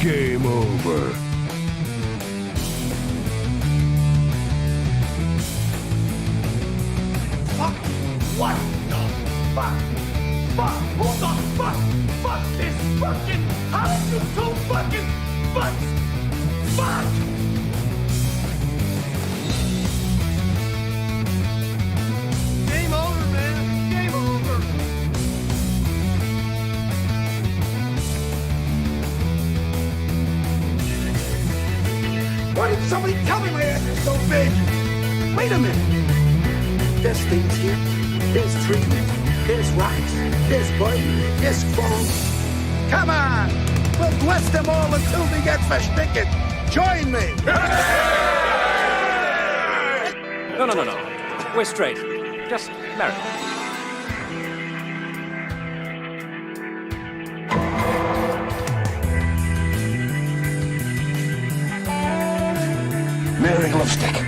Game over. Fuck! What the fuck? Fuck! Who the fuck? Fuck this fucking house! You two fucking fucks! Fuck! Game over, man. Game over. Why didn't somebody tell me my ass is so big? Wait a minute. There's things here. There's trees. There's rocks. There's buds. There's foam. Come on! We'll bless them all until we get versticken. Join me! No. We're straight. Just marry. Marry lipstick.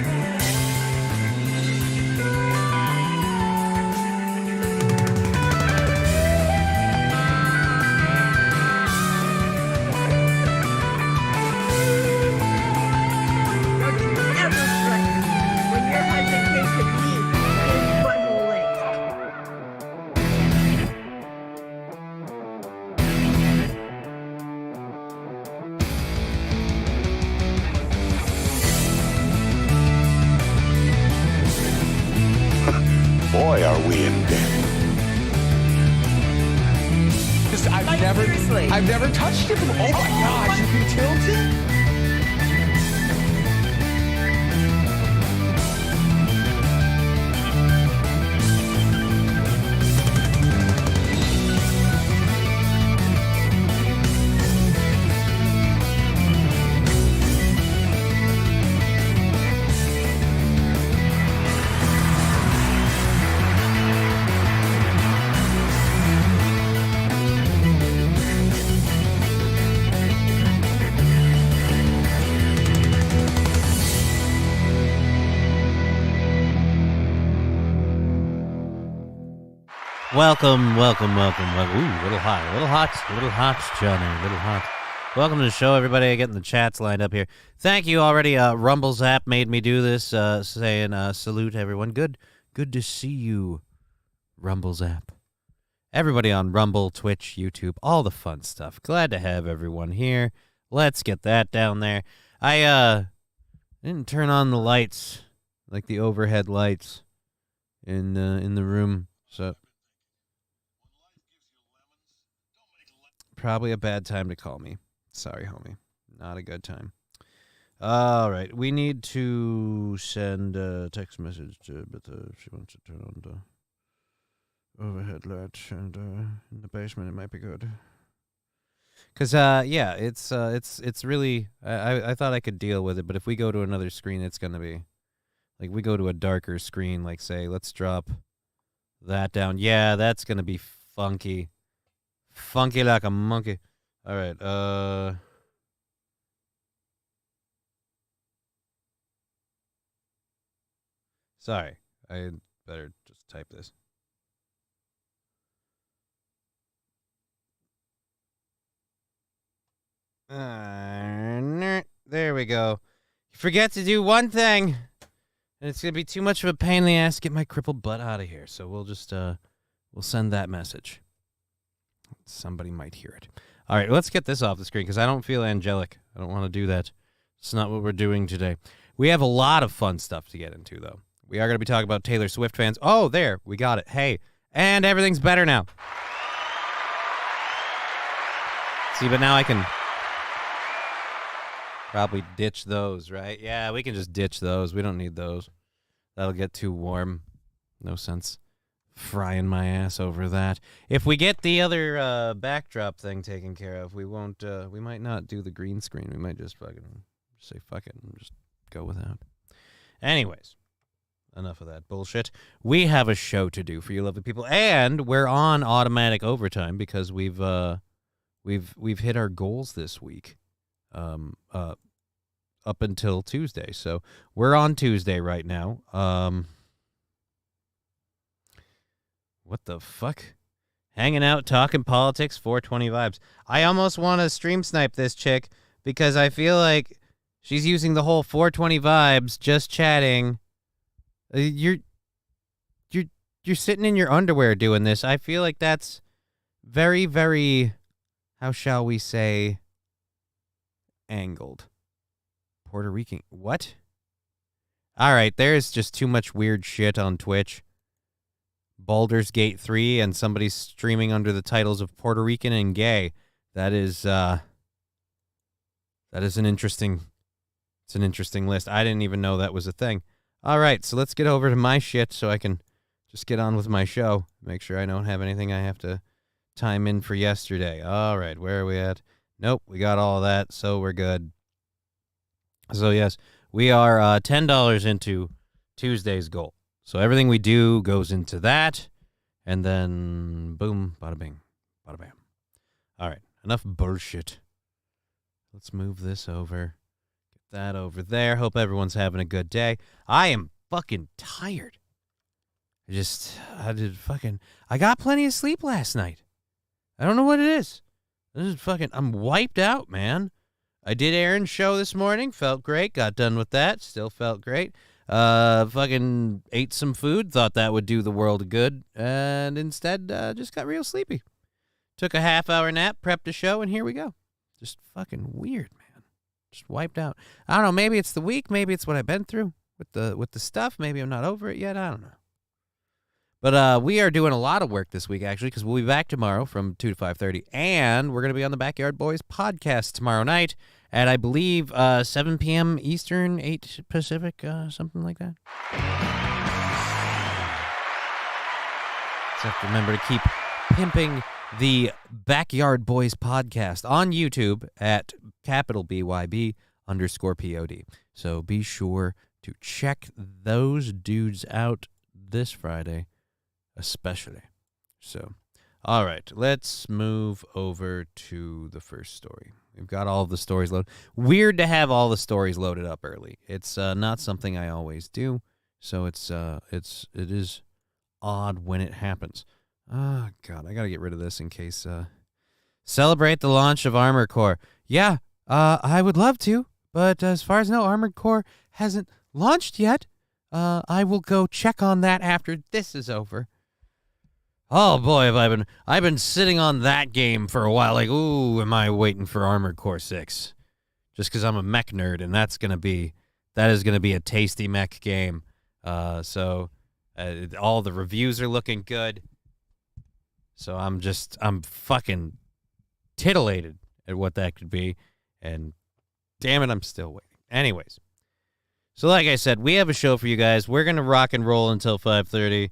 Boy, are we in debt. I've never touched it before. Oh my gosh, you can tilt it? Welcome. Ooh, little hot, Johnny, little hot. Welcome to the show, everybody. Getting the chats lined up here. Thank you already. Rumble's app made me do this, saying salute everyone. Good to see you, Rumble's app. Everybody on Rumble, Twitch, YouTube, all the fun stuff. Glad to have everyone here. Let's get that down there. I didn't turn on the lights, like the overhead lights in the room, so probably a bad time to call me. Sorry, homie. Not a good time. All right. We need to send a text message to Bita if she wants to turn on the overhead light. And in the basement, it might be good. Because, yeah, it's really... I thought I could deal with it, but if we go to another screen, it's going to be... Like, we go to a darker screen, like, say, let's drop that down. Yeah, that's going to be funky. Funky like a monkey. All right. Sorry. I better just type this. There we go. You forget to do one thing, and it's going to be too much of a pain in the ass to get my crippled butt out of here. So we'll just, we'll send that message. Somebody might hear it. All right, let's get this off the screen because I don't feel angelic. I don't want to do that. It's not what we're doing today. We have a lot of fun stuff to get into, though. We are going to be talking about Taylor Swift fans. Oh, there. We got it. Hey, and everything's better now. See, but now I can probably ditch those, right? Yeah, we can just ditch those. We don't need those. That'll get too warm. No sense frying my ass over that. If we get the other backdrop thing taken care of, we won't. We might not do the green screen. We might just fucking say fuck it and just go without. Anyways, enough of that bullshit. We have a show to do for you lovely people, and we're on automatic overtime because we've hit our goals this week. Up until Tuesday, so we're on Tuesday right now. What the fuck? Hanging out, talking politics, 420 vibes. I almost want to stream snipe this chick, because I feel like she's using the whole 420 vibes, just chatting. You're sitting in your underwear doing this. I feel like that's very, very, how shall we say, angled. Puerto Rican. What? All right, there's just too much weird shit on Twitch. Baldur's Gate 3 and somebody's streaming under the titles of Puerto Rican and gay. That is an interesting list. I didn't even know that was a thing. All right, so let's get over to my shit so I can just get on with my show. Make sure I don't have anything I have to time in for yesterday. All right, where are we at? Nope, we got all that, so we're good. So yes, we are $10 into Tuesday's goal. So everything we do goes into that, and then boom, bada bing, bada bam. All right, enough bullshit. Let's move this over. Get that over there. Hope everyone's having a good day. I am fucking tired. I got plenty of sleep last night. I don't know what it is. I'm wiped out, man. I did Aaron's show this morning. Felt great. Got done with that. Still felt great. Fucking ate some food. Thought that would do the world of good. And instead, just got real sleepy. Took a half-hour nap, prepped a show, and here we go. Just fucking weird, man. Just wiped out. I don't know. Maybe it's the week. Maybe it's what I've been through with the stuff. Maybe I'm not over it yet. I don't know. But we are doing a lot of work this week, actually, because we'll be back tomorrow from 2 to 5:30. And we're going to be on the Backyard Boys podcast tomorrow night at, I believe, 7 p.m. Eastern, 8 Pacific, something like that. Just have to remember to keep pimping the Backyard Boys podcast on YouTube at BYB_POD. So be sure to check those dudes out this Friday. Especially. So, all right, let's move over to the first story. We've got all of the stories loaded. Weird to have all the stories loaded up early. It's not something I always do, so it is odd when it happens. Oh, God, I got to get rid of this in case. Celebrate the launch of Armored Core. Yeah, I would love to, but as far as I know, Armored Core hasn't launched yet. I will go check on that after this is over. Oh boy, I've been sitting on that game for a while. Like, ooh, am I waiting for Armored Core 6? Just because I'm a mech nerd, and that is gonna be a tasty mech game. So all the reviews are looking good. So I'm fucking titillated at what that could be, and damn it, I'm still waiting. Anyways, so like I said, we have a show for you guys. We're gonna rock and roll until 5:30.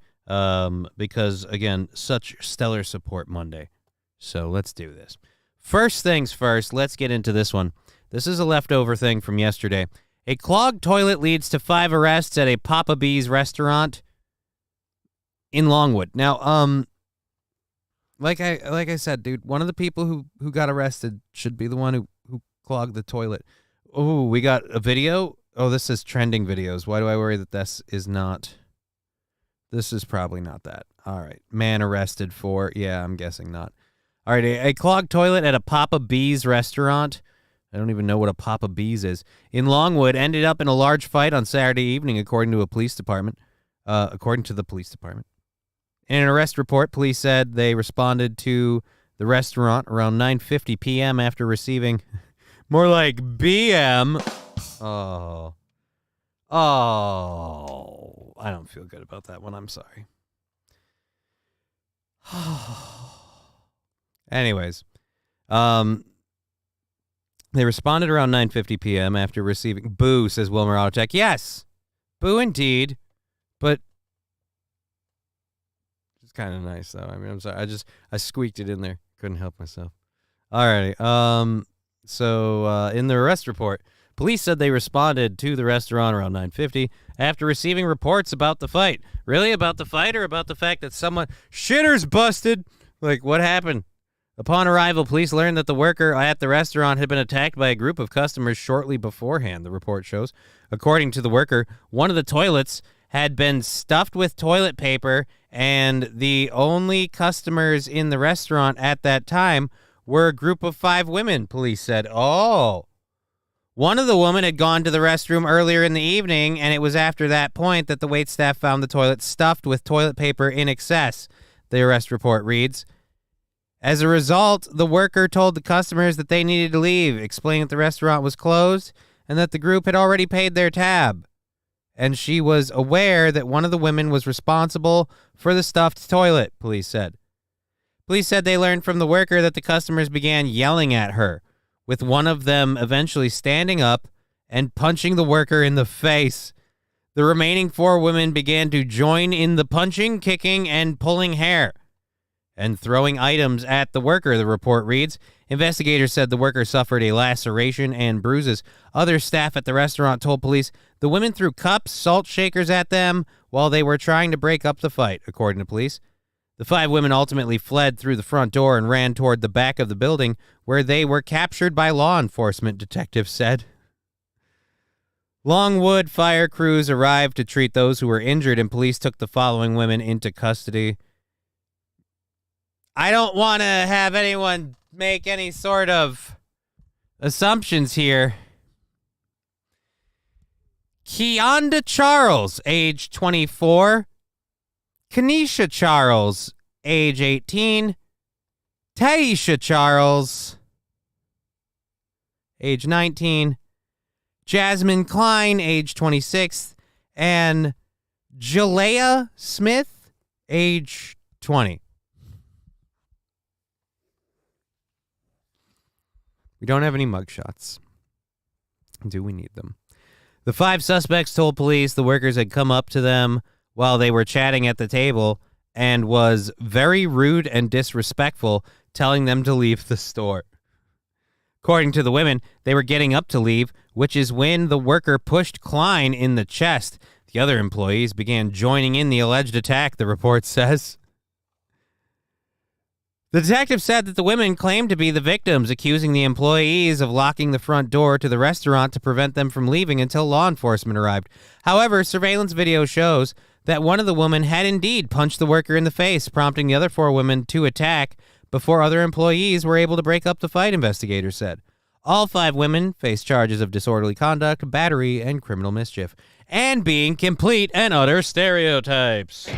Because again, such stellar support Monday. So let's do this. First things first, let's get into this one. This is a leftover thing from yesterday. A clogged toilet leads to 5 arrests at a Papa B's restaurant in Longwood. Now, like I said, dude, one of the people who got arrested should be the one who clogged the toilet. Oh, we got a video. Oh, this is trending videos. Why do I worry that this is not? This is probably not that. All right. Man arrested for, yeah, I'm guessing not. All right. A clogged toilet at a Papa B's restaurant. I don't even know what a Papa B's is. In Longwood, ended up in a large fight on Saturday evening, according to the police department. In an arrest report, police said they responded to the restaurant around 9:50 p.m. after receiving more like BM. Oh, I don't feel good about that one. I'm sorry. Anyways, they responded around 9:50 p.m. after receiving boo, says Wilmer Autotech. Yes, boo indeed, but it's kind of nice though. I mean, I'm sorry. I squeaked it in there. Couldn't help myself. All right. So in the arrest report, police said they responded to the restaurant around 9:50 after receiving reports about the fight. Really? About the fight or about the fact that someone... Shitter's busted! Like, what happened? Upon arrival, police learned that the worker at the restaurant had been attacked by a group of customers shortly beforehand, the report shows. According to the worker, one of the toilets had been stuffed with toilet paper, and the only customers in the restaurant at that time were a group of 5 women, police said. Oh, One of the women had gone to the restroom earlier in the evening, and it was after that point that the waitstaff found the toilet stuffed with toilet paper in excess, the arrest report reads. As a result, the worker told the customers that they needed to leave, explaining that the restaurant was closed and that the group had already paid their tab. And she was aware that one of the women was responsible for the stuffed toilet, police said. Police said they learned from the worker that the customers began yelling at her, with one of them eventually standing up and punching the worker in the face. The remaining 4 women began to join in the punching, kicking, and pulling hair and throwing items at the worker, the report reads. Investigators said the worker suffered a laceration and bruises. Other staff at the restaurant told police the women threw cups, salt shakers at them while they were trying to break up the fight, according to police. The 5 women ultimately fled through the front door and ran toward the back of the building, where they were captured by law enforcement, detectives said. Longwood fire crews arrived to treat those who were injured, and police took the following women into custody. I don't want to have anyone make any sort of assumptions here. Keonda Charles, age 24. Kenesha Charles, age 18. Taisha Charles, age 19. Jasmine Klein, age 26. And Jalea Smith, age 20. We don't have any mugshots. Do we need them? The 5 suspects told police the workers had come up to them while they were chatting at the table and was very rude and disrespectful, telling them to leave the store. According to the women, they were getting up to leave, which is when the worker pushed Klein in the chest. The other employees began joining in the alleged attack, the report says. The detective said that the women claimed to be the victims, accusing the employees of locking the front door to the restaurant to prevent them from leaving until law enforcement arrived. However, surveillance video shows that one of the women had indeed punched the worker in the face, prompting the other 4 women to attack before other employees were able to break up the fight, investigators said. All 5 women face charges of disorderly conduct, battery, and criminal mischief, and being complete and utter stereotypes.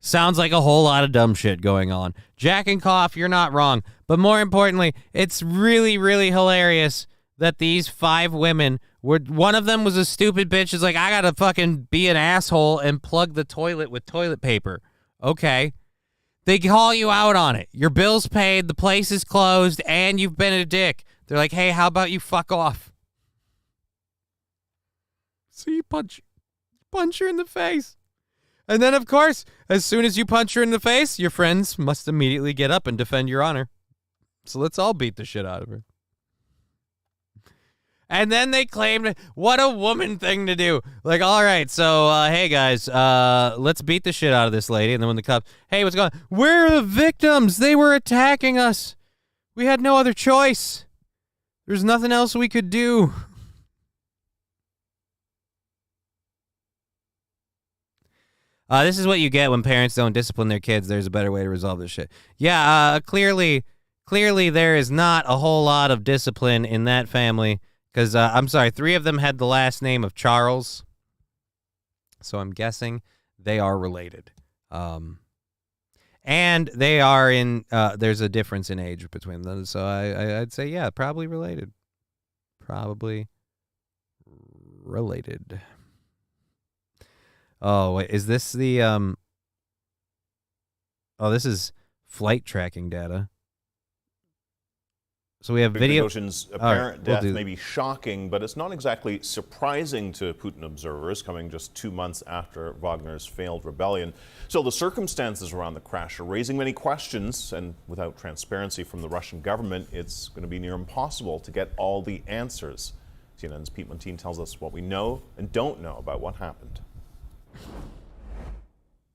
Sounds like a whole lot of dumb shit going on. Jack and Cough, you're not wrong. But more importantly, it's really, really hilarious that these 5 women were, one of them was a stupid bitch. Is like, I gotta fucking be an asshole and plug the toilet with toilet paper. Okay. They call you out on it. Your bill's paid, the place is closed, and you've been a dick. They're like, hey, how about you fuck off? So you punch her in the face. And then, of course, as soon as you punch her in the face, your friends must immediately get up and defend your honor. So let's all beat the shit out of her. And then they claimed, what a woman thing to do. Like, all right, so, hey, guys, let's beat the shit out of this lady. And then when the cops, hey, what's going on? We're the victims. They were attacking us. We had no other choice. There's nothing else we could do. This is what you get when parents don't discipline their kids. There's a better way to resolve this shit. Yeah, clearly there is not a whole lot of discipline in that family. Because, I'm sorry, 3 of them had the last name of Charles. So I'm guessing they are related. And they are in, there's a difference in age between them. So I'd say, yeah, probably related. Probably related. Oh, wait, is this the, oh, this is flight tracking data. So we have video. Prigozhin's apparent death may be shocking, but it's not exactly surprising to Putin observers, coming just 2 months after Wagner's failed rebellion. So the circumstances around the crash are raising many questions, and without transparency from the Russian government, it's going to be near impossible to get all the answers. CNN's Pete Montine tells us what we know and don't know about what happened.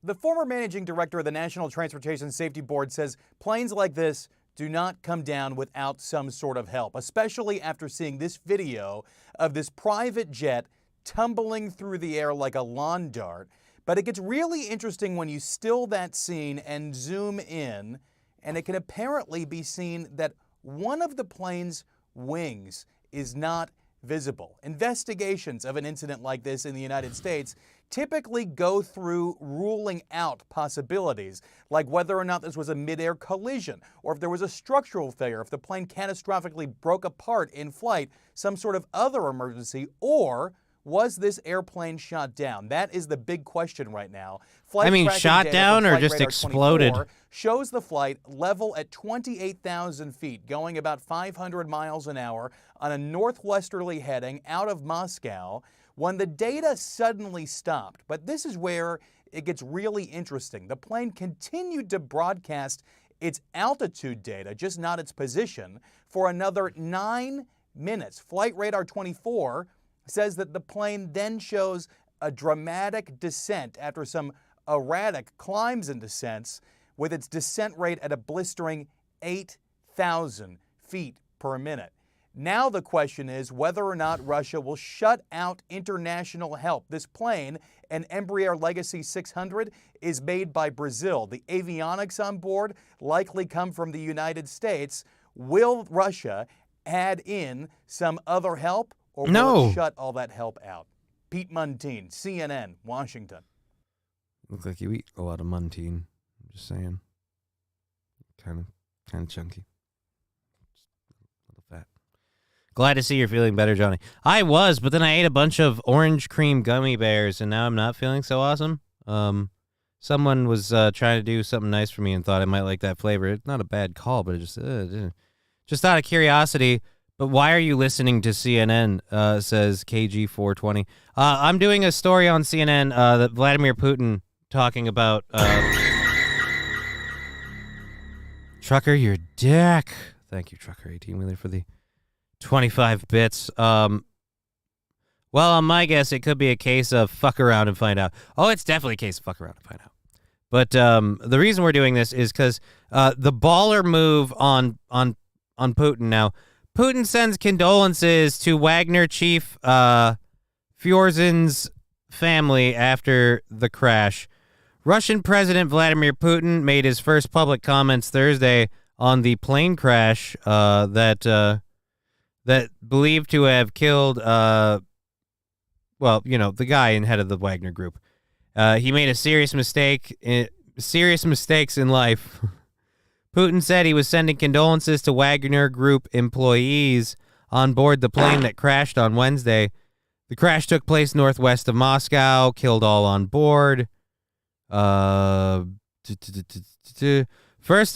The former managing director of the National Transportation Safety Board says planes like this do not come down without some sort of help, especially after seeing this video of this private jet tumbling through the air like a lawn dart. But it gets really interesting when you still that scene and zoom in, and it can apparently be seen that one of the plane's wings is not visible. Investigations of an incident like this in the United States typically go through ruling out possibilities, like whether or not this was a mid-air collision, or if there was a structural failure, if the plane catastrophically broke apart in flight, some sort of other emergency, or was this airplane shot down? That is the big question right now. Flight tracking shot data down from or Flight just Radar exploded? 24 shows the flight level at 28,000 feet, going about 500 miles an hour on a northwesterly heading out of Moscow, when the data suddenly stopped. But this is where it gets really interesting. The plane continued to broadcast its altitude data, just not its position, for another 9 minutes. Flight Radar 24 says that the plane then shows a dramatic descent after some erratic climbs and descents, with its descent rate at a blistering 8,000 feet per minute. Now the question is whether or not Russia will shut out international help. This plane, an Embraer Legacy 600, is made by Brazil. The avionics on board likely come from the United States. Will Russia add in some other help, or will it shut all that help out? Pete Muntean, CNN, Washington. Look like you eat a lot of muntean. I'm just saying. Kind of chunky. Just a little fat. Glad to see you're feeling better, Johnny. I was, but then I ate a bunch of orange cream gummy bears, and now I'm not feeling so awesome. Someone was trying to do something nice for me and thought I might like that flavor. It's not a bad call, but it just out of curiosity. But why are you listening to CNN, says KG420. I'm doing a story on CNN that Vladimir Putin talking about... Trucker, your dick. Thank you, Trucker 18-wheeler, for the 25 bits. Well, on my guess, it could be a case of fuck around and find out. Oh, it's definitely a case of fuck around and find out. But the reason we're doing this is because the baller move on Putin now... Putin sends condolences to Wagner chief Fjorzen's family after the crash. Russian President Vladimir Putin made his first public comments Thursday on the plane crash that believed to have killed, the guy and head of the Wagner Group. He made a serious mistakes in life. Putin said he was sending condolences to Wagner Group employees on board the plane that crashed on Wednesday. The crash took place northwest of Moscow, killed all on board. First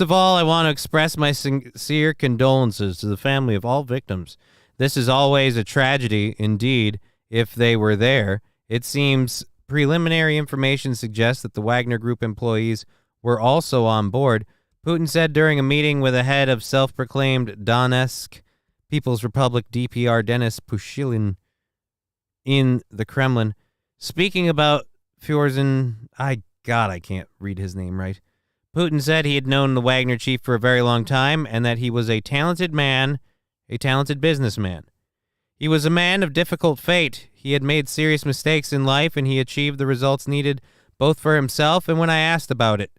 of all, I want to express my sincere condolences to the family of all victims. This is always a tragedy, indeed, if they were there. It seems preliminary information suggests that the Wagner Group employees were also on board. Putin said during a meeting with the head of self-proclaimed Donetsk People's Republic, DPR, Denis Pushilin, in the Kremlin. Speaking about Fjorzen, I can't read his name right. Putin said he had known the Wagner chief for a very long time and that he was a talented man, a talented businessman. He was a man of difficult fate. He had made serious mistakes in life and he achieved the results needed both for himself and when I asked about it,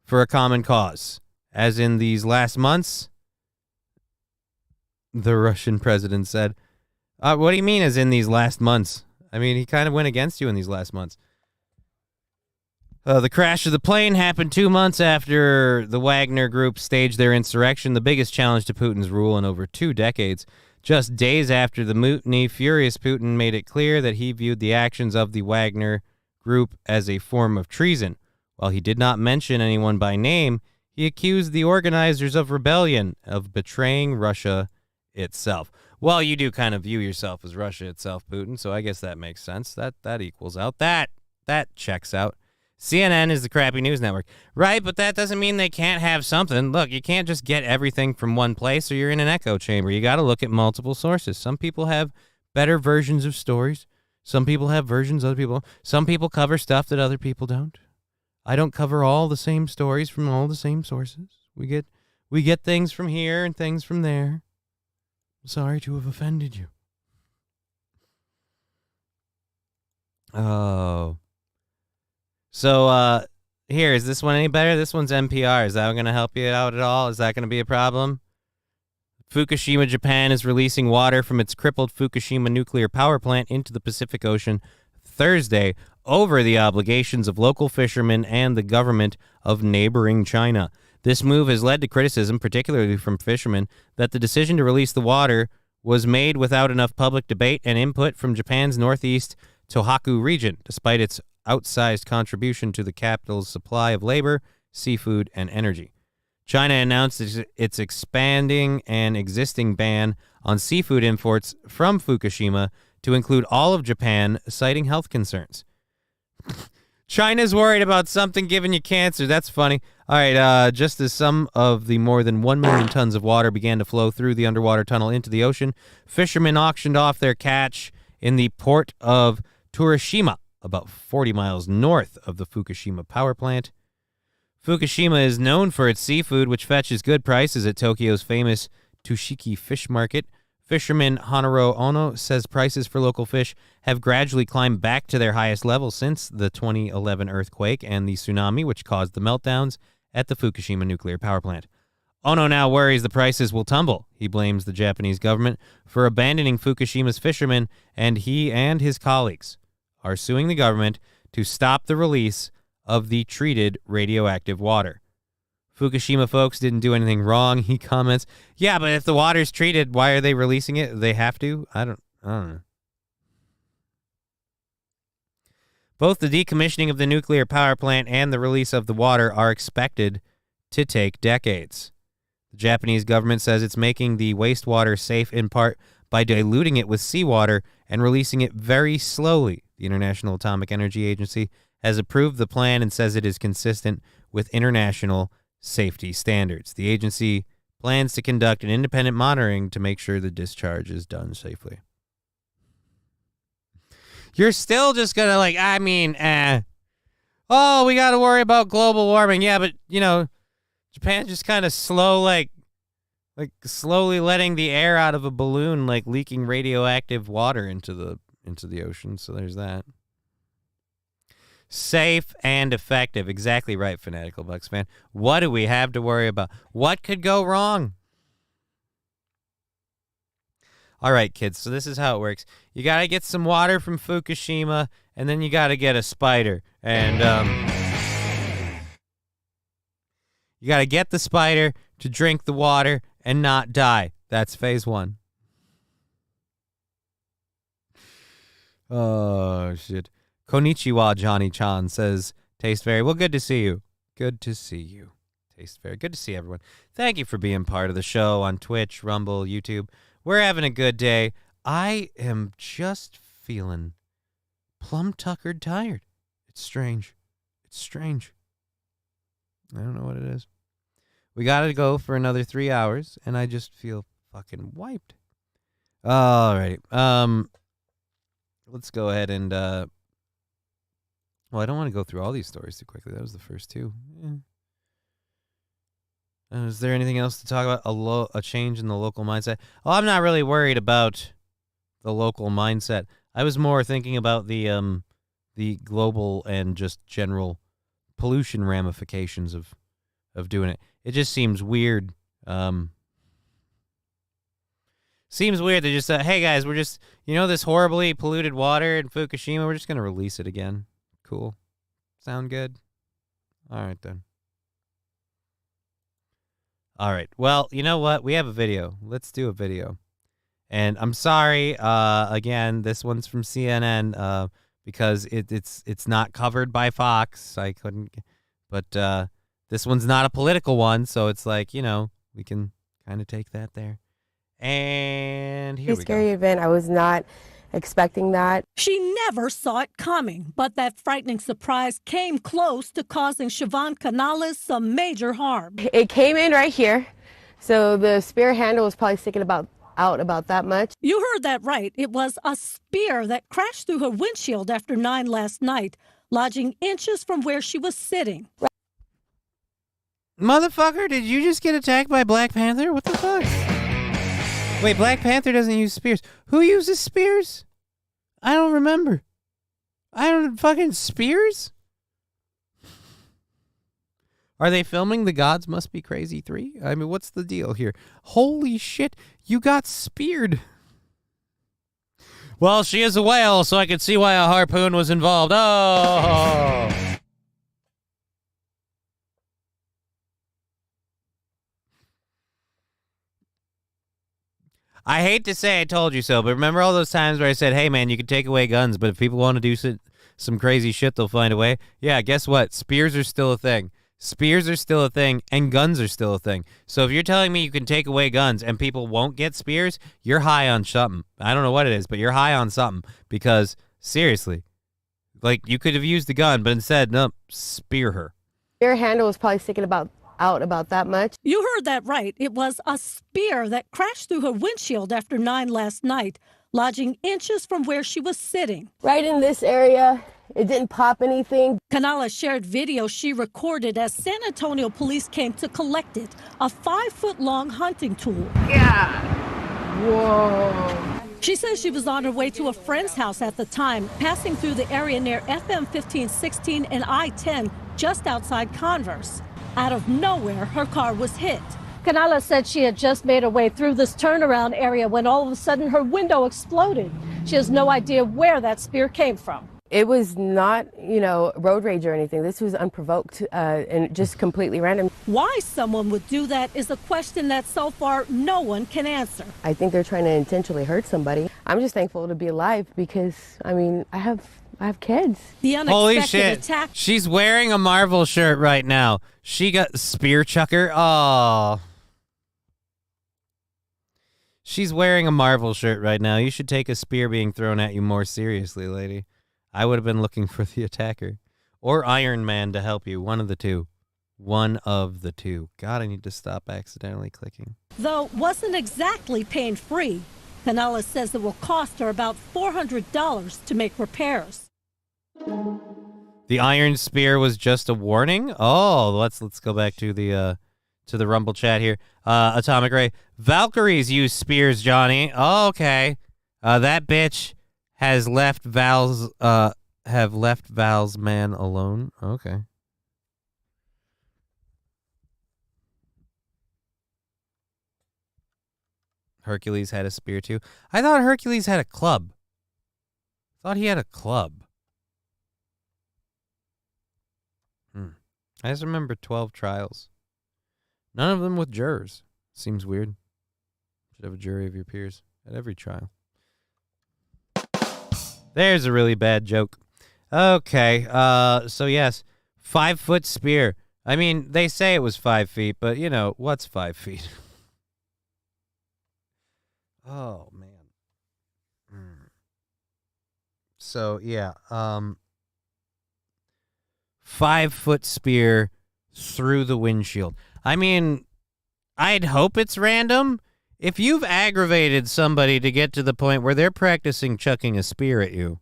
for a common cause. As in these last months, the Russian president said. What do you mean as in these last months? I mean, he kind of went against you in these last months. The crash of the plane happened 2 months after the Wagner Group staged their insurrection, the biggest challenge to Putin's rule in over 2 decades. Just days after the mutiny, furious Putin made it clear that he viewed the actions of the Wagner Group as a form of treason. While he did not mention anyone by name, he accused the organizers of rebellion of betraying Russia itself. Well, you do kind of view yourself as Russia itself, Putin, so I guess that makes sense. That equals out. That checks out. CNN is the crappy news network. Right, but that doesn't mean they can't have something. Look, you can't just get everything from one place or you're in an echo chamber. You got to look at multiple sources. Some people have better versions of stories. Some people have versions other people. Some people cover stuff that other people don't. I don't cover all the same stories from all the same sources. We get things from here and things from there. I'm sorry to have offended you. Oh. So, here, is this one any better? This one's NPR. Is that going to help you out at all? Is that going to be a problem? Fukushima, Japan is releasing water from its crippled Fukushima nuclear power plant into the Pacific Ocean Thursday over the obligations of local fishermen and the government of neighboring China. This move has led to criticism, particularly from fishermen, that the decision to release the water was made without enough public debate and input from Japan's northeast Tohoku region, despite its outsized contribution to the capital's supply of labor, seafood, and energy. China announced its expanding and existing ban on seafood imports from Fukushima to include all of Japan, citing health concerns. China's worried about something giving you cancer. That's funny. All right, just as some of the more than 1 million tons of water began to flow through the underwater tunnel into the ocean, fishermen auctioned off their catch in the port of Tsushima, about 40 miles north of the Fukushima power plant. Fukushima is known for its seafood, which fetches good prices at Tokyo's famous Tsushiki fish market. Fisherman Hanaro Ono says prices for local fish have gradually climbed back to their highest level since the 2011 earthquake and the tsunami, which caused the meltdowns at the Fukushima nuclear power plant. Ono now worries the prices will tumble. He blames the Japanese government for abandoning Fukushima's fishermen, and he and his colleagues are suing the government to stop the release of the treated radioactive water. Fukushima folks didn't do anything wrong, he comments. Yeah, but if the water's treated, why are they releasing it? They have to? I don't know. Both the decommissioning of the nuclear power plant and the release of the water are expected to take decades. The Japanese government says it's making the wastewater safe in part by diluting it with seawater and releasing it very slowly. The International Atomic Energy Agency has approved the plan and says it is consistent with international safety standards. The agency plans to conduct an independent monitoring to make sure the discharge is done safely. You're still just going to oh, we got to worry about global warming. Yeah, but, Japan's just kind of slow, like slowly letting the air out of a balloon, like leaking radioactive water into the ocean. So there's that. Safe and effective. Exactly right, Fanatical Bucks fan. What do we have to worry about? What could go wrong? All right, kids, so this is how it works. You got to get some water from Fukushima, and then you got to get a spider. And you got to get the spider to drink the water and not die. That's phase one. Oh, shit. Konnichiwa, Johnny Chan says, Taste Fairy. Well, good to see you. Good to see you. Taste Fairy. Good to see everyone. Thank you for being part of the show on Twitch, Rumble, YouTube. We're having a good day. I am just feeling plum-tuckered tired. It's strange. It's strange. I don't know what it is. We got to go for another 3 hours, and I just feel fucking wiped. All right. Let's go ahead and... well, I don't want to go through all these stories too quickly. That was the first two. Is there anything else to talk about? A change in the local mindset? Oh, I'm not really worried about the local mindset. I was more thinking about the global and just general pollution ramifications of doing it. It just seems weird. Seems weird to just say, hey guys, we're just, this horribly polluted water in Fukushima, we're just going to release it again. Cool. Sound good? All right, then. All right. Well, you know what? We have a video. Let's do a video. And I'm sorry, again, this one's from CNN because it's not covered by Fox. I couldn't, but this one's not a political one, so it's like, we can kind of take that there. And here we go. Scary event. I was not expecting that. She never saw it coming, but that frightening surprise came close to causing Siobhan Canales some major harm. It came in right here, so the spear handle was probably sticking out about that much. You heard that right. It was a spear that crashed through her windshield after 9 last night, lodging inches from where she was sitting. Motherfucker, did you just get attacked by Black Panther? What the fuck? Wait, Black Panther doesn't use spears. Who uses spears? I don't remember. Fucking spears? Are they filming The Gods Must Be Crazy 3? I mean, what's the deal here? Holy shit, you got speared. Well, she is a whale, so I could see why a harpoon was involved. Oh! I hate to say I told you so, but remember all those times where I said, hey, man, you can take away guns, but if people want to do some crazy shit, they'll find a way? Yeah, guess what? Spears are still a thing. Spears are still a thing, and guns are still a thing. So if you're telling me you can take away guns and people won't get spears, you're high on something. I don't know what it is, but you're high on something. Because, seriously, like, you could have used the gun, but instead, no, spear her. Your handle was probably sticking out about that much. You heard that right. It was a spear that crashed through her windshield after 9 last night, lodging inches from where she was sitting. Right in this area. It didn't pop anything. Kanala shared video she recorded as San Antonio police came to collect it, a 5-foot-long hunting tool. Yeah. Whoa. She says she was on her way to a friend's house at the time, passing through the area near FM 1516 and I-10, just outside Converse. Out of nowhere, her car was hit. Kanala said she had just made her way through this turnaround area when all of a sudden her window exploded. She has no idea where that spear came from. It was not, road rage or anything. This was unprovoked and just completely random. Why someone would do that is a question that so far no one can answer. I think they're trying to intentionally hurt somebody. I'm just thankful to be alive because, I have kids. The unexpected Holy shit. attack. She's wearing a Marvel shirt right now. She got spear chucker. Oh. She's wearing a Marvel shirt right now. You should take a spear being thrown at you more seriously, lady. I would have been looking for the attacker. Or Iron Man to help you. One of the two. One of the two. God, I need to stop accidentally clicking. Though wasn't exactly pain-free. Kanala says it will cost her about $400 to make repairs. The Iron Spear was just a warning? Oh, let's go back to the Rumble chat here. Atomic Ray. Valkyries use spears, Johnny. Oh, okay. That bitch has left Val's man alone. Okay. Hercules had a spear too. I thought Hercules had a club. Thought he had a club. I just remember 12 trials. None of them with jurors. Seems weird. Should have a jury of your peers at every trial. There's a really bad joke. Okay, so yes, 5-foot spear. I mean, they say it was 5 feet, but what's 5 feet? Oh, man. So, yeah, 5-foot spear through the windshield. I mean, I'd hope it's random. If you've aggravated somebody to get to the point where they're practicing chucking a spear at you,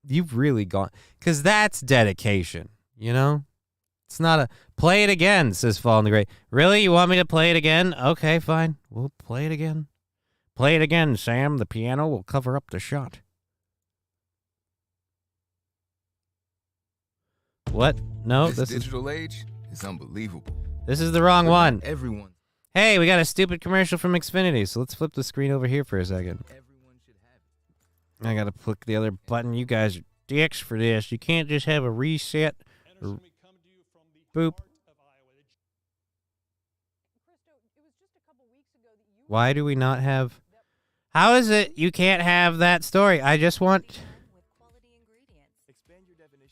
you've really gone, because that's dedication, It's not a, play it again, says Fall in the Great. Really? You want me to play it again? Okay, fine. We'll play it again. Play it again, Sam. The piano will cover up the shot. What? No, this digital age is unbelievable. This is the wrong one. Everyone. Hey, we got a stupid commercial from Xfinity, so let's flip the screen over here for a second. Everyone should have it. I gotta click the other button. You guys are dicks for this. You can't just have a reset. Boop. Why do we not have... How is it you can't have that story? I just want...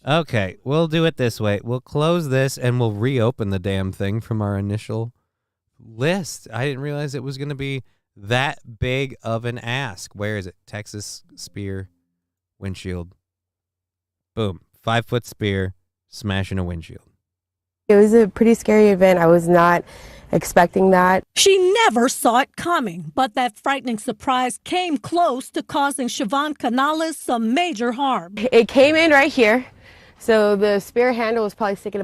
Okay, we'll do it this way. We'll close this and we'll reopen the damn thing from our initial list. I didn't realize it was going to be that big of an ask. Where is it? Texas spear, windshield. Boom. 5-foot spear, smashing a windshield. It was a pretty scary event. I was not expecting that. She never saw it coming, but that frightening surprise came close to causing Siobhan Canales some major harm. It came in right here. So the spear handle was probably sticking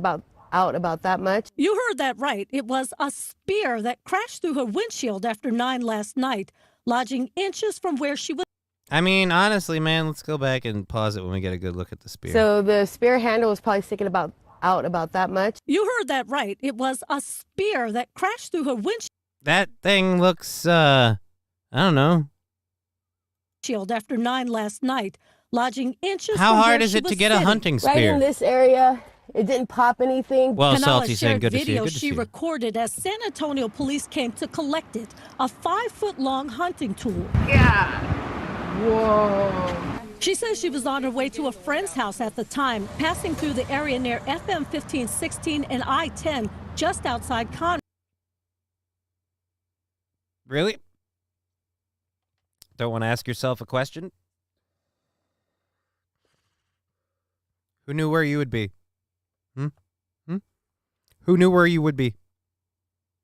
out about that much. You heard that right. It was a spear that crashed through her windshield after 9 last night, lodging inches from where she was. I mean, honestly, man, let's go back and pause it when we get a good look at the spear. So the spear handle was probably sticking out about that much. You heard that right. It was a spear that crashed through her windshield That thing looks, I don't know. after 9 last night, lodging inches How from hard where is she it to was get a sitting. hunting Right in spear? this area, it didn't pop anything. Well, Canala Salty saying shared good to see you. video Good to see she you. recorded as San Antonio police came to collect it, a 5-foot-long hunting tool. Yeah. Whoa. She says she was on her way to a friend's house at the time, passing through the area near FM 1516 and I-10, just outside Conroe. Really? Don't want to ask yourself a question? Who knew where you would be? Who knew where you would be?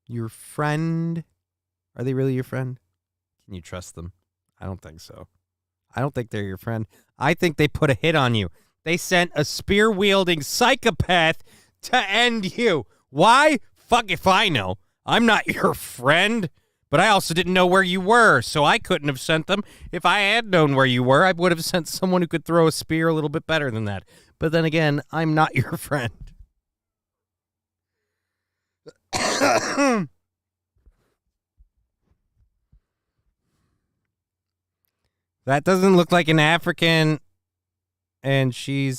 Your friend? Are they really your friend? Can you trust them? I don't think so. I don't think they're your friend. I think they put a hit on you. They sent a spear-wielding psychopath to end you. Why? Fuck if I know. I'm not your friend. But I also didn't know where you were, so I couldn't have sent them. If I had known where you were, I would have sent someone who could throw a spear a little bit better than that. But then again, I'm not your friend. That doesn't look like an African, and she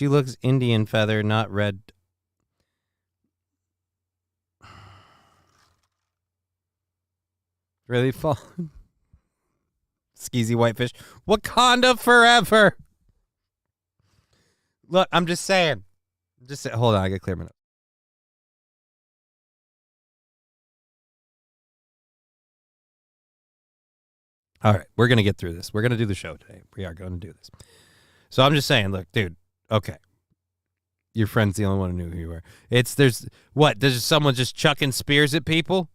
looks Indian feather, not red. Really fall? Skeezy whitefish. Wakanda forever. Look, I'm just saying. Hold on, I gotta clear my notes. All right, we're gonna get through this. We're gonna do the show today. We are going to do this. So I'm just saying, look, dude. Okay, your friend's the only one who knew who you were. There's someone just chucking spears at people?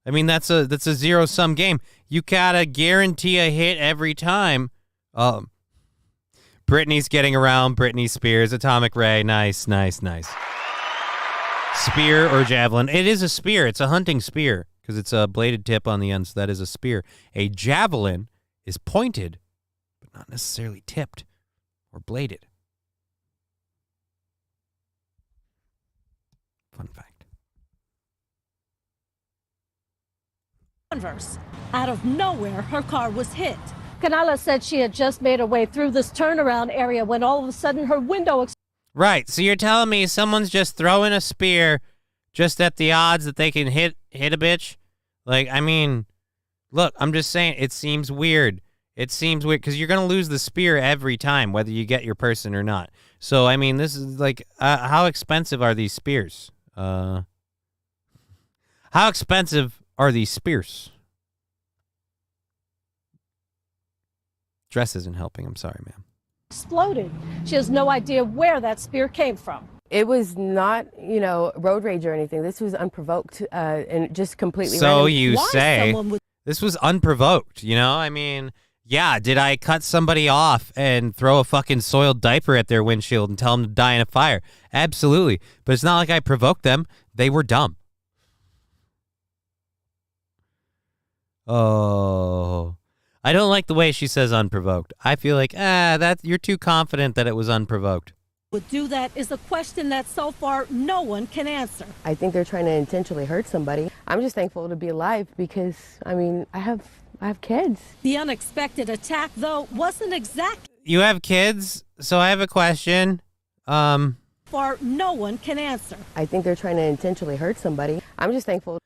I mean, that's a zero-sum game. You gotta guarantee a hit every time. Brittney's getting around. Brittney Spears, atomic ray. Nice. Spear or javelin? It is a spear. It's a hunting spear because it's a bladed tip on the end, so that is a spear. A javelin is pointed, but not necessarily tipped or bladed. Fun fact. Converse. Out of nowhere, her car was hit. Canala said she had just made her way through this turnaround area when all of a sudden her window Right, so you're telling me someone's just throwing a spear just at the odds that they can hit a bitch? Like, I mean, look, I'm just saying, it seems weird. It seems weird because you're going to lose the spear every time, whether you get your person or not. So, I mean, this is like, how expensive are these spears? How expensive are these spears? Dress isn't helping. I'm sorry, ma'am. exploded. She has no idea where that spear came from. It was not, road rage or anything. This was unprovoked and just completely So random. you Why say someone would this was unprovoked, I mean, yeah, did I cut somebody off and throw a fucking soiled diaper at their windshield and tell them to die in a fire? Absolutely. But it's not like I provoked them. They were dumb. Oh. I don't like the way she says unprovoked. I feel like, that you're too confident that it was unprovoked. do that is a question that so far no one can answer. I think they're trying to intentionally hurt somebody. I'm just thankful to be alive because, I have kids. The unexpected attack, though, wasn't exactly You have kids, so I have a question. far no one can answer. I think they're trying to intentionally hurt somebody. I'm just thankful.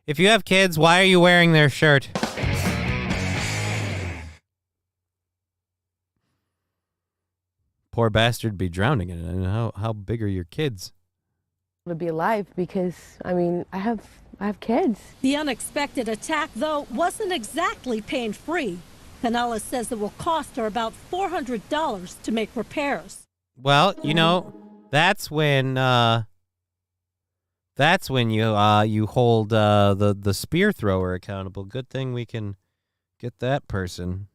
If you have kids, why are you wearing their shirt? Poor bastard be drowning in it. And how big are your kids? To be alive because, I have kids. The unexpected attack, though, wasn't exactly pain-free. Canales says it will cost her about $400 to make repairs. Well, that's when you hold the spear thrower accountable. Good thing we can get that person.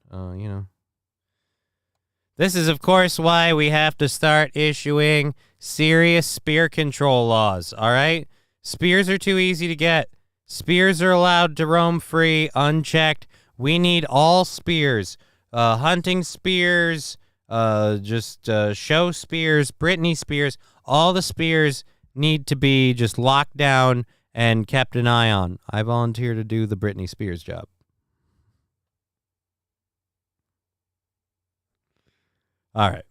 This is, of course, why we have to start issuing serious spear control laws, all right? Spears are too easy to get. Spears are allowed to roam free, unchecked. We need all spears hunting spears, just show spears, Brittney spears. All the spears need to be just locked down and kept an eye on. I volunteer to do the Brittney Spears job. All right.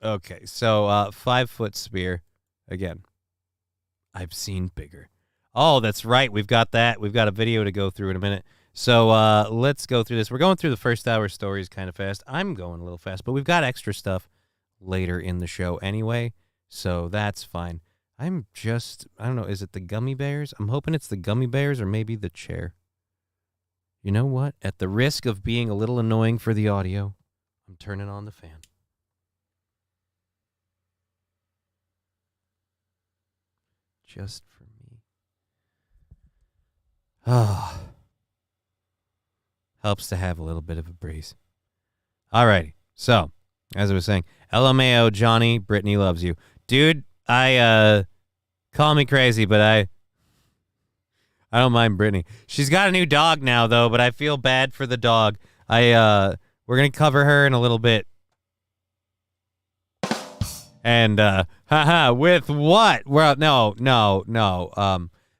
Okay, so 5-foot spear. Again, I've seen bigger. Oh, that's right. We've got that. We've got a video to go through in a minute. So let's go through this. We're going through the first hour stories kind of fast. I'm going a little fast, but we've got extra stuff later in the show anyway, so that's fine. I don't know, is it the gummy bears? I'm hoping it's the gummy bears or maybe the chair. You know what? At the risk of being a little annoying for the audio, I'm turning on the fan. Just for me. Ah. Helps to have a little bit of a breeze. Alrighty. So, as I was saying, LMAO, Johnny, Brittney loves you. Dude, call me crazy, but I don't mind Brittney. She's got a new dog now, though, but I feel bad for the dog. We're going to cover her in a little bit. And, with what? Well, no.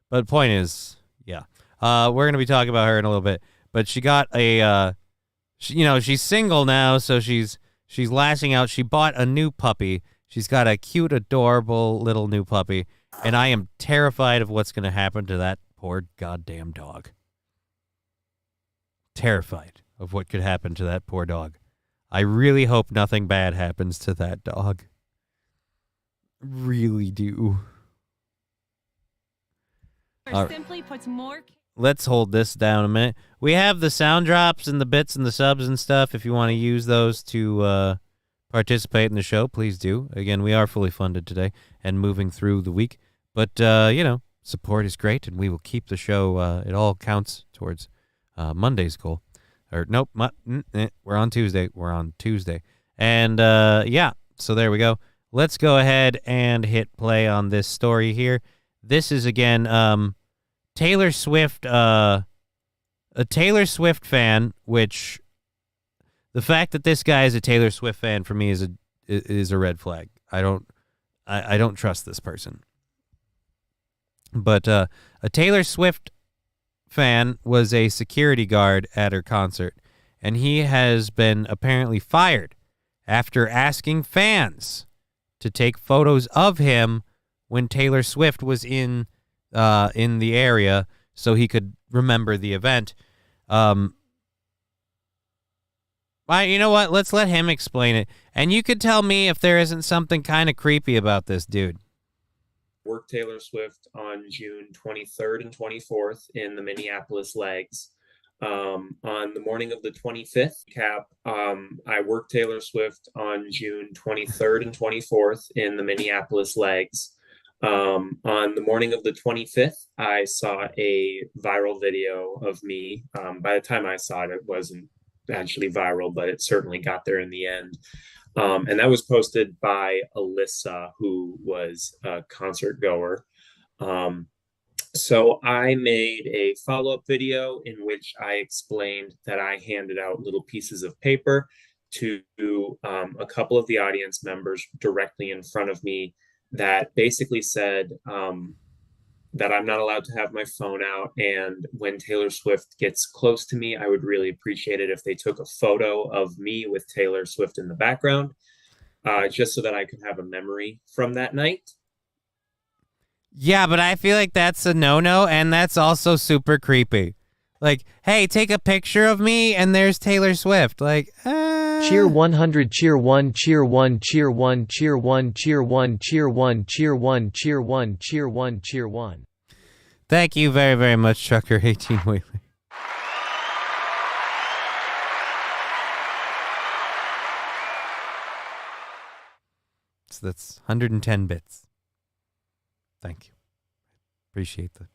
But the point is, yeah. We're going to be talking about her in a little bit. But she got she's single now, so she's lashing out. She bought a new puppy. She's got a cute, adorable little new puppy. And I am terrified of what's going to happen to that poor goddamn dog. Terrified of what could happen to that poor dog. I really hope nothing bad happens to that dog. Really do. Simply puts more. Let's hold this down a minute. We have the sound drops and the bits and the subs and stuff. If you want to use those to participate in the show, please do. Again, we are fully funded today and moving through the week. But, support is great, and we will keep the show. It all counts towards Monday's goal. Or, nope, we're on Tuesday. And, so there we go. Let's go ahead and hit play on this story here. This is, again, Taylor Swift, a Taylor Swift fan, which the fact that this guy is a Taylor Swift fan for me is a red flag. I don't trust this person. But a Taylor Swift fan was a security guard at her concert, and he has been apparently fired after asking fans to take photos of him when Taylor Swift was in the area so he could remember the event. You know what? Let's let him explain it. And you could tell me if there isn't something kind of creepy about this dude. Worked Taylor Swift on June 23rd and 24th in the Minneapolis legs. On the morning of the 25th, I worked Taylor Swift on June 23rd and 24th in the Minneapolis legs. On the morning of the 25th, I saw a viral video of me. By the time I saw it, it wasn't actually viral, but it certainly got there in the end. And that was posted by Alyssa, who was a concert goer. So I made a follow-up video in which I explained that I handed out little pieces of paper to a couple of the audience members directly in front of me that basically said that I'm not allowed to have my phone out. And when Taylor Swift gets close to me, I would really appreciate it if they took a photo of me with Taylor Swift in the background, just so that I could have a memory from that night. Yeah, but I feel like that's a no-no, and that's also super creepy. Like, hey, take a picture of me, and there's Taylor Swift. Like, Cheer 100, cheer 1, cheer 1, cheer 1, cheer 1, cheer 1, cheer 1, cheer 1, cheer 1, cheer 1, cheer 1. Thank you very, very much, Trucker 18 Whaley. So that's 110 bits. Thank you. Appreciate that.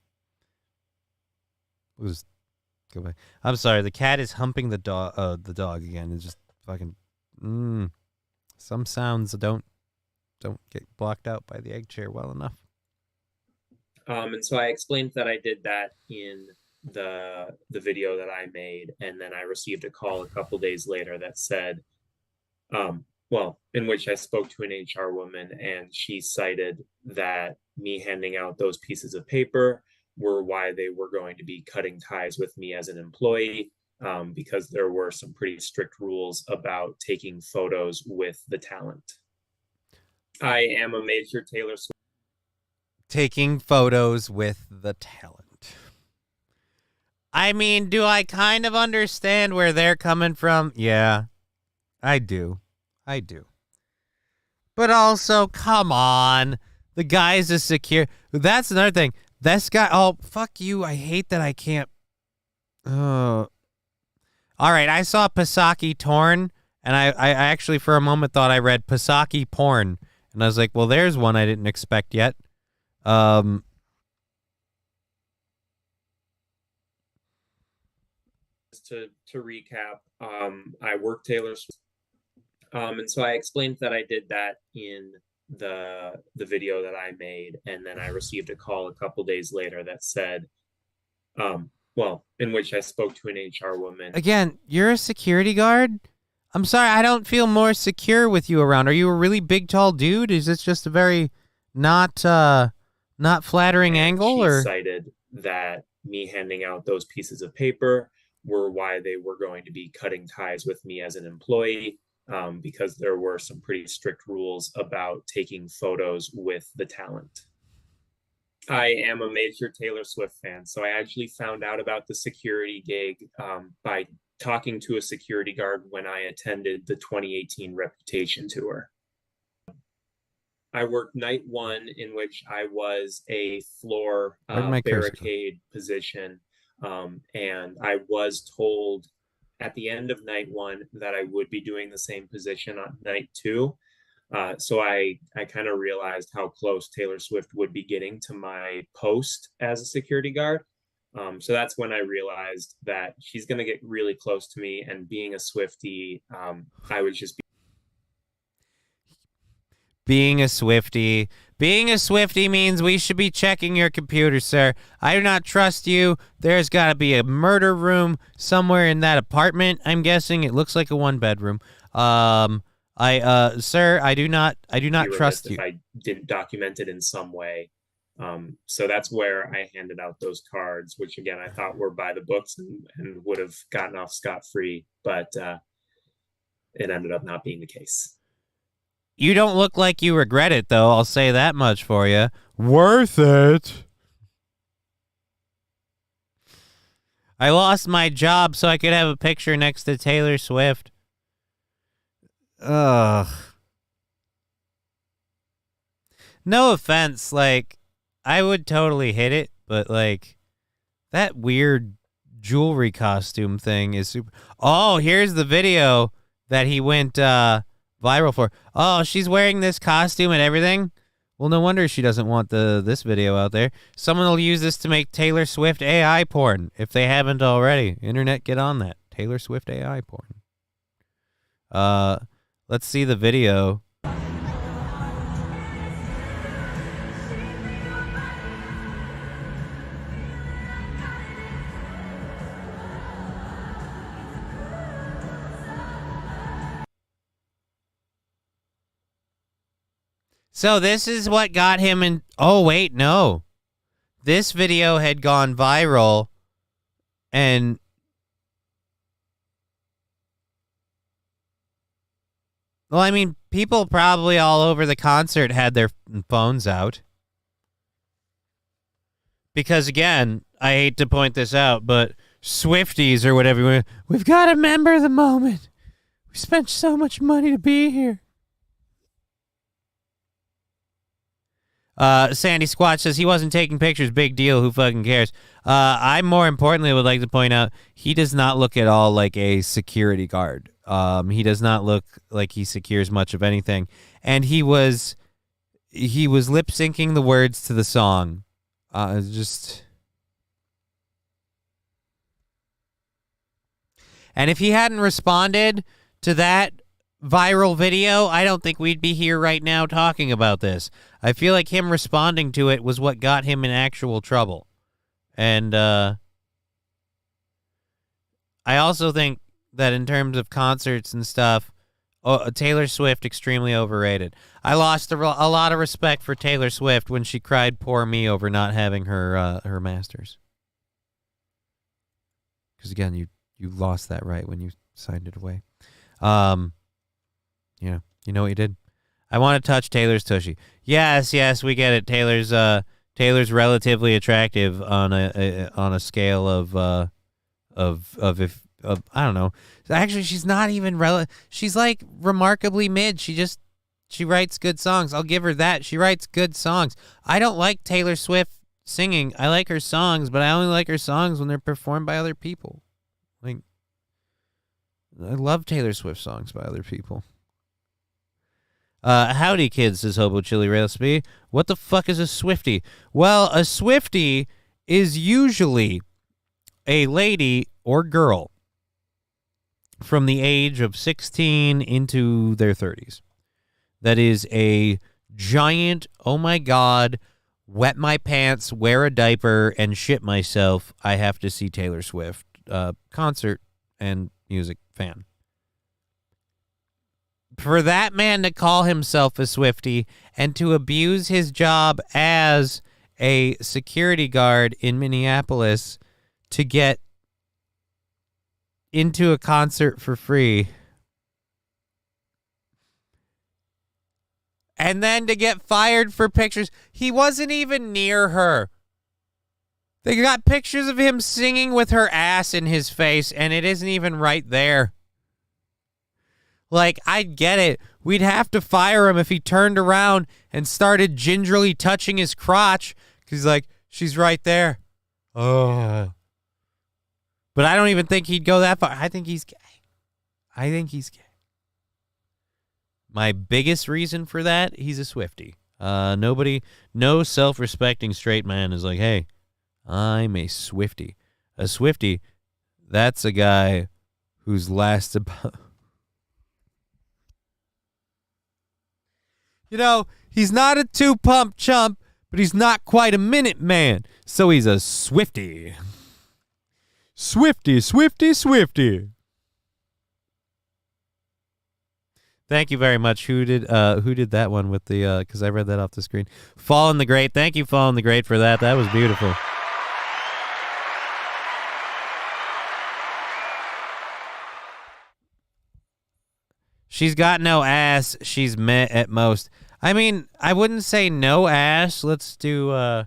We'll just go back. I'm sorry. The cat is humping the dog again. It's just fucking. Some sounds don't get blocked out by the egg chair well enough. And so I explained that I did that in the video that I made, and then I received a call a couple days later that said, in which I spoke to an HR woman, and she cited that me handing out those pieces of paper were why they were going to be cutting ties with me as an employee, because there were some pretty strict rules about taking photos with the talent. I am a major Taylor Swift. Taking photos with the talent. I mean, do I kind of understand where they're coming from? Yeah, I do. I do. But also, come on. The guy's a secure. That's another thing. This guy. Oh, fuck you. I hate that I can't. All right. I saw Pisaki torn, and I actually for a moment thought I read Pisaki porn. And I was like, well, there's one I didn't expect yet. To recap, I work Taylor Swift. And so I explained that I did that in the video that I made, and then I received a call a couple days later that said, in which I spoke to an HR woman. Again, you're a security guard? I'm sorry, I don't feel more secure with you around. Are you a really big, tall dude? Is this just a very not flattering angle? She or cited that me handing out those pieces of paper were why they were going to be cutting ties with me as an employee, because there were some pretty strict rules about taking photos with the talent. I am a major Taylor Swift fan, so I actually found out about the security gig by talking to a security guard when I attended the 2018 Reputation tour. I worked night one, in which I was a floor barricade position, and I was told at the end of night one that I would be doing the same position on night two. So I kind of realized how close Taylor Swift would be getting to my post as a security guard. So that's when I realized that she's going to get really close to me, and being a Swiftie, I would just be. Being a Swiftie. Being a Swiftie means we should be checking your computer, sir. I do not trust you. There's got to be a murder room somewhere in that apartment. I'm guessing it looks like a one-bedroom. Sir, I do not trust you. If I didn't document it in some way. So that's where I handed out those cards, which again I thought were by the books and would have gotten off scot-free, but it ended up not being the case. You don't look like you regret it, though. I'll say that much for you. Worth it. I lost my job so I could have a picture next to Taylor Swift. Ugh. No offense, like, I would totally hit it, but, like, that weird jewelry costume thing is super. Oh, here's the video that he went viral for. Oh, she's wearing this costume and everything? Well, no wonder she doesn't want this video out there. Someone will use this to make Taylor Swift AI porn, if they haven't already. Internet, get on that. Taylor Swift AI porn. Let's see the video. So this is what got him in. Oh, wait, no. This video had gone viral, and well, I mean, people probably all over the concert had their phones out. Because, again, I hate to point this out, but Swifties or whatever, we've got to remember the moment. We spent so much money to be here. Sandy Squatch says he wasn't taking pictures. Big deal. Who fucking cares? I more importantly would like to point out he does not look at all like a security guard. He does not look like he secures much of anything. And he was lip syncing the words to the song. And if he hadn't responded to that viral video, I don't think we'd be here right now talking about this. I feel like him responding to it was what got him in actual trouble. And I also think that in terms of concerts and stuff, Taylor Swift extremely overrated. I lost a lot of respect for Taylor Swift when she cried "Poor Me" over not having her masters. Because again, you lost that right when you signed it away. You know what you did. I want to touch Taylor's tushy. Yes, we get it. Taylor's relatively attractive on a scale of I don't know. Actually, she's not even she's like remarkably mid. She writes good songs. I'll give her that. She writes good songs. I don't like Taylor Swift singing. I like her songs, but I only like her songs when they're performed by other people. Like, I love Taylor Swift songs by other people. Howdy, kids, says Hobo Chili Recipe. What the fuck is a Swiftie? Well, a Swiftie is usually a lady or girl from the age of 16 into their 30s. That is a giant, oh my God, wet my pants, wear a diaper, and shit myself. I have to see Taylor Swift concert and music fan. For that man to call himself a Swiftie and to abuse his job as a security guard in Minneapolis to get into a concert for free and then to get fired for pictures. He wasn't even near her. They got pictures of him singing with her ass in his face, and it isn't even right there. Like, I'd get it. We'd have to fire him if he turned around and started gingerly touching his crotch. Because he's like, she's right there. Oh. But I don't even think he'd go that far. I think he's gay. My biggest reason for that, he's a Swiftie. No self-respecting straight man is like, hey, I'm a Swiftie. A Swiftie, that's a guy who's last about... he's not a two-pump chump, but he's not quite a minute man. So he's a Swiftie. Swiftie. Thank you very much. Who did that one with the, because I read that off the screen. Fallen the Great. Thank you, Fallen the Great, for that. That was beautiful. She's got no ass. She's met at most. I mean, I wouldn't say no ass. Let's do a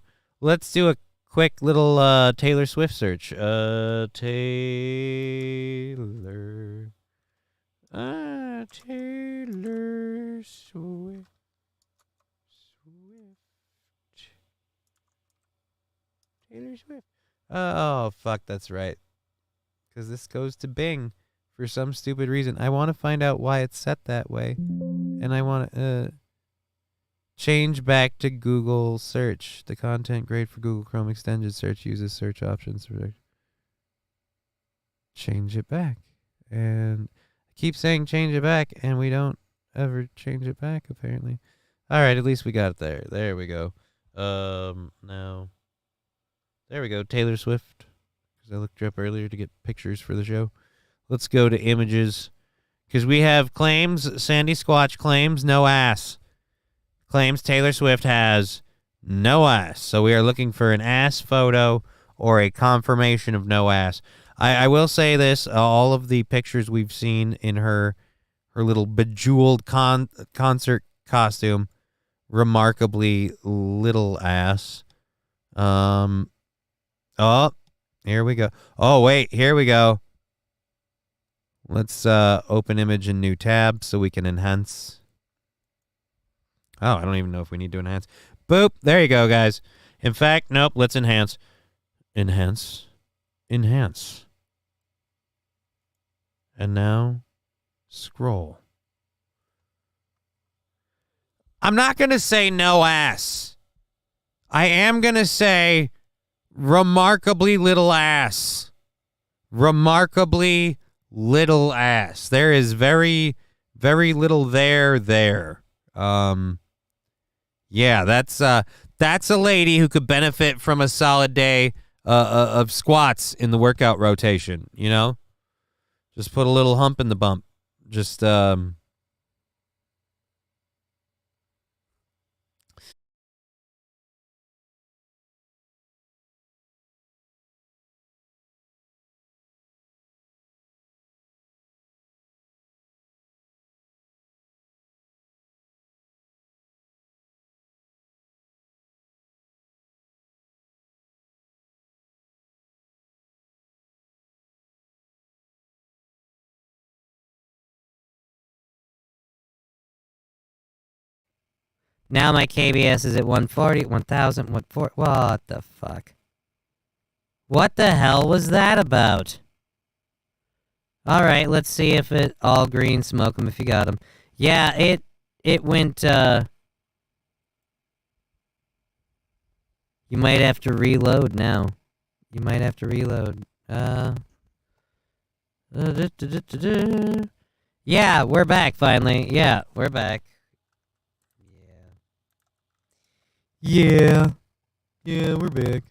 quick little Taylor Swift search. Taylor Swift. Taylor Swift. Oh, fuck, that's right. Because this goes to Bing for some stupid reason. I want to find out why it's set that way. And I want to change back to Google search. The content great for Google Chrome extended search uses search options. Change it back. And I keep saying change it back, and we don't ever change it back, apparently. All right, at least we got it there. There we go. Now, there we go. Taylor Swift. Because I looked her up earlier to get pictures for the show. Let's go to images. Because we have claims. Sandy Squatch claims no ass. Claims Taylor Swift has no ass. So we are looking for an ass photo or a confirmation of no ass. I will say this. All of the pictures we've seen in her little bejeweled concert costume, remarkably little ass. Oh, here we go. Oh, wait, here we go. Let's open image in new tab so we can enhance. Oh, I don't even know if we need to enhance. Boop. There you go, guys. In fact, nope. Let's enhance. Enhance. And now, scroll. I'm not going to say no ass. I am going to say remarkably little ass. Remarkably little ass. There is very, very little there. Yeah, that's a lady who could benefit from a solid day of squats in the workout rotation, you know? Just put a little hump in the bump. Just, now my KBS is at 140, 1000, 140. What the fuck? What the hell was that about? All right, let's see if it all green. Smoke them if you got them. Yeah, it went. You might have to reload now. You might have to reload. Yeah, we're back finally. Yeah, we're back. Yeah. Yeah, we're back.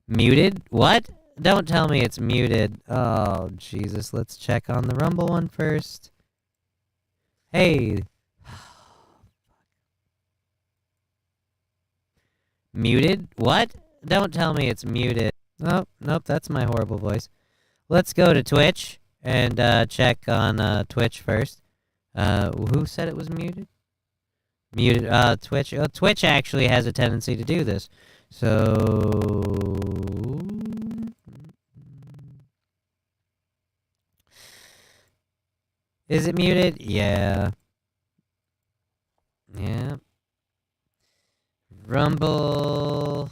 Muted? What? Don't tell me it's muted. Oh, Jesus. Let's check on the Rumble one first. Hey. Muted? What? Don't tell me it's muted. Oh, nope, that's my horrible voice. Let's go to Twitch and check on Twitch first. Who said it was muted? Muted. Twitch. Twitch actually has a tendency to do this. So... Is it muted? Yeah. Yeah. Rumble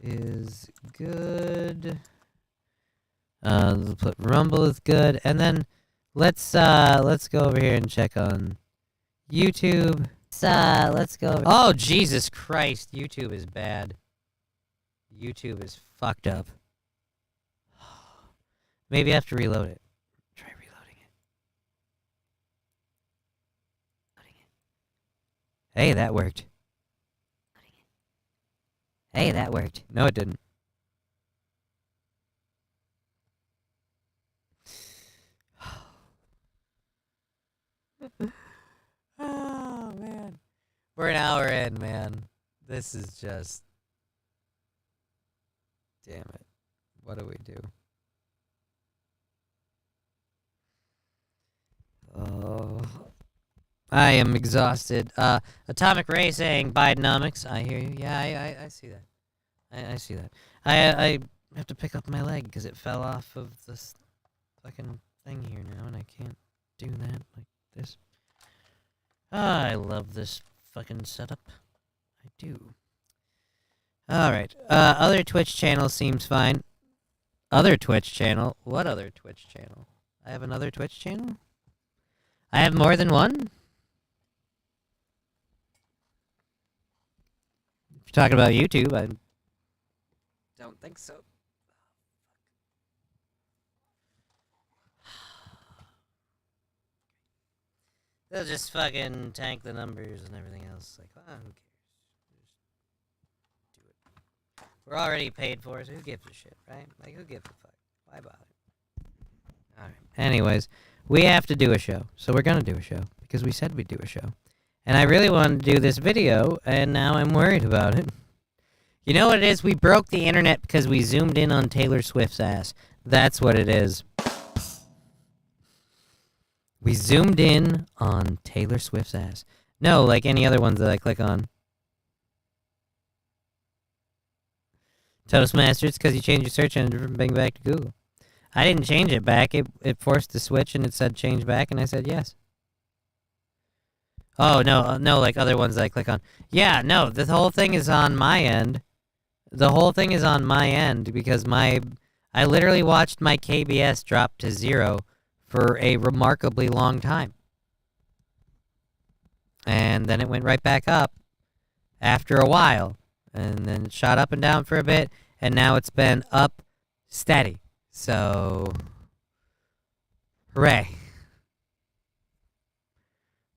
is good. Let's put Rumble is good, and then let's go over here and check on YouTube. Let's go. Oh, Jesus Christ! YouTube is bad. YouTube is fucked up. Maybe I have to reload it. Try reloading it. Hey, that worked. Hey, that worked. No, it didn't. Oh, man. We're an hour in, man. This is just... Damn it. What do we do? Oh... I am exhausted. Atomic Ray saying Bidenomics. I hear you. Yeah, I see that. I see that. I have to pick up my leg because it fell off of this fucking thing here now, and I can't do that like this. I love this fucking setup. I do. Alright. Other Twitch channel seems fine. Other Twitch channel? What other Twitch channel? I have another Twitch channel? I have more than one? If you're talking about YouTube, I don't think so. They'll just fucking tank the numbers and everything else. Like, oh, who cares? Just do it. We're already paid for it, so who gives a shit, right? Like, who gives a fuck? Why bother? Alright. Anyways, we have to do a show. So we're gonna do a show. Because we said we'd do a show. And I really wanted to do this video, and now I'm worried about it. You know what it is? We broke the internet because we zoomed in on Taylor Swift's ass. That's what it is. We zoomed in on Taylor Swift's ass. No, like any other ones that I click on. Toastmasters, because you changed your search engine from Bing back to Google. I didn't change it back. It forced the switch, and it said change back, and I said yes. Oh, no, like other ones that I click on. Yeah, no, the whole thing is on my end. The whole thing is on my end because I literally watched my KBS drop to 0 for a remarkably long time. And then it went right back up after a while. And then it shot up and down for a bit, and now it's been up steady. So, hooray.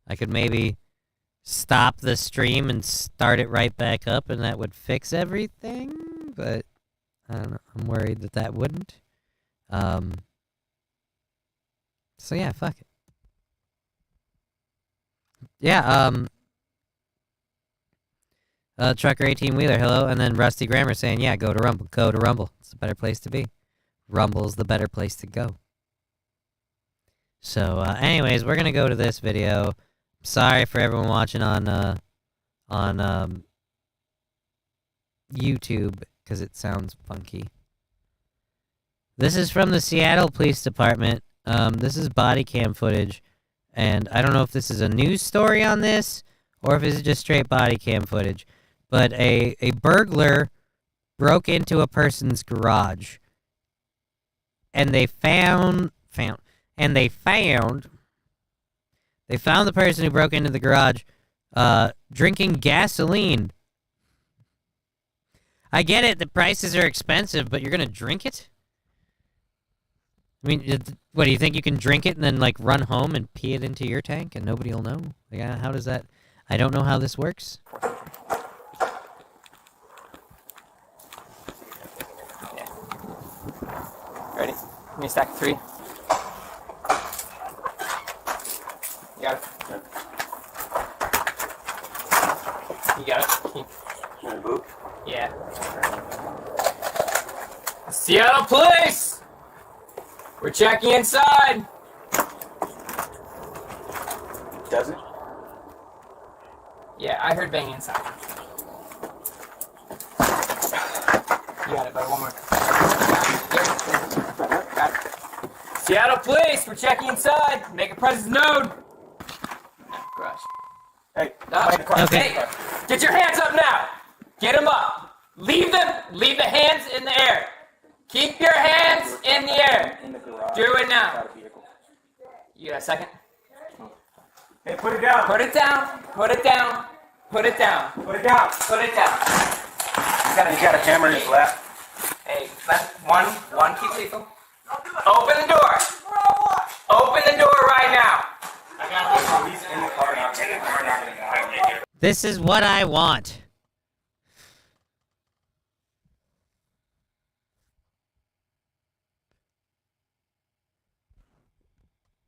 I could maybe stop the stream and start it right back up, and that would fix everything. But I don't know. I'm worried that that wouldn't. So yeah, fuck it. Yeah. Trucker 18 Wheeler, hello, and then Rusty Grammar saying, yeah, go to Rumble. Go to Rumble. It's a better place to be. Rumble's the better place to go. So, anyways, we're gonna go to this video. Sorry for everyone watching on YouTube, because it sounds funky. This is from the Seattle Police Department. This is body cam footage, and I don't know if this is a news story on this, or if it's just straight body cam footage. But a burglar broke into a person's garage, and they found the person who broke into the garage drinking gasoline. I get it, the prices are expensive, but you're gonna drink it? I mean, what, do you think you can drink it and then, like, run home and pee it into your tank and nobody will know? Like, how does that... I don't know how this works. Ready? Give me a stack of 3. You got it? You got it? You want a boot? Yeah. Seattle Police! We're checking inside! Does it? Yeah, I heard bang inside. You got it, but one more. Got it. Seattle Police, we're checking inside. Make a presence known. Garage. Hey, okay. Hey, get your hands up now. Get them up. Leave the hands in the air. Keep your hands in the air. Do it now. You got a second? Hey, put it down. Put it down. Put it down. Put it down. Put it down. Put it down. You got a hammer in his lap. Hey, one, keep lethal. Open the door. Open the door right now. I got this. He's in the car now. This is what I want.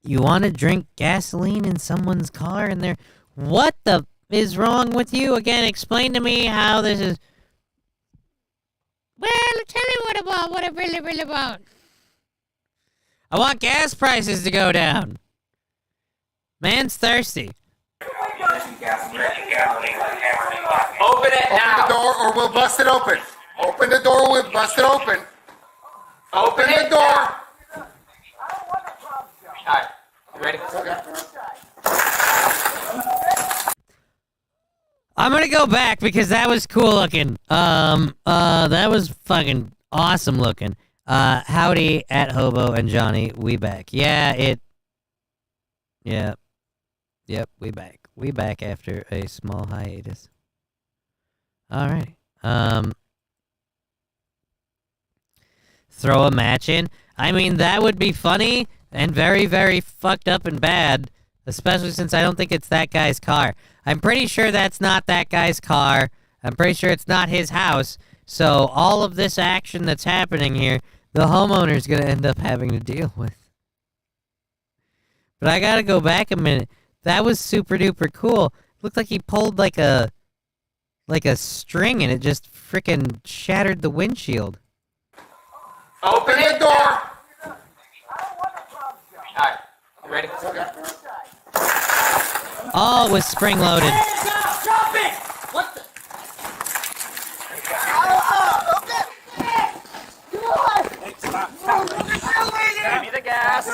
You want to drink gasoline in someone's car and they're... What the is wrong with you? Again, explain to me how this is... Well, tell me what I really want. I want gas prices to go down. Man's thirsty. Open it now. Open the door or we'll bust it open. Open the door or we'll bust it open. Open the door. Alright, you ready? I'm gonna go back because that was cool looking. That was fucking awesome looking. Howdy at Hobo and Johnny, we back. Yep, we back. We back after a small hiatus. Alright. Throw a match in. I mean, that would be funny and very, very fucked up and bad, especially since I don't think it's that guy's car. I'm pretty sure that's not that guy's car. I'm pretty sure it's not his house. So all of this action that's happening here, the homeowner's gonna end up having to deal with. But I gotta go back a minute. That was super duper cool. Looked like he pulled like a string and it just frickin' shattered the windshield. Open the door. Alright, you ready? All was spring loaded. Stop it! What the? Give me the gas.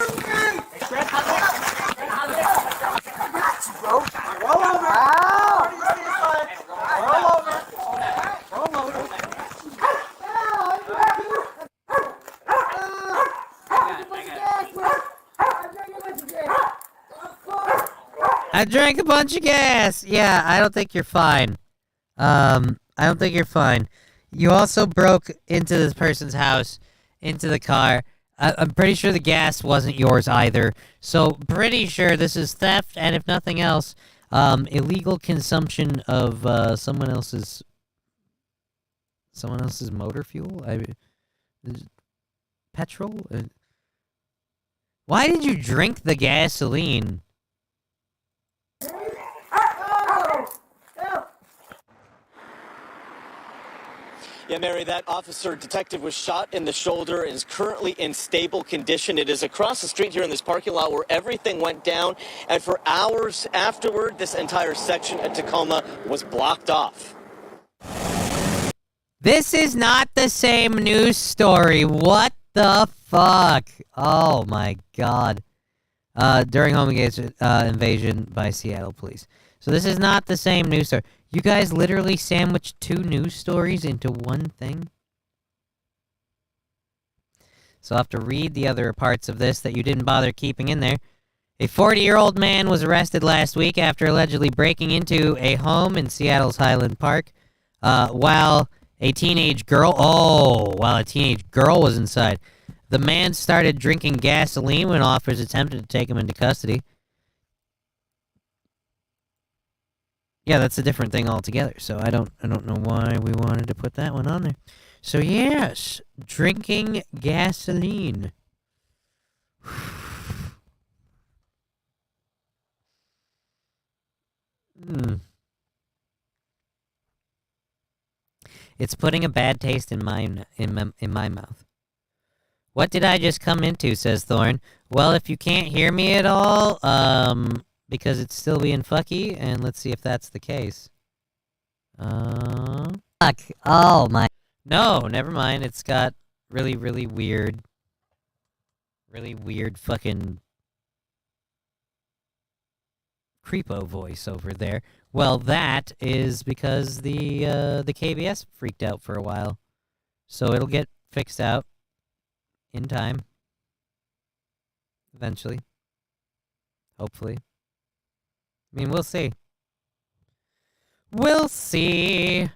Roll over. Roll over. Roll over. I drank a bunch of gas. Yeah, I don't think you're fine. I don't think you're fine. You also broke into this person's house, into the car. I'm pretty sure the gas wasn't yours either. So pretty sure this is theft, and if nothing else, illegal consumption of someone else's motor fuel. Petrol. Why did you drink the gasoline? Yeah, Mary, that officer detective was shot in the shoulder and is currently in stable condition. It is across the street here in this parking lot where everything went down. And for hours afterward, this entire section at Tacoma was blocked off. This is not the same news story. What the fuck? Oh my god. During home invasion by Seattle police. So this is not the same news story. You guys literally sandwiched 2 news stories into one thing? So I'll have to read the other parts of this that you didn't bother keeping in there. A 40-year-old man was arrested last week after allegedly breaking into a home in Seattle's Highland Park while a teenage girl was inside. The man started drinking gasoline when officers attempted to take him into custody. Yeah, that's a different thing altogether. So I don't know why we wanted to put that one on there. So yes, drinking gasoline. It's putting a bad taste in my mouth. What did I just come into, says Thorn. Well, if you can't hear me at all, because it's still being fucky, and let's see if that's the case. Fuck. Oh my. No, never mind. It's got really weird fucking creepo voice over there. Well, that is because the KBS freaked out for a while. So it'll get fixed out in time. Eventually. Hopefully. I mean, we'll see. We'll see.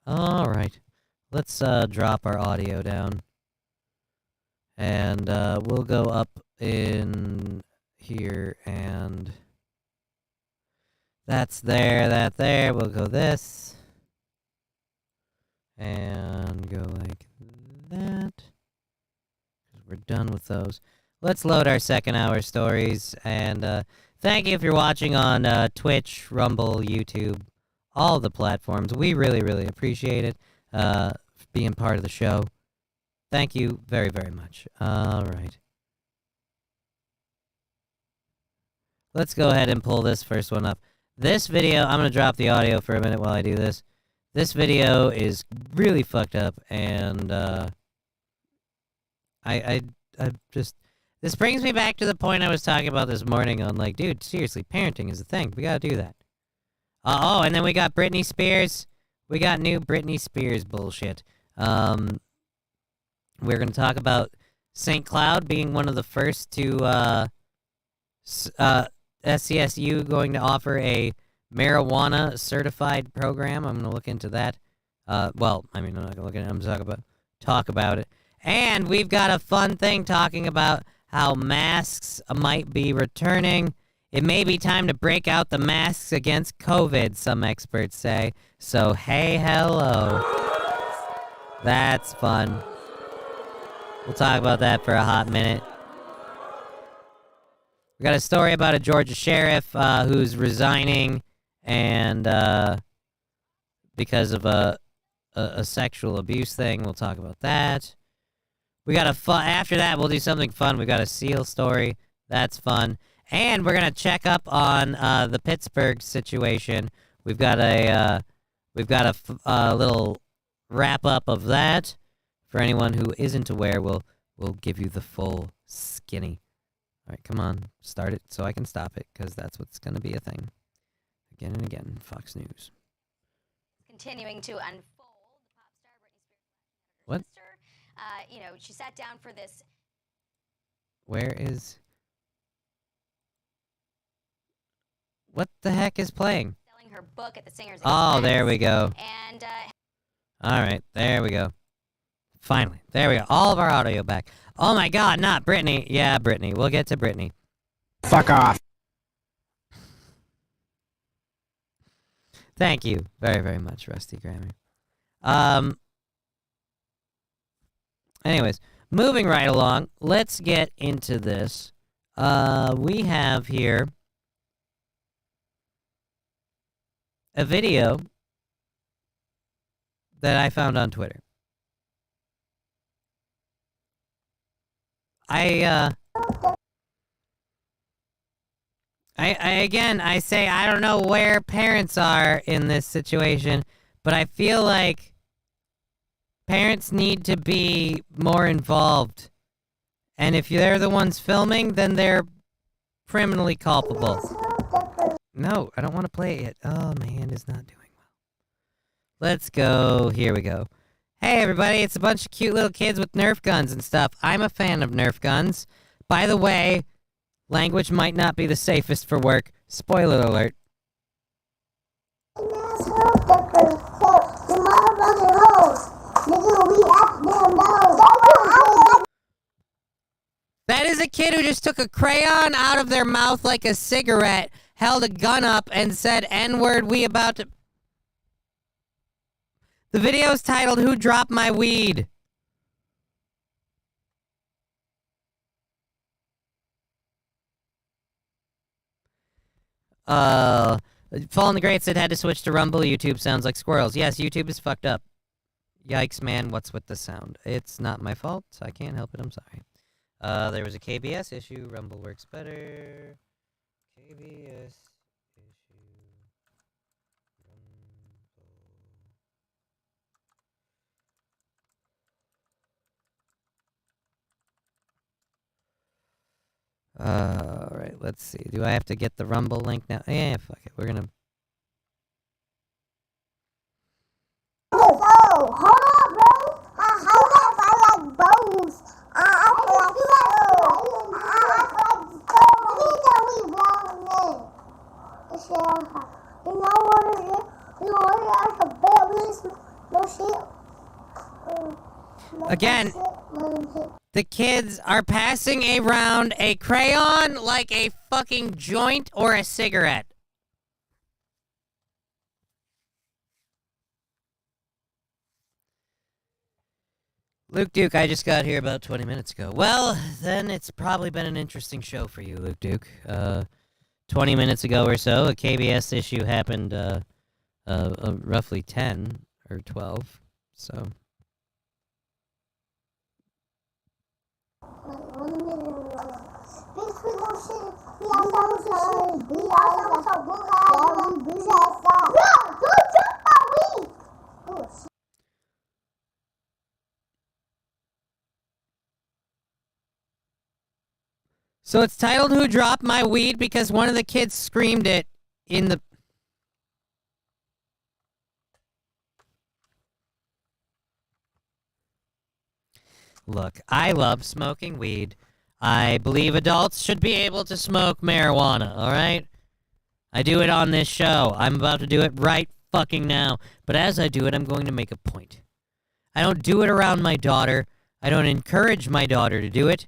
All right. Let's drop our audio down. And we'll go up in here and that's there, that there. We'll go this. And go like that. We're done with those. Let's load our second hour stories. And thank you if you're watching on Twitch, Rumble, YouTube, all the platforms. We really appreciate it. Being part of the show. Thank you very much. All right. Let's go ahead and pull this first one up. This video, I'm going to drop the audio for a minute while I do this. This video is really fucked up, and I just... This brings me back to the point I was talking about this morning on, like, dude, seriously, parenting is a thing. We gotta do that. Oh, and then we got Brittney Spears. We got new Brittney Spears bullshit. We're gonna talk about St. Cloud being one of the first to, SCSU going to offer a marijuana certified program. I'm gonna look into that. Well, I mean, I'm not gonna look at it. I'm gonna talk about it. And we've got a fun thing talking about how masks might be returning. It may be time to break out the masks against COVID, some experts say. So, hey, hello. That's fun. We'll talk about that for a hot minute. We got a story about a Georgia sheriff who's resigning and because of a sexual abuse thing. We'll talk about that. We got after that, we'll do something fun. We got a SEAL story. That's fun. And we're gonna check up on the Pittsburgh situation. We've got a little wrap up of that. For anyone who isn't aware, we'll give you the full skinny. All right, come on, start it so I can stop it, because that's what's gonna be a thing. Again and again, Fox News. Continuing to unfold, the pop star Brittney Spears' What? sister, she sat down for this. Where is... What the heck is playing? Selling her book at the Singer's Oh, expense. there we go. And All right, there we go. Finally, there we go. All of our audio back. Oh my God, not Brittney. Yeah, Brittney. We'll get to Brittney. Fuck off. Thank you very, very much, Rusty Grammy. Anyways, moving right along, let's get into this. We have here a video that I found on Twitter. I say I don't know where parents are in this situation, but I feel like parents need to be more involved. And if they're the ones filming, then they're criminally culpable. No, I don't want to play it yet. Oh, my hand is not doing well. Let's go. Here we go. Hey, everybody, it's a bunch of cute little kids with Nerf guns and stuff. I'm a fan of Nerf guns. By the way, language might not be the safest for work. Spoiler alert. That is a kid who just took a crayon out of their mouth like a cigarette, held a gun up, and said, N-word, we about to... The video is titled, Who Dropped My Weed? Fall in the Great said had to switch to Rumble. YouTube sounds like squirrels. Yes, YouTube is fucked up. Yikes, man, what's with the sound? It's not my fault. I can't help it. I'm sorry. There was a KBS issue. Rumble works better. KBS issue. Alright, let's see. Do I have to get the Rumble link now? Yeah, fuck it. We're gonna... Hold on, bro. I like bows. I Again, the kids are passing around a crayon like a fucking joint or a cigarette. Luke Duke, I just got here about 20 minutes ago. Well, then it's probably been an interesting show for you, Luke Duke. 20 minutes ago or so, a KBS issue happened roughly 10 or 12, so... So it's titled Who Dropped My Weed because one of the kids screamed it in the... Look, I love smoking weed. I believe adults should be able to smoke marijuana, alright? I do it on this show. I'm about to do it right fucking now. But as I do it, I'm going to make a point. I don't do it around my daughter. I don't encourage my daughter to do it.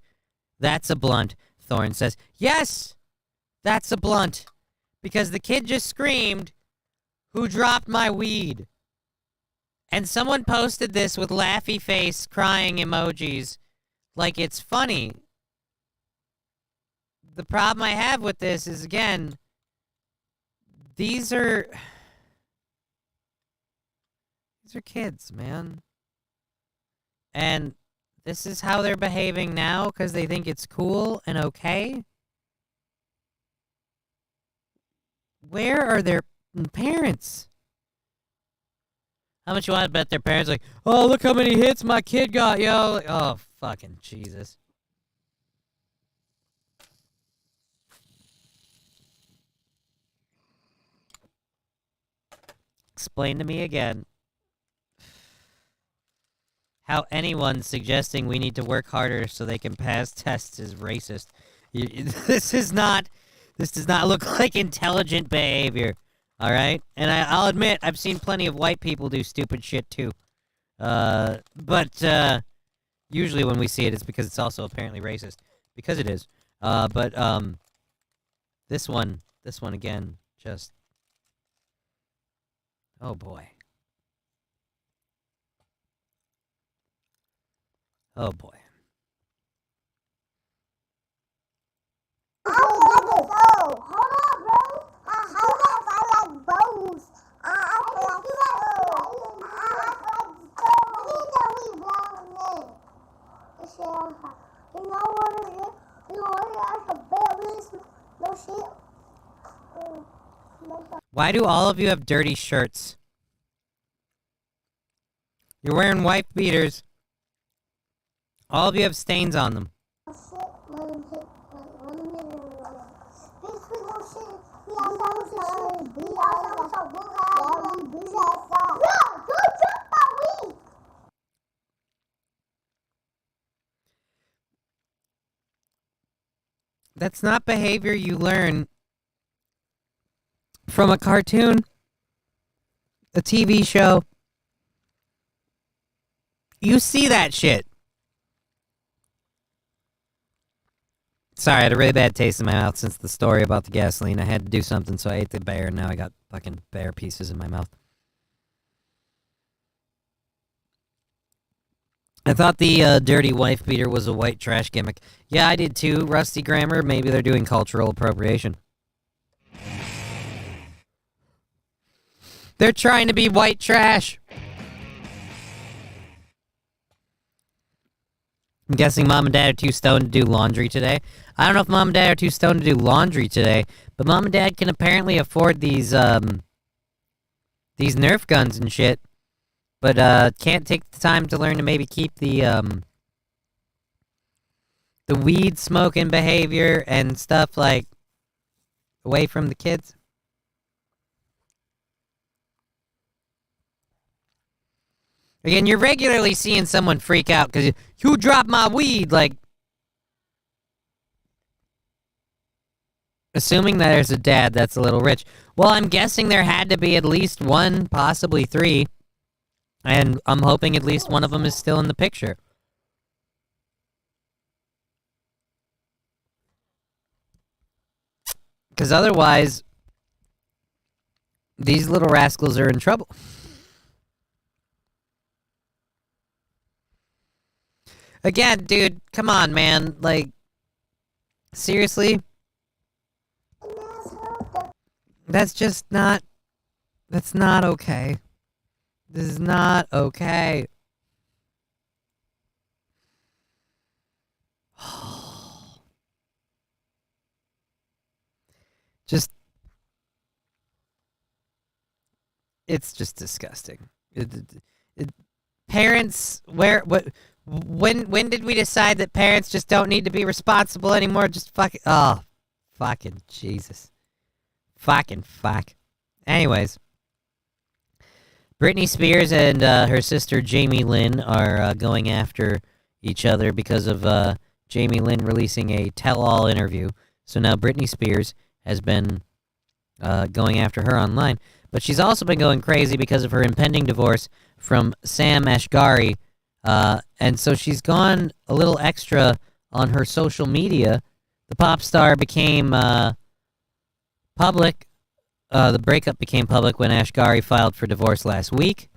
That's a blunt. Thorne says, yes, that's a blunt. Because the kid just screamed, who dropped my weed? And someone posted this with laughy face, crying emojis, like it's funny. The problem I have with this is, again, these are kids, man. And this is how they're behaving now because they think it's cool and okay? Where are their parents? How much you want to bet their parents like, oh, look how many hits my kid got, yo. Like, oh, fucking Jesus. Explain to me again how anyone suggesting we need to work harder so they can pass tests is racist. This does not look like intelligent behavior. All right? And I'll admit, I've seen plenty of white people do stupid shit too. But usually when we see it, it's because it's also apparently racist. Because it is. But this one again, just... Oh boy. Oh boy. Hold on, bro. I like bows. I like you know what it is? You know what it is? A bear list. No shit. Why do all of you have dirty shirts? You're wearing wife beaters. All of you have stains on them. That's not behavior you learn from a cartoon, a TV show. You see that shit. Sorry, I had a really bad taste in my mouth since the story about the gasoline. I had to do something, so I ate the bear, and now I got fucking bear pieces in my mouth. I thought the dirty wife beater was a white trash gimmick. Yeah, I did too, Rusty Grammar. Maybe they're doing cultural appropriation. They're trying to be white trash. I'm guessing mom and dad are too stoned to do laundry today. I don't know if mom and dad are too stoned to do laundry today, but mom and dad can apparently afford these Nerf guns and shit, but can't take the time to learn to maybe keep the weed smoking behavior and stuff like away from the kids. Again, you're regularly seeing someone freak out because you dropped my weed, like, assuming that there's a dad that's a little rich. Well, I'm guessing there had to be at least one, possibly three, and I'm hoping at least one of them is still in the picture. Because otherwise, these little rascals are in trouble. Again, dude, come on, man. Like, seriously? That's just not... That's not okay. This is not okay. Just... It's just disgusting. Parents, when did we decide that parents just don't need to be responsible anymore? Just fucking, oh, fucking Jesus. Fucking fuck. Anyways. Brittney Spears and her sister Jamie Lynn are going after each other because of Jamie Lynn releasing a tell-all interview. So now Brittney Spears has been going after her online. But she's also been going crazy because of her impending divorce from Sam Asghari. And so she's gone a little extra on her social media. The pop star became public. The breakup became public when Asghari filed for divorce last week.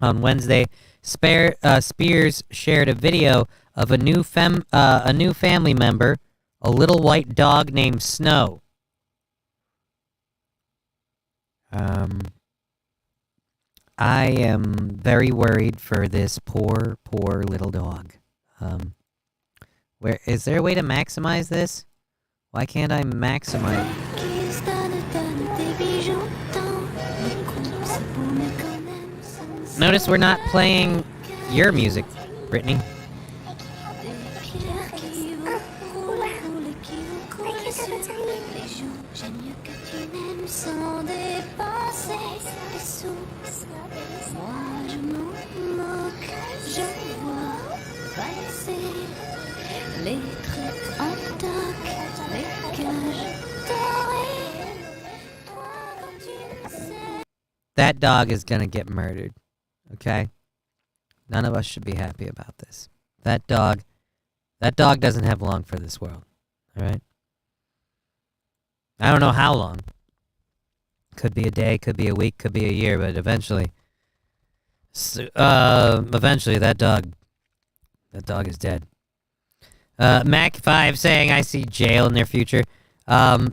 On Wednesday, Spears shared a video of a new family member, a little white dog named Snow. I am very worried for this poor little dog. Where is there a way to maximize this? Why can't I maximize? Notice we're not playing your music, Brittney. That dog is gonna get murdered, okay? None of us should be happy about this. That dog doesn't have long for this world, all right? I don't know how long, Could be a day, could be a week, could be a year, but eventually that dog is dead. Mac5 saying, I see jail in their future. Fall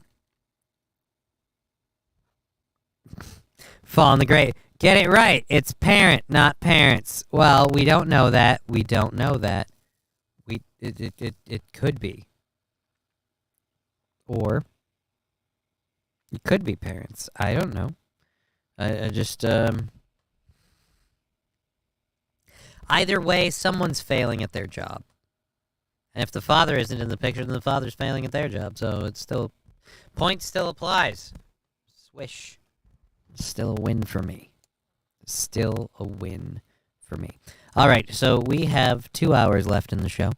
in the grave. Get it right. It's parent, not parents. Well, we don't know that. We don't know that. It could be. Or it could be parents. I don't know. I just either way, someone's failing at their job. And if the father isn't in the picture, then the father's failing at their job. So it's still, point still applies. Swish. Still a win for me. Still a win for me. All right, so we have 2 hours left in the show.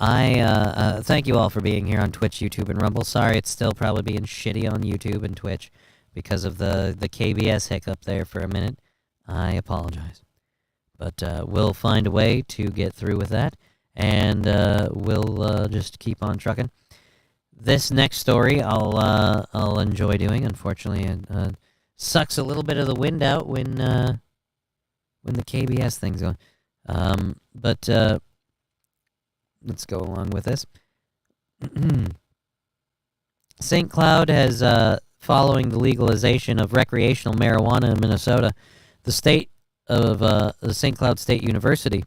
I thank you all for being here on Twitch, YouTube, and Rumble. Sorry it's still probably being shitty on YouTube and Twitch because of the KBS hiccup there for a minute. I apologize. But we'll find a way to get through with that, and we'll just keep on trucking. This next story I'll enjoy doing. Unfortunately, it sucks a little bit of the wind out when the KBS thing's going. But let's go along with this. St. Cloud has, following the legalization of recreational marijuana in Minnesota, the state of the St. Cloud State University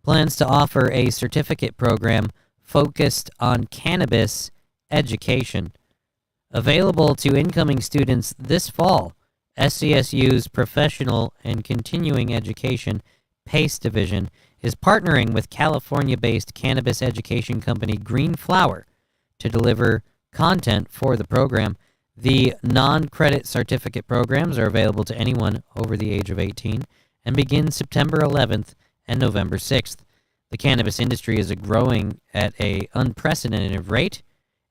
plans to offer a certificate program focused on cannabis education. Available to incoming students this fall, SCSU's Professional and Continuing Education PACE Division is partnering with California-based cannabis education company Green Flower to deliver content for the program. The non-credit certificate programs are available to anyone over the age of 18 and begin September 11th and November 6th. The cannabis industry is growing at an unprecedented rate,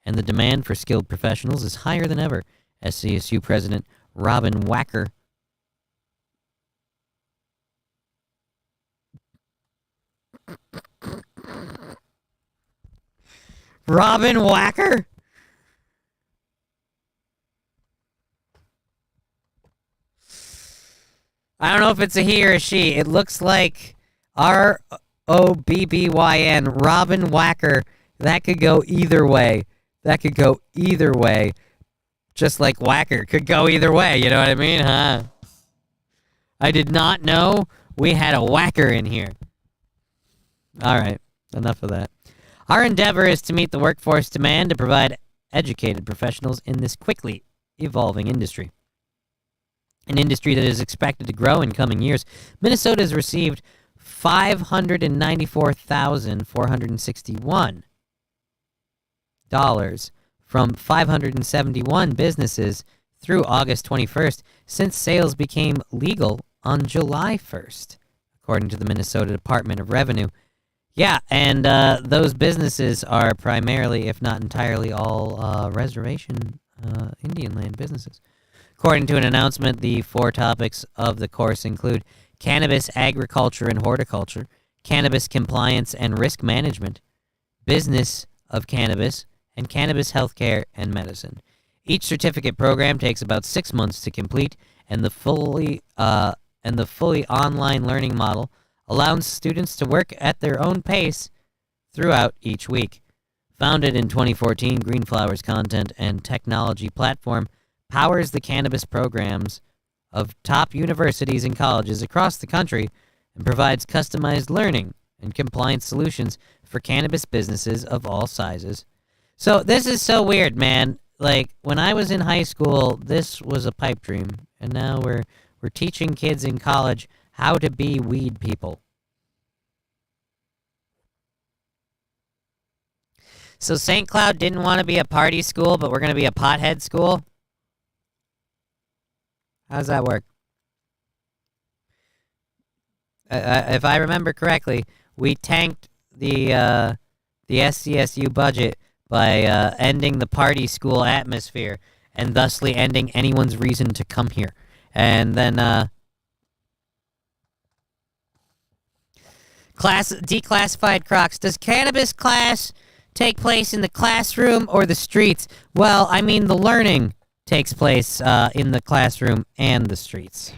and the demand for skilled professionals is higher than ever. SCSU President Robin Wacker Robin Wacker? I don't know if it's a he or a she. It looks like Robbyn, Robin Wacker. That could go either way. That could go either way. Just like Whacker could go either way. You know what I mean, huh? I did not know we had a Whacker in here. All right, enough of that. Our endeavor is to meet the workforce demand to provide educated professionals in this quickly evolving industry. An industry that is expected to grow in coming years. Minnesota has received $594,461 from 571 businesses through August 21st since sales became legal on July 1st, according to the Minnesota Department of Revenue. Yeah, and those businesses are primarily, if not entirely, all reservation Indian land businesses. According to an announcement, the 4 topics of the course include cannabis agriculture and horticulture, cannabis compliance and risk management, business of cannabis, and cannabis healthcare and medicine. Each certificate program takes about 6 months to complete, and the fully online learning model allows students to work at their own pace throughout each week. Founded in 2014, Green Flower's content and technology platform powers the cannabis programs of top universities and colleges across the country and provides customized learning and compliance solutions for cannabis businesses of all sizes. So this is so weird, man. Like, when I was in high school, this was a pipe dream, and now we're teaching kids in college how to be weed people. So St. Cloud didn't want to be a party school, but we're going to be a pothead school? How does that work? If I remember correctly, we tanked the SCSU budget by ending the party school atmosphere and thusly ending anyone's reason to come here. And then declassified Crocs. Does cannabis class take place in the classroom or the streets? Well, I mean the learning. takes place in the classroom and the streets.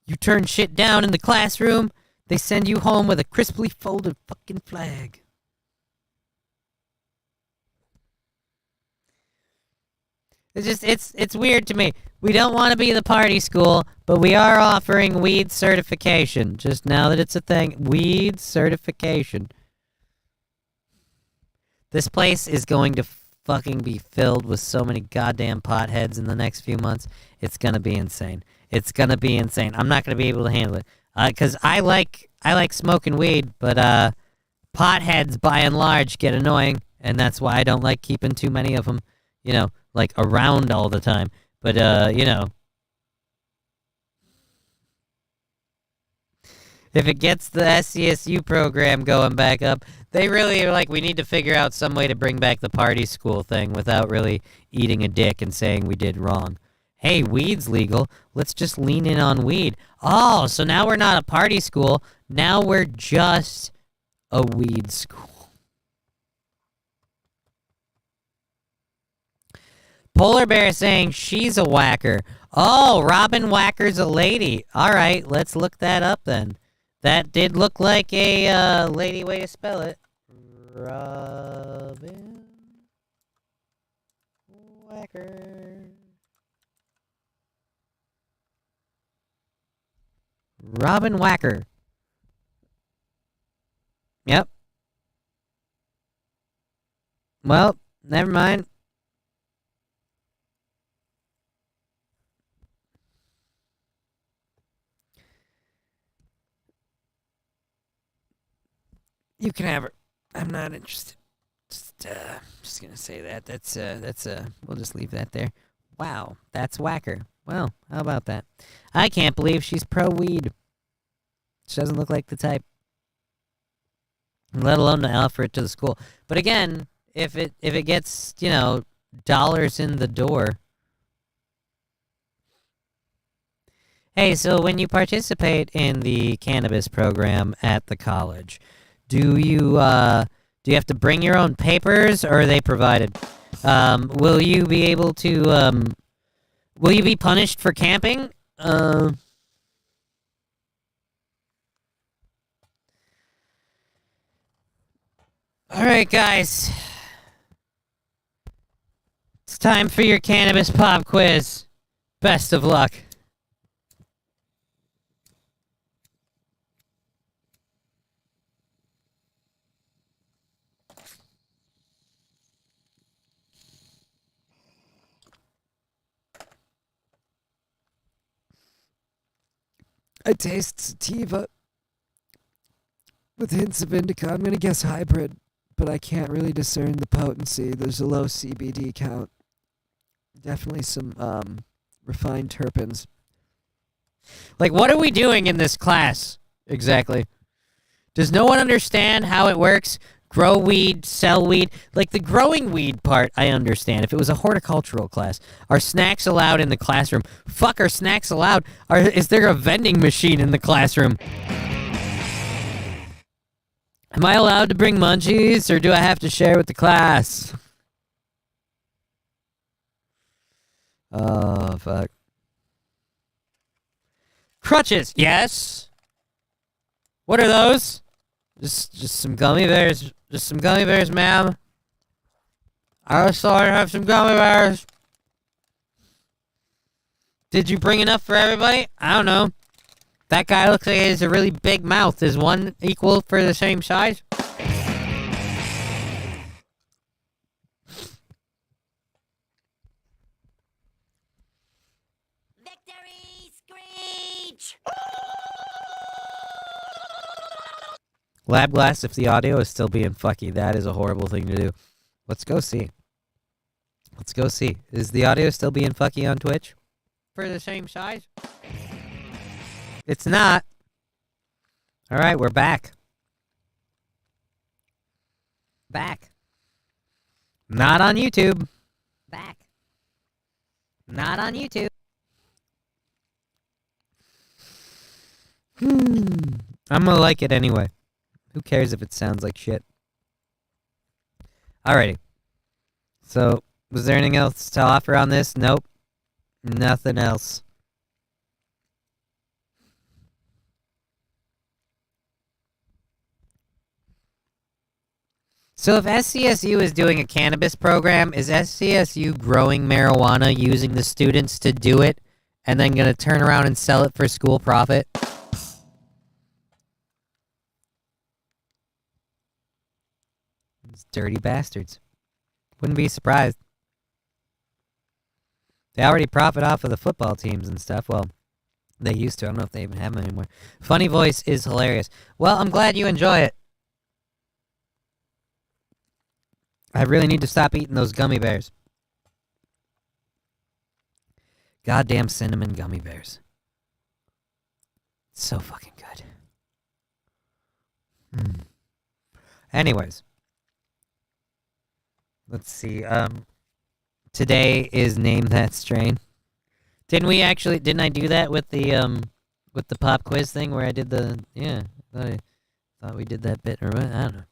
You turn shit down in the classroom, they send you home with a crisply folded fucking flag. It's weird to me. We don't want to be the party school, but we are offering weed certification. Just now that it's a thing, weed certification. This place is going to fucking be filled with so many goddamn potheads in the next few months. It's gonna be insane. It's gonna be insane. I'm not gonna be able to handle it. Cause I like smoking weed, but potheads by and large get annoying, and that's why I don't like keeping too many of them, you know, like around all the time. But you know, if it gets the SCSU program going back up, they really are like, we need to figure out some way to bring back the party school thing without really eating a dick and saying we did wrong. Hey, weed's legal. Let's just lean in on weed. Oh, so now we're not a party school. Now we're just a weed school. Polar Bear saying she's a whacker. Oh, Robin Whacker's a lady. All right, let's look that up then. That did look like a lady way to spell it. Robin Whacker. Robin Whacker. Yep. Well, never mind. You can have her. I'm not interested. Just gonna say that. That's we'll just leave that there. Wow, that's Whacker. Well, how about that? I can't believe she's pro-weed. She doesn't look like the type. Let alone to offer it to the school. But again, if it gets, you know, dollars in the door. Hey, so when you participate in the cannabis program at the college, do you have to bring your own papers, or are they provided? Will you be able to will you be punished for camping? All right, guys. It's time for your cannabis pop quiz. Best of luck. I taste sativa with hints of indica. I'm going to guess hybrid, but I can't really discern the potency. There's a low CBD count. Definitely some refined terpenes. Like, what are we doing in this class exactly? Does no one understand how it works? Grow weed, sell weed. Like, the growing weed part, I understand. If it was a horticultural class. Are snacks allowed in the classroom? Fuck, are snacks allowed? Is there a vending machine in the classroom? Am I allowed to bring munchies, or do I have to share with the class? Oh, fuck. Crutches, yes. What are those? Just some gummy bears. Just some gummy bears, ma'am. I was sorry to have some gummy bears. Did you bring enough for everybody? I don't know. That guy looks like he has a really big mouth. Is one equal for the same size? Lab glass, if the audio is still being fucky, that is a horrible thing to do. Let's go see. Let's go see. Is the audio still being fucky on Twitch? For the same size? It's not. Alright, we're back. Back. Not on YouTube. Back. Not on YouTube. I'm gonna like it anyway. Who cares if it sounds like shit? Alrighty. So, was there anything else to offer on this? Nope. Nothing else. So if SCSU is doing a cannabis program, is SCSU growing marijuana using the students to do it and then going to turn around and sell it for school profit? These dirty bastards. Wouldn't be surprised. They already profit off of the football teams and stuff. Well, they used to. I don't know if they even have them anymore. Funny voice is hilarious. Well, I'm glad you enjoy it. I really need to stop eating those gummy bears. Goddamn cinnamon gummy bears. So fucking good. Anyways. Let's see. Today is Name That Strain. Didn't I do that with the pop quiz thing where I did the, yeah, I thought we did that bit, or what? I don't know.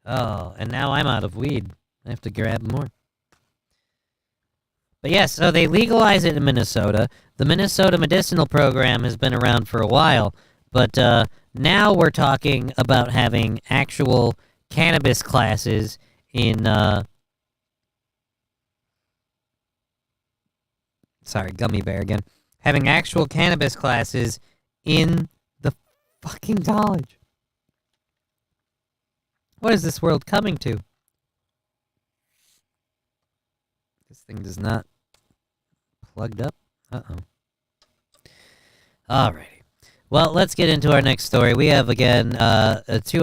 Oh, and now I'm out of weed. I have to grab more. But yes, so they legalize it in Minnesota. The Minnesota medicinal program has been around for a while, but now we're talking about having actual cannabis classes in, sorry, gummy bear again. Having actual cannabis classes in the fucking college. What is this world coming to? This thing does not plugged up. Uh-oh. Alrighty. Well, let's get into our next story. We have, again, 2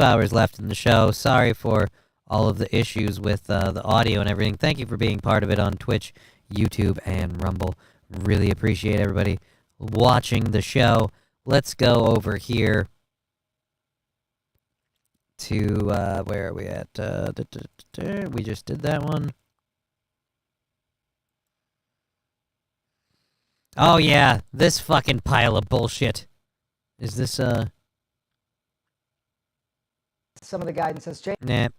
hours left in the show. Sorry for all of the issues with the audio and everything. Thank you for being part of it on Twitch, YouTube, and Rumble. Really appreciate everybody watching the show. Let's go over here to, where are we at? We just did that one. Oh, yeah, this fucking pile of bullshit. Is this, Some of the guidance has changed. Nah.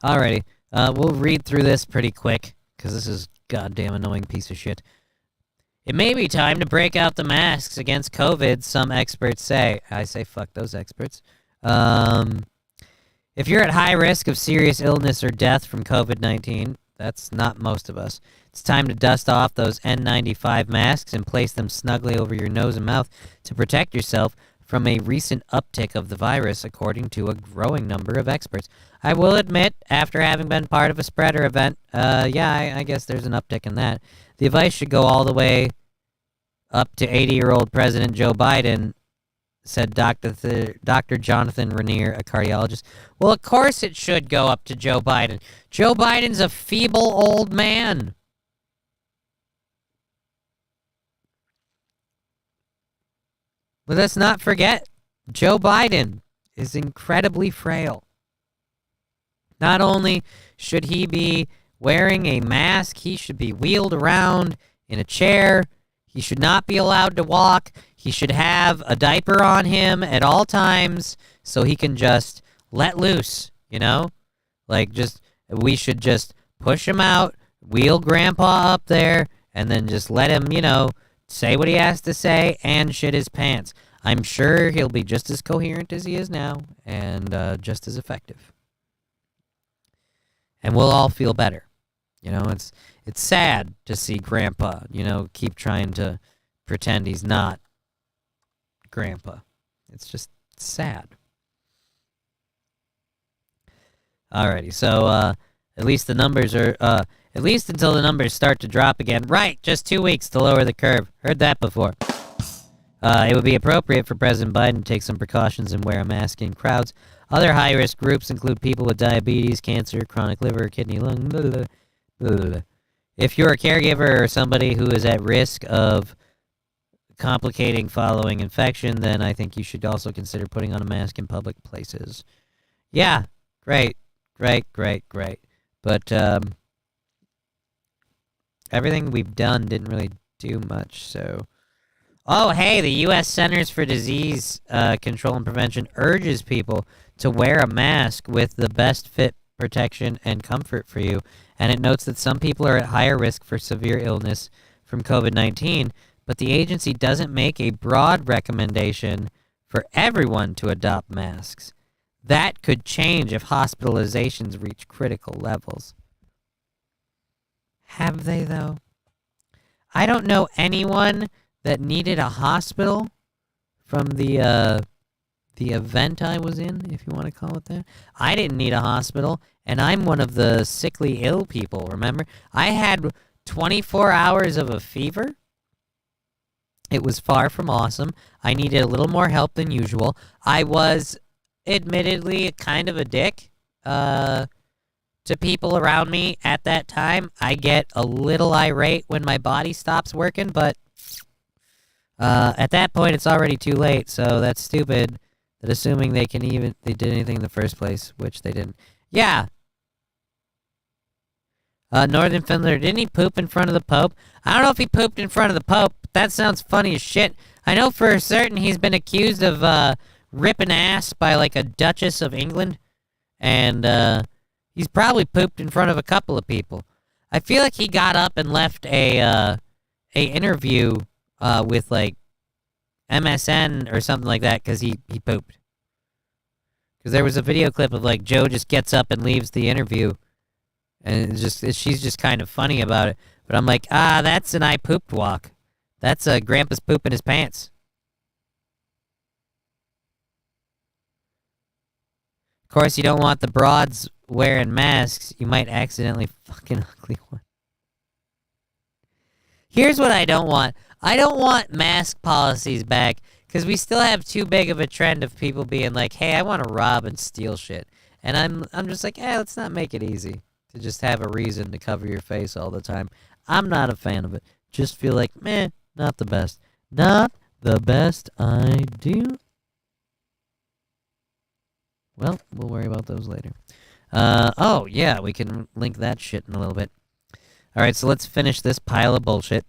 Alrighty, we'll read through this pretty quick, because this is a goddamn annoying piece of shit. It may be time to break out the masks against COVID, some experts say. I say fuck those experts. If you're at high risk of serious illness or death from COVID-19, that's not most of us, it's time to dust off those N95 masks and place them snugly over your nose and mouth to protect yourself from a recent uptick of the virus, according to a growing number of experts. I will admit, after having been part of a spreader event, I guess there's an uptick in that. The advice should go all the way up to 80-year-old President Joe Biden, said Dr. Jonathan Rainier, a cardiologist. Well, of course it should go up to Joe Biden. Joe Biden's a feeble old man. But let's not forget, Joe Biden is incredibly frail. Not only should he be wearing a mask, he should be wheeled around in a chair. He should not be allowed to walk. He should have a diaper on him at all times so he can just let loose, you know? Like, we should just push him out, wheel Grandpa up there, and then just let him, say what he has to say and shit his pants. I'm sure he'll be just as coherent as he is now and just as effective. And we'll all feel better. It's sad to see Grandpa, keep trying to pretend he's not Grandpa. It's just sad. Alrighty, so at least the numbers are, at least until the numbers start to drop again. Right, just 2 weeks to lower the curve. Heard that before. It would be appropriate for President Biden to take some precautions and wear a mask in crowds. Other high-risk groups include people with diabetes, cancer, chronic liver, kidney, lung, blah, blah, blah, blah. If you're a caregiver or somebody who is at risk of complicating following infection, then I think you should also consider putting on a mask in public places. Yeah, great. But everything we've done didn't really do much, so... Oh, hey, the U.S. Centers for Disease Control and Prevention urges people to wear a mask with the best fit, protection, and comfort for you. And it notes that some people are at higher risk for severe illness from COVID-19, but the agency doesn't make a broad recommendation for everyone to adopt masks. That could change if hospitalizations reach critical levels. Have they, though? I don't know anyone that needed a hospital from the event I was in, if you want to call it that. I didn't need a hospital, and I'm one of the sickly ill people, remember? I had 24 hours of a fever. It was far from awesome. I needed a little more help than usual. I was admittedly kind of a dick to people around me at that time. I get a little irate when my body stops working, but at that point it's already too late, so that's stupid that assuming they did anything in the first place, which they didn't. Yeah. Northern Finlander, didn't he poop in front of the Pope? I don't know if he pooped in front of the Pope, but that sounds funny as shit. I know for certain he's been accused of ripping ass by like a Duchess of England, and he's probably pooped in front of a couple of people. I feel like he got up and left a interview with like MSN or something like that because he pooped. Because there was a video clip of like Joe just gets up and leaves the interview, and she's just kind of funny about it. But I'm like, that's an I pooped walk. That's Grandpa's pooping his pants. Of course, you don't want the broads wearing masks. You might accidentally fucking ugly one. Here's what I don't want. I don't want mask policies back, because we still have too big of a trend of people being like, hey, I want to rob and steal shit. And I'm just like, let's not make it easy to just have a reason to cover your face all the time. I'm not a fan of it. Just feel like, not the best. Not the best idea. Well, we'll worry about those later. Oh, yeah, we can link that shit in a little bit. All right, so let's finish this pile of bullshit.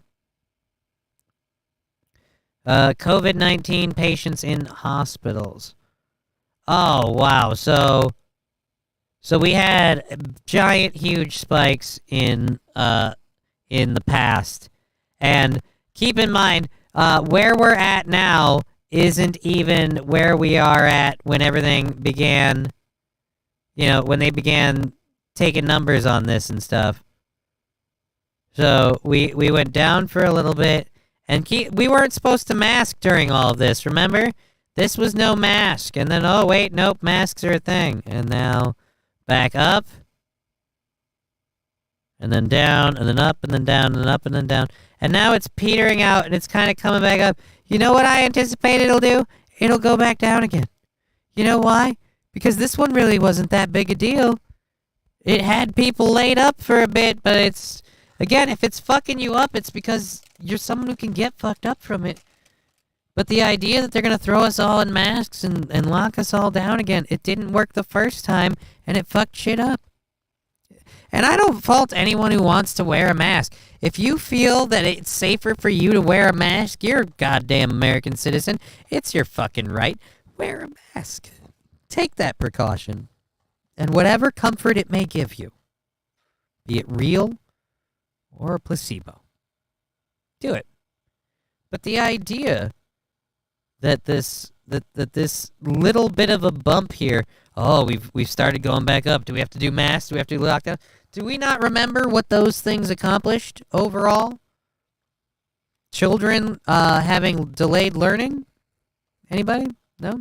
COVID-19 patients in hospitals. Oh, wow. So we had giant, huge spikes in the past. And keep in mind, where we're at now isn't even where we are at when everything began, when they began taking numbers on this and stuff. So we went down for a little bit, and we weren't supposed to mask during all of this, remember? This was no mask, and then, oh wait, nope, masks are a thing. And now, back up, and then down, and then up, and then down, and then up, and then down. And now it's petering out, and it's kind of coming back up. You know what I anticipate it'll do? It'll go back down again. You know why? Because this one really wasn't that big a deal. It had people laid up for a bit, but it's... Again, if it's fucking you up, it's because you're someone who can get fucked up from it. But the idea that they're going to throw us all in masks and lock us all down again, it didn't work the first time, and it fucked shit up. And I don't fault anyone who wants to wear a mask. If you feel that it's safer for you to wear a mask, you're a goddamn American citizen. It's your fucking right. Wear a mask. Take that precaution. And whatever comfort it may give you, be it real or a placebo, do it. But the idea that this little bit of a bump here, we've started going back up. Do we have to do masks? Do we have to do lockdown? Do we not remember what those things accomplished overall? Children having delayed learning? Anybody? No?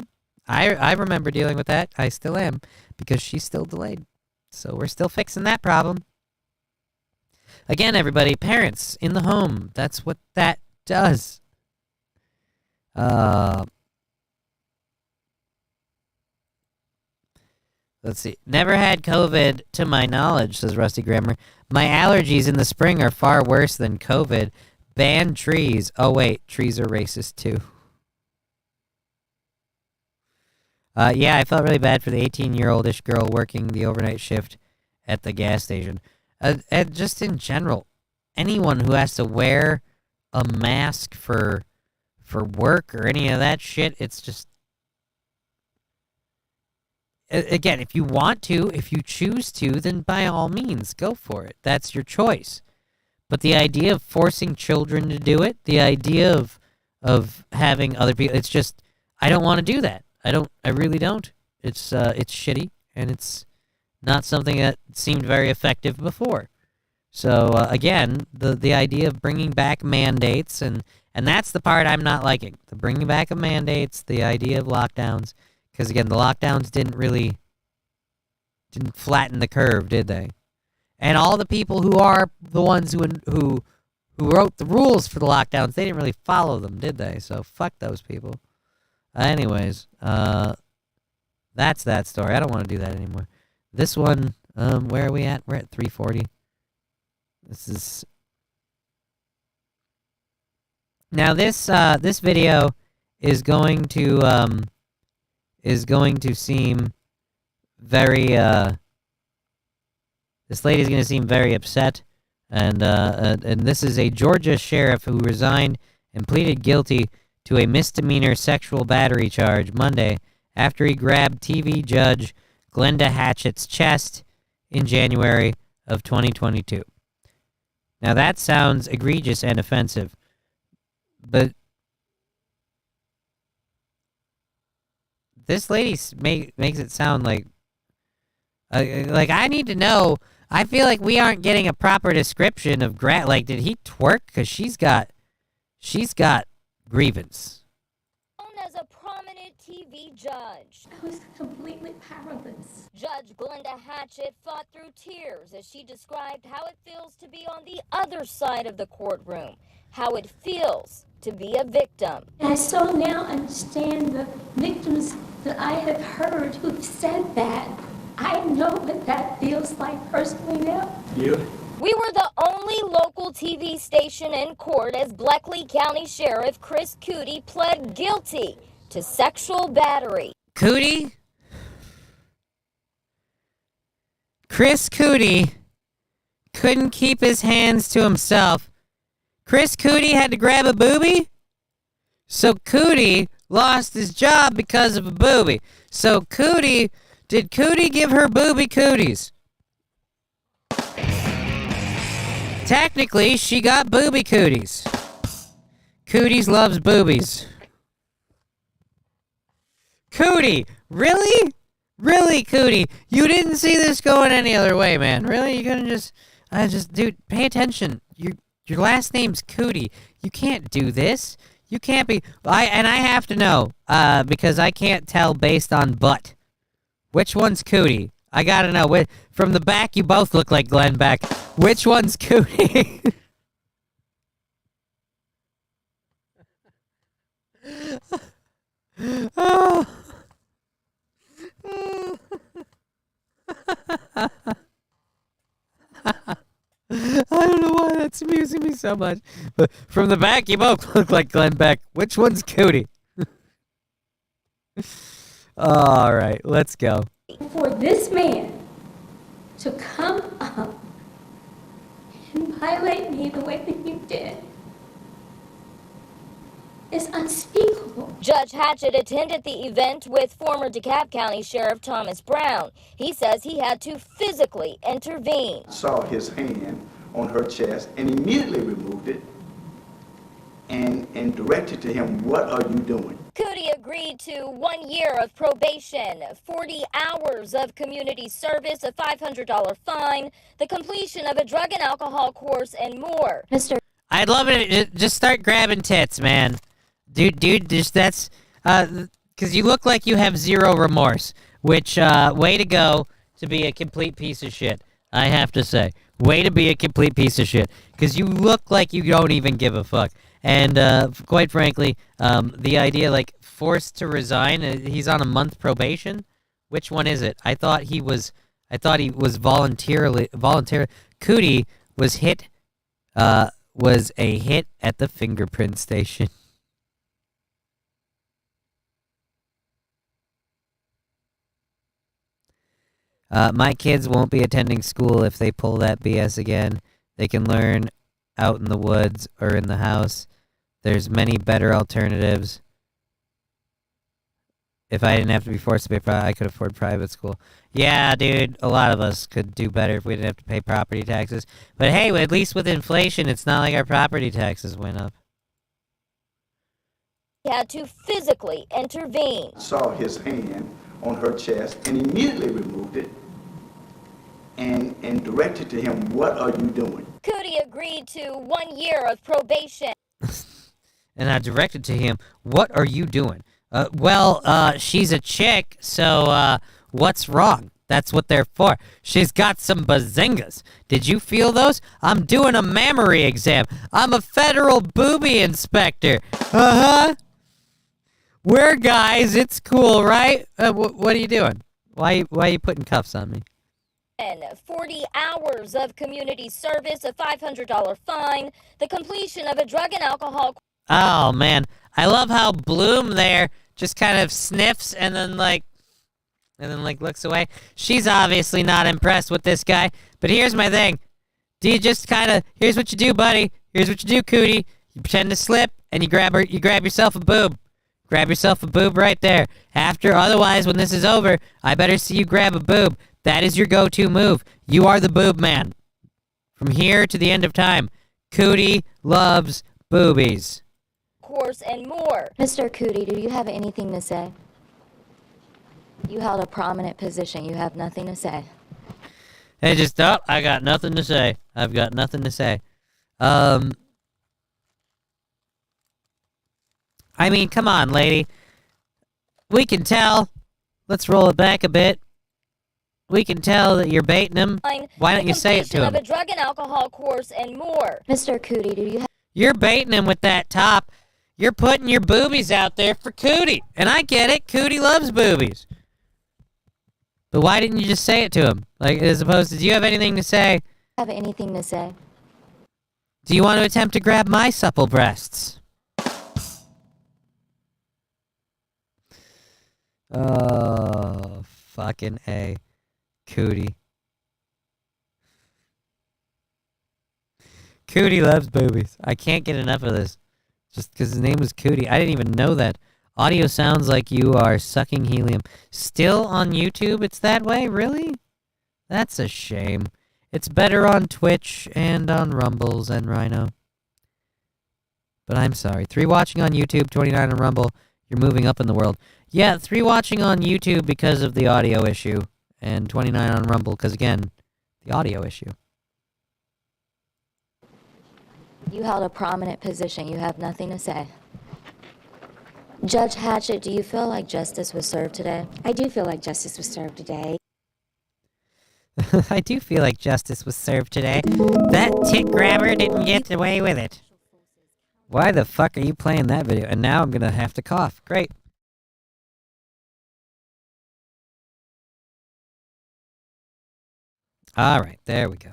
I remember dealing with that. I still am, because she's still delayed. So we're still fixing that problem. Again, everybody, parents in the home. That's what that does. Let's see. Never had COVID to my knowledge, says Rusty Grammar. My allergies in the spring are far worse than COVID. Ban trees. Oh, wait. Trees are racist, too. Yeah, I felt really bad for the 18-year-old-ish girl working the overnight shift at the gas station. And just in general, anyone who has to wear a mask for work or any of that shit, it's just... again, if you want to, if you choose to, then by all means, go for it. That's your choice. But the idea of forcing children to do it, the idea of having other people, it's just, I don't want to do that. I really don't. It's shitty, and it's not something that seemed very effective before. So again, the idea of bringing back mandates, and that's the part I'm not liking. The bringing back of mandates, the idea of lockdowns, because again, the lockdowns didn't flatten the curve, did they? And all the people who are the ones who wrote the rules for the lockdowns, they didn't really follow them, did they? So fuck those people. Anyways, that's that story. I don't want to do that anymore. This one, where are we at? We're at 340. This is now this video is going to seem very this lady's going to seem very upset, and this is a Georgia sheriff who resigned and pleaded guilty to a misdemeanor sexual battery charge Monday after he grabbed TV judge Glenda Hatchett's chest in January of 2022. Now that sounds egregious and offensive, but this lady makes it sound like I need to know. I feel like we aren't getting a proper description of like, did he twerk? Because she's got grievance. As a prominent TV judge, I was completely powerless. Judge Glenda Hatchett fought through tears as she described how it feels to be on the other side of the courtroom, how it feels to be a victim. And I so now understand the victims that I have heard who've said that. I know what that feels like personally now. You? We were the only local TV station in court as Bleckley County Sheriff Chris Cootie pled guilty to sexual battery. Cootie? Chris Cootie couldn't keep his hands to himself. Chris Cootie had to grab a boobie? So Cootie lost his job because of a boobie. So did Cootie give her boobie cooties? Technically, she got boobie cooties. Cooties loves boobies. Cootie, really? Really, Cootie? You didn't see this going any other way, man. Really? You couldn't dude, pay attention. Your last name's Cootie. You can't do this. You can't be. I have to know, because I can't tell based on butt. Which one's Cootie? I gotta know. From the back, you both look like Glenn Beck. Which one's Cootie? Oh. I don't know why that's amusing me so much. But from the back, you both look like Glenn Beck. Which one's Cootie? All right, let's go. For this man to come up and violate me the way that you did is unspeakable. Judge Hatchett attended the event with former DeKalb County Sheriff Thomas Brown. He says he had to physically intervene. I saw his hand on her chest and immediately removed it and directed to him, "What are you doing?" Cootie agreed to 1 year of probation, 40 hours of community service, a $500 fine, the completion of a drug and alcohol course, and more. I'd love it. Just start grabbing tits, man. Dude, that's because you look like you have zero remorse. Which way to go to be a complete piece of shit. I have to say, way to be a complete piece of shit. Because you look like you don't even give a fuck. And quite frankly, the idea like forced to resign. He's on a month probation. Which one is it? I thought he was voluntarily. Cootie was hit. Was a hit at the fingerprint station. My kids won't be attending school if they pull that BS again. They can learn out in the woods or in the house. There's many better alternatives. If I didn't have to be forced to pay private, I could afford private school. Yeah, dude, a lot of us could do better if we didn't have to pay property taxes. But hey, at least with inflation, it's not like our property taxes went up. He had to physically intervene. Saw his hand on her chest and immediately removed it and directed to him, "What are you doing?" Cootie agreed to 1 year of probation. And I directed to him, "What are you doing?" She's a chick, so, what's wrong? That's what they're for. She's got some bazingas. Did you feel those? I'm doing a mammary exam. I'm a federal booby inspector. Uh-huh. We're guys. It's cool, right? What are you doing? Why are you putting cuffs on me? 40 hours of community service, a $500 fine, the completion of a drug and alcohol. Oh, man. I love how Bloom there just kind of sniffs and then looks away. She's obviously not impressed with this guy. But here's my thing. Do you just here's what you do, buddy. Here's what you do, Cootie. You pretend to slip and you grab yourself a boob. Grab yourself a boob right there. Otherwise, when this is over, I better see you grab a boob. That is your go-to move. You are the boob man. From here to the end of time, Cootie loves boobies. Course and more. Mr. Cootie, do you have anything to say? You held a prominent position. You have nothing to say. Hey, I got nothing to say. I've got nothing to say. I mean, come on, lady. We can tell. Let's roll it back a bit. We can tell that you're baiting him. Why don't you say it to him? Of a drug and alcohol course and more. Mr. Cootie, do you have... You're baiting him with that top. You're putting your boobies out there for Cootie. And I get it. Cootie loves boobies. But why didn't you just say it to him? As opposed to, do you have anything to say? Have anything to say? Do you want to attempt to grab my supple breasts? Oh, fucking A. Cootie. Cootie loves boobies. I can't get enough of this. Just because his name was Cootie. I didn't even know that. Audio sounds like you are sucking helium. Still on YouTube it's that way? Really? That's a shame. It's better on Twitch and on Rumbles and Rhino. But I'm sorry. 3 watching on YouTube, 29 on Rumble. You're moving up in the world. Yeah, 3 watching on YouTube because of the audio issue. And 29 on Rumble because, again, the audio issue. You held a prominent position. You have nothing to say. Judge Hatchett, do you feel like justice was served today? I do feel like justice was served today. I do feel like justice was served today. That tit grabber didn't get away with it. Why the fuck are you playing that video? And now I'm gonna have to cough. Great. All right, there we go.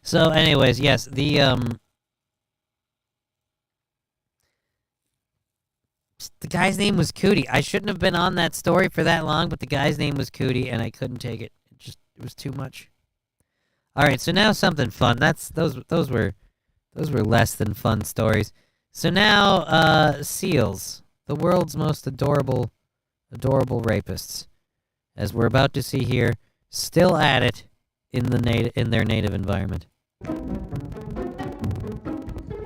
So, anyways, yes, the guy's name was Cootie. I shouldn't have been on that story for that long, but the guy's name was Cootie, and I couldn't take it. It was too much. All right, so now something fun. Those were less than fun stories. So now, seals, the world's most adorable rapists, as we're about to see here, still at it in their native environment.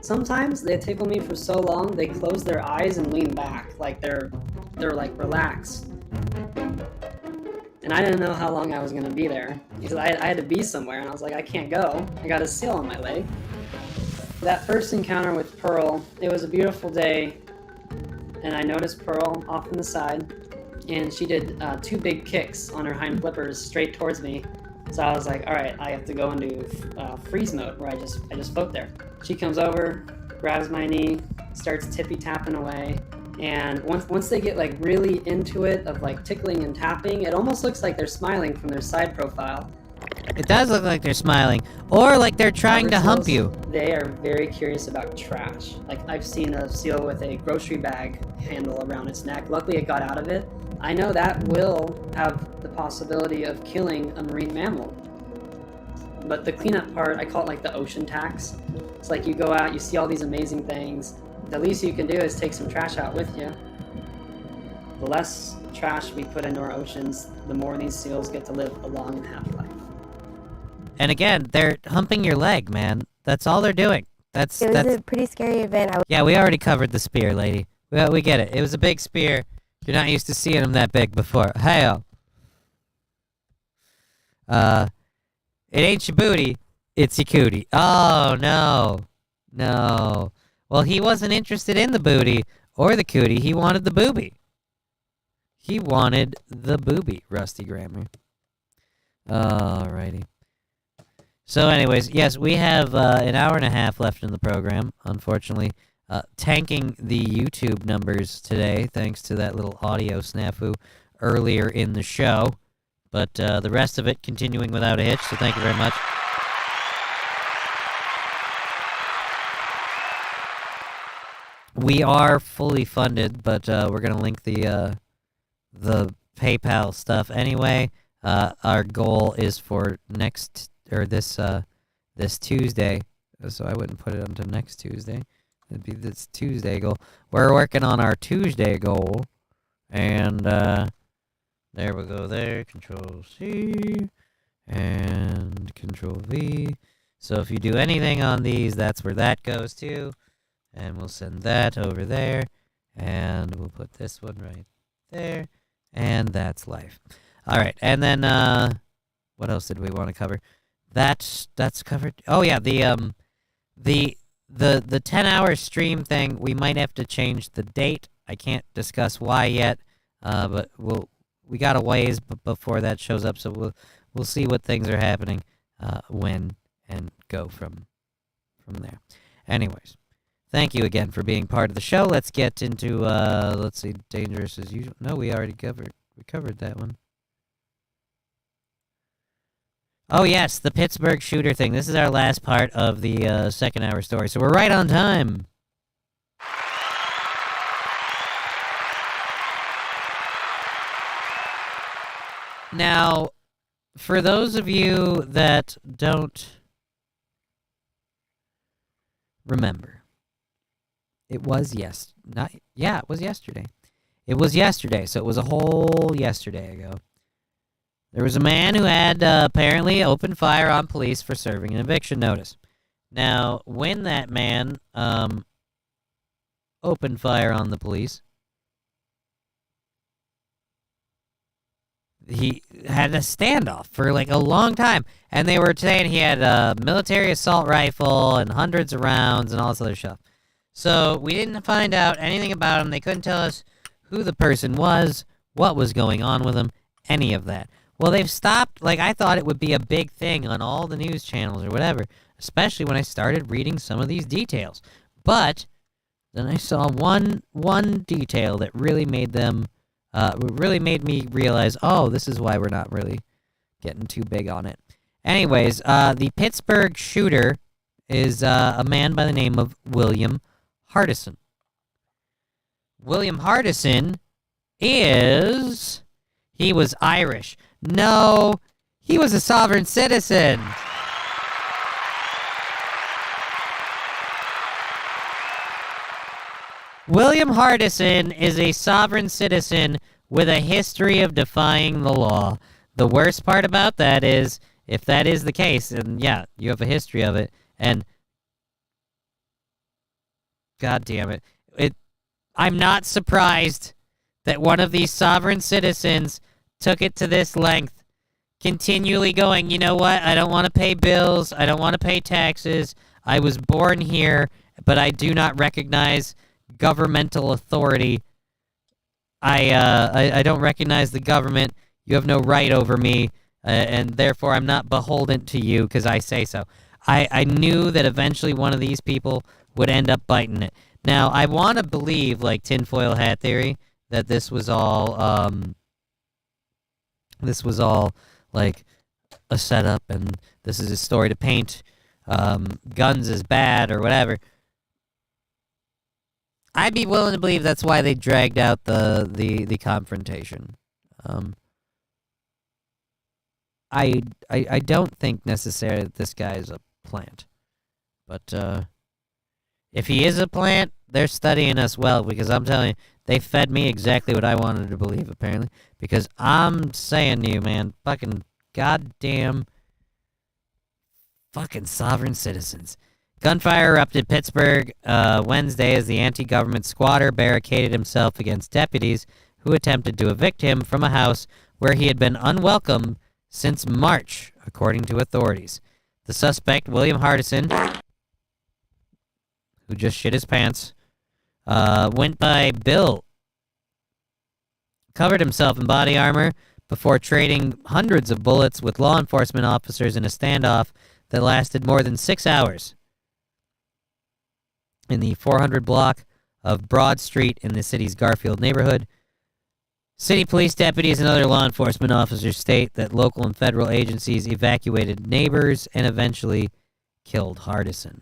Sometimes they tickle me for so long they close their eyes and lean back like they're like relaxed. And I didn't know how long I was gonna be there because I had to be somewhere, and I was like, I can't go. I got a seal on my leg. That first encounter with Pearl, it was a beautiful day, and I noticed Pearl off on the side, and she did 2 big kicks on her hind flippers straight towards me. So I was like, all right, I have to go into freeze mode where I just float there. She comes over, grabs my knee, starts tippy tapping away, and once they get like really into it of like tickling and tapping, it almost looks like they're smiling from their side profile. It does look like they're smiling, or like they're trying to hump you. They are very curious about trash. Like I've seen a seal with a grocery bag handle around its neck. Luckily it got out of it. I know that will have the possibility of killing a marine mammal. But the cleanup part, I call it like the ocean tax. It's like you go out, you see all these amazing things. The least you can do is take some trash out with you. The less trash we put into our oceans, the more these seals get to live a long and happy life. And again, they're humping your leg, man. That's all they're doing. It was a pretty scary event. Yeah, we already covered the spear, lady. Well, we get it. It was a big spear. You're not used to seeing them that big before. Hey-oh. It ain't your booty, it's your cootie. Oh, no. No. Well, he wasn't interested in the booty or the cootie. He wanted the booby. He wanted the booby, Rusty Grammar. Alrighty. So anyways, yes, we have an hour and a half left in the program, unfortunately. Tanking the YouTube numbers today, thanks to that little audio snafu earlier in the show. But the rest of it continuing without a hitch, so thank you very much. We are fully funded, but we're going to link the PayPal stuff anyway. Our goal is for this Tuesday, so I wouldn't put it onto next Tuesday. It'd be this Tuesday goal. We're working on our Tuesday goal, and there we go there, Control C, and Control V. So if you do anything on these, that's where that goes to, and we'll send that over there, and we'll put this one right there, and that's life. All right, and then what else did we want to cover? That's covered. Oh yeah, the 10-hour stream thing. We might have to change the date. I can't discuss why yet, but we got a ways before that shows up, so we'll see what things are happening when and go from there. Anyways, thank you again for being part of the show. Let's get into let's see, dangerous as usual. No, we already covered that one. Oh, yes, the Pittsburgh shooter thing. This is our last part of the second hour story, so we're right on time. Now, for those of you that don't remember, it was it was yesterday. It was yesterday, so it was a whole yesterday ago. There was a man who had apparently opened fire on police for serving an eviction notice. Now, when that man opened fire on the police, he had a standoff for like a long time, and they were saying he had a military assault rifle and hundreds of rounds and all this other stuff. So we didn't find out anything about him. They couldn't tell us who the person was, what was going on with him, any of that. Well, they've stopped. Like, I thought it would be a big thing on all the news channels or whatever, especially when I started reading some of these details. But then I saw one detail that really made me realize, oh, this is why we're not really getting too big on it. Anyways, the Pittsburgh shooter is a man by the name of William Hardison. William Hardison he was Irish. No, he was a sovereign citizen. William Hardison is a sovereign citizen with a history of defying the law. The worst part about that is, if that is the case, and yeah, you have a history of it, and God damn it, I'm not surprised that one of these sovereign citizens took it to this length, continually going, you know what, I don't want to pay bills, I don't want to pay taxes, I was born here, but I do not recognize governmental authority. I don't recognize the government, you have no right over me, and therefore I'm not beholden to you because I say so. I knew that eventually one of these people would end up biting it. Now, I want to believe, like tinfoil hat theory, that this was all like a setup, and this is a story to paint guns as bad or whatever. I'd be willing to believe that's why they dragged out the confrontation. I don't think necessarily that this guy is a plant, but if he is a plant, they're studying us well, because I'm telling you, They fed me exactly what I wanted to believe, apparently. Because I'm saying to you, man, fucking goddamn fucking sovereign citizens. Gunfire erupted Pittsburgh Wednesday as the anti-government squatter barricaded himself against deputies who attempted to evict him from a house where he had been unwelcome since March, according to authorities. The suspect, William Hardison, who just shit his pants, went by Bill, covered himself in body armor before trading hundreds of bullets with law enforcement officers in a standoff that lasted more than 6 hours in the 400 block of Broad Street in the city's Garfield neighborhood. City police deputies and other law enforcement officers state that local and federal agencies evacuated neighbors and eventually killed Hardison.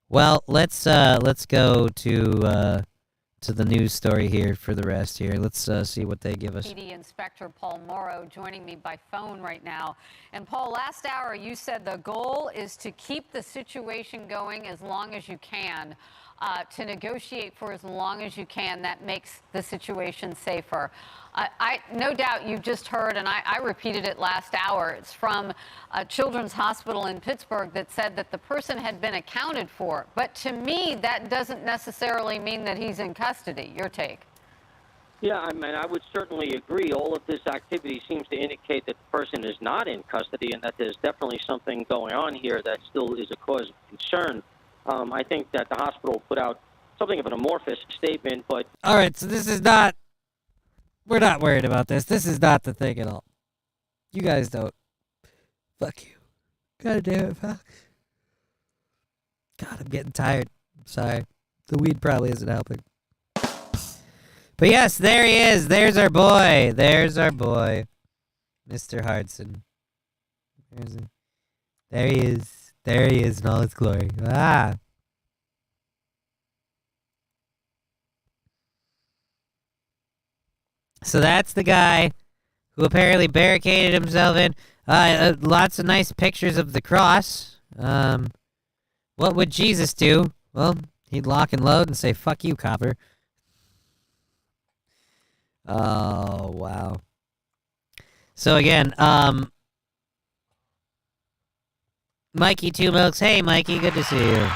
Well, let's go to the news story here for the rest here. Let's see what they give us. PD Inspector Paul Morrow joining me by phone right now. And Paul, last hour you said the goal is to keep the situation going as long as you can, to negotiate for as long as you can. That makes the situation safer. I no doubt you've just heard, and I repeated it last hour. It's from a children's hospital in Pittsburgh that said that the person had been accounted for. But to me, that doesn't necessarily mean that he's in custody. Your take? Yeah, I mean, I would certainly agree. All of this activity seems to indicate that the person is not in custody and that there's definitely something going on here that still is a cause of concern. I think that the hospital put out something of an amorphous statement, but... All right, so this is not... We're not worried about this. This is not the thing at all. You guys don't. Fuck you. God damn it, Fox. God, I'm getting tired. I'm sorry. The weed probably isn't helping. But yes, there he is. There's our boy. There's our boy. Mr. Hardson. There he is. There he is in all his glory. Ah. So that's the guy who apparently barricaded himself in. Lots of nice pictures of the cross. What would Jesus do? Well, he'd lock and load and say, fuck you, copper. Oh, wow. So again, Mikey Two Milks. Hey, Mikey, good to see you.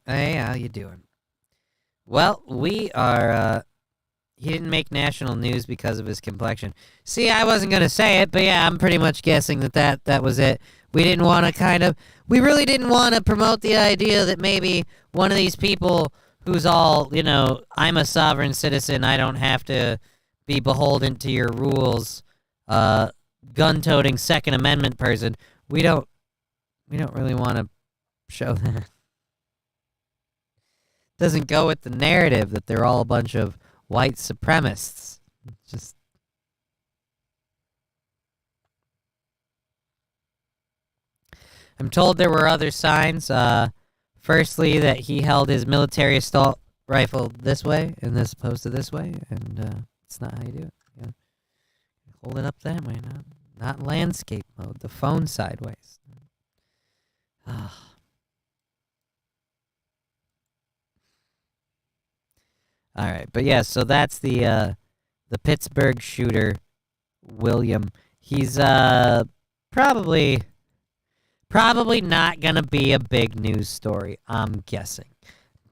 Hey, how you doing? Well, we are, he didn't make national news because of his complexion. See, I wasn't going to say it, but yeah, I'm pretty much guessing that was it. We didn't want to we really didn't want to promote the idea that maybe one of these people who's all, I'm a sovereign citizen, I don't have to be beholden to your rules, gun-toting Second Amendment person. We don't really want to show that. Doesn't go with the narrative that they're all a bunch of white supremacists. Just I'm told there were other signs. Firstly, that he held his military assault rifle this way and as opposed to this way, and it's not how you do it. You hold it up that way, not landscape mode. The phone sideways. All right, but yeah, so that's the Pittsburgh shooter, William. He's probably not gonna be a big news story. I'm guessing.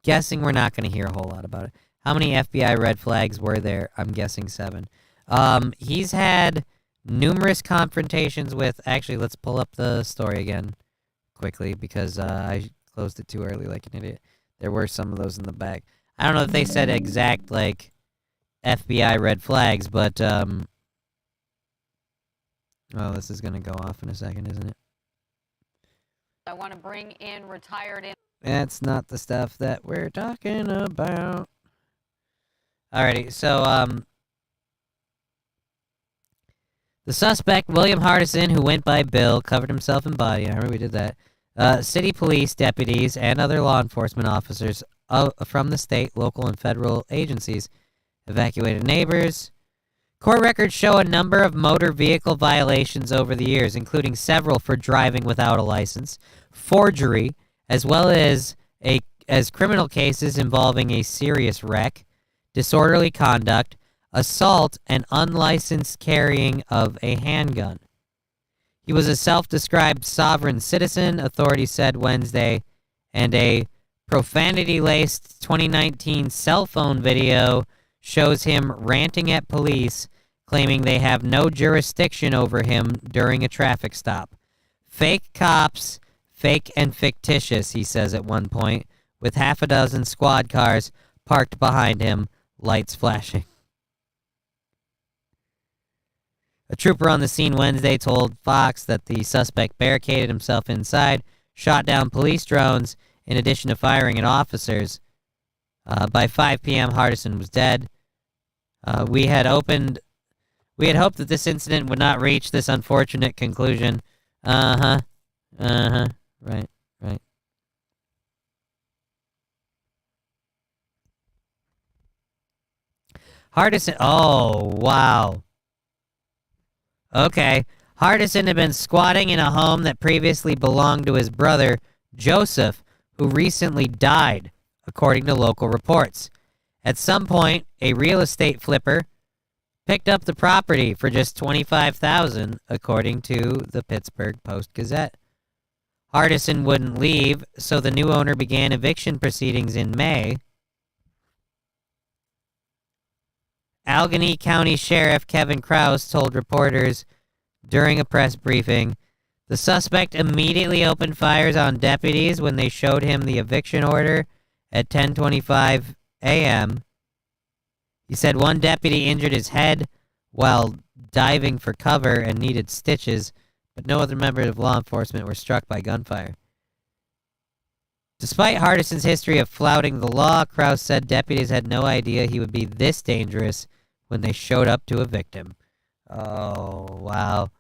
We're not gonna hear a whole lot about it. How many FBI red flags were there? I'm guessing 7. He's had numerous confrontations with. Actually, let's pull up the story again quickly because I closed it too early like an idiot. There were some of those in the back. I don't know if they said exact, FBI red flags, but, oh, this is going to go off in a second, isn't it? I want to bring in retired... That's not the stuff that we're talking about. Alrighty, so, the suspect, William Hardison, who went by Bill, covered himself in body armor. We did that. City police deputies and other law enforcement officers from the state, local, and federal agencies evacuated neighbors, Court records show a number of motor vehicle violations over the years, including several for driving without a license, forgery, as well as criminal cases involving a serious wreck, disorderly conduct, assault, and unlicensed carrying of a handgun. He was a self-described sovereign citizen, authorities said Wednesday, and a profanity-laced 2019 cell phone video shows him ranting at police, claiming they have no jurisdiction over him during a traffic stop. Fake cops, fake and fictitious, he says at one point, with half a dozen squad cars parked behind him, lights flashing. A trooper on the scene Wednesday told Fox that the suspect barricaded himself inside, shot down police drones, in addition to firing at officers. By 5 p.m., Hardison was dead. We had hoped that this incident would not reach this unfortunate conclusion. Right. Hardison, oh, wow. Okay. Hardison had been squatting in a home that previously belonged to his brother, Joseph, who recently died, according to local reports. At some point, a real estate flipper picked up the property for just $25,000, according to the Pittsburgh Post-Gazette. Hardison wouldn't leave, so the new owner began eviction proceedings in May. Allegheny County Sheriff Kevin Krause told reporters during a press briefing, the suspect immediately opened fires on deputies when they showed him the eviction order at 10:25 a.m. He said one deputy injured his head while diving for cover and needed stitches, but no other members of law enforcement were struck by gunfire. Despite Hardison's history of flouting the law, Krause said deputies had no idea he would be this dangerous when they showed up to evict him. Oh, wow.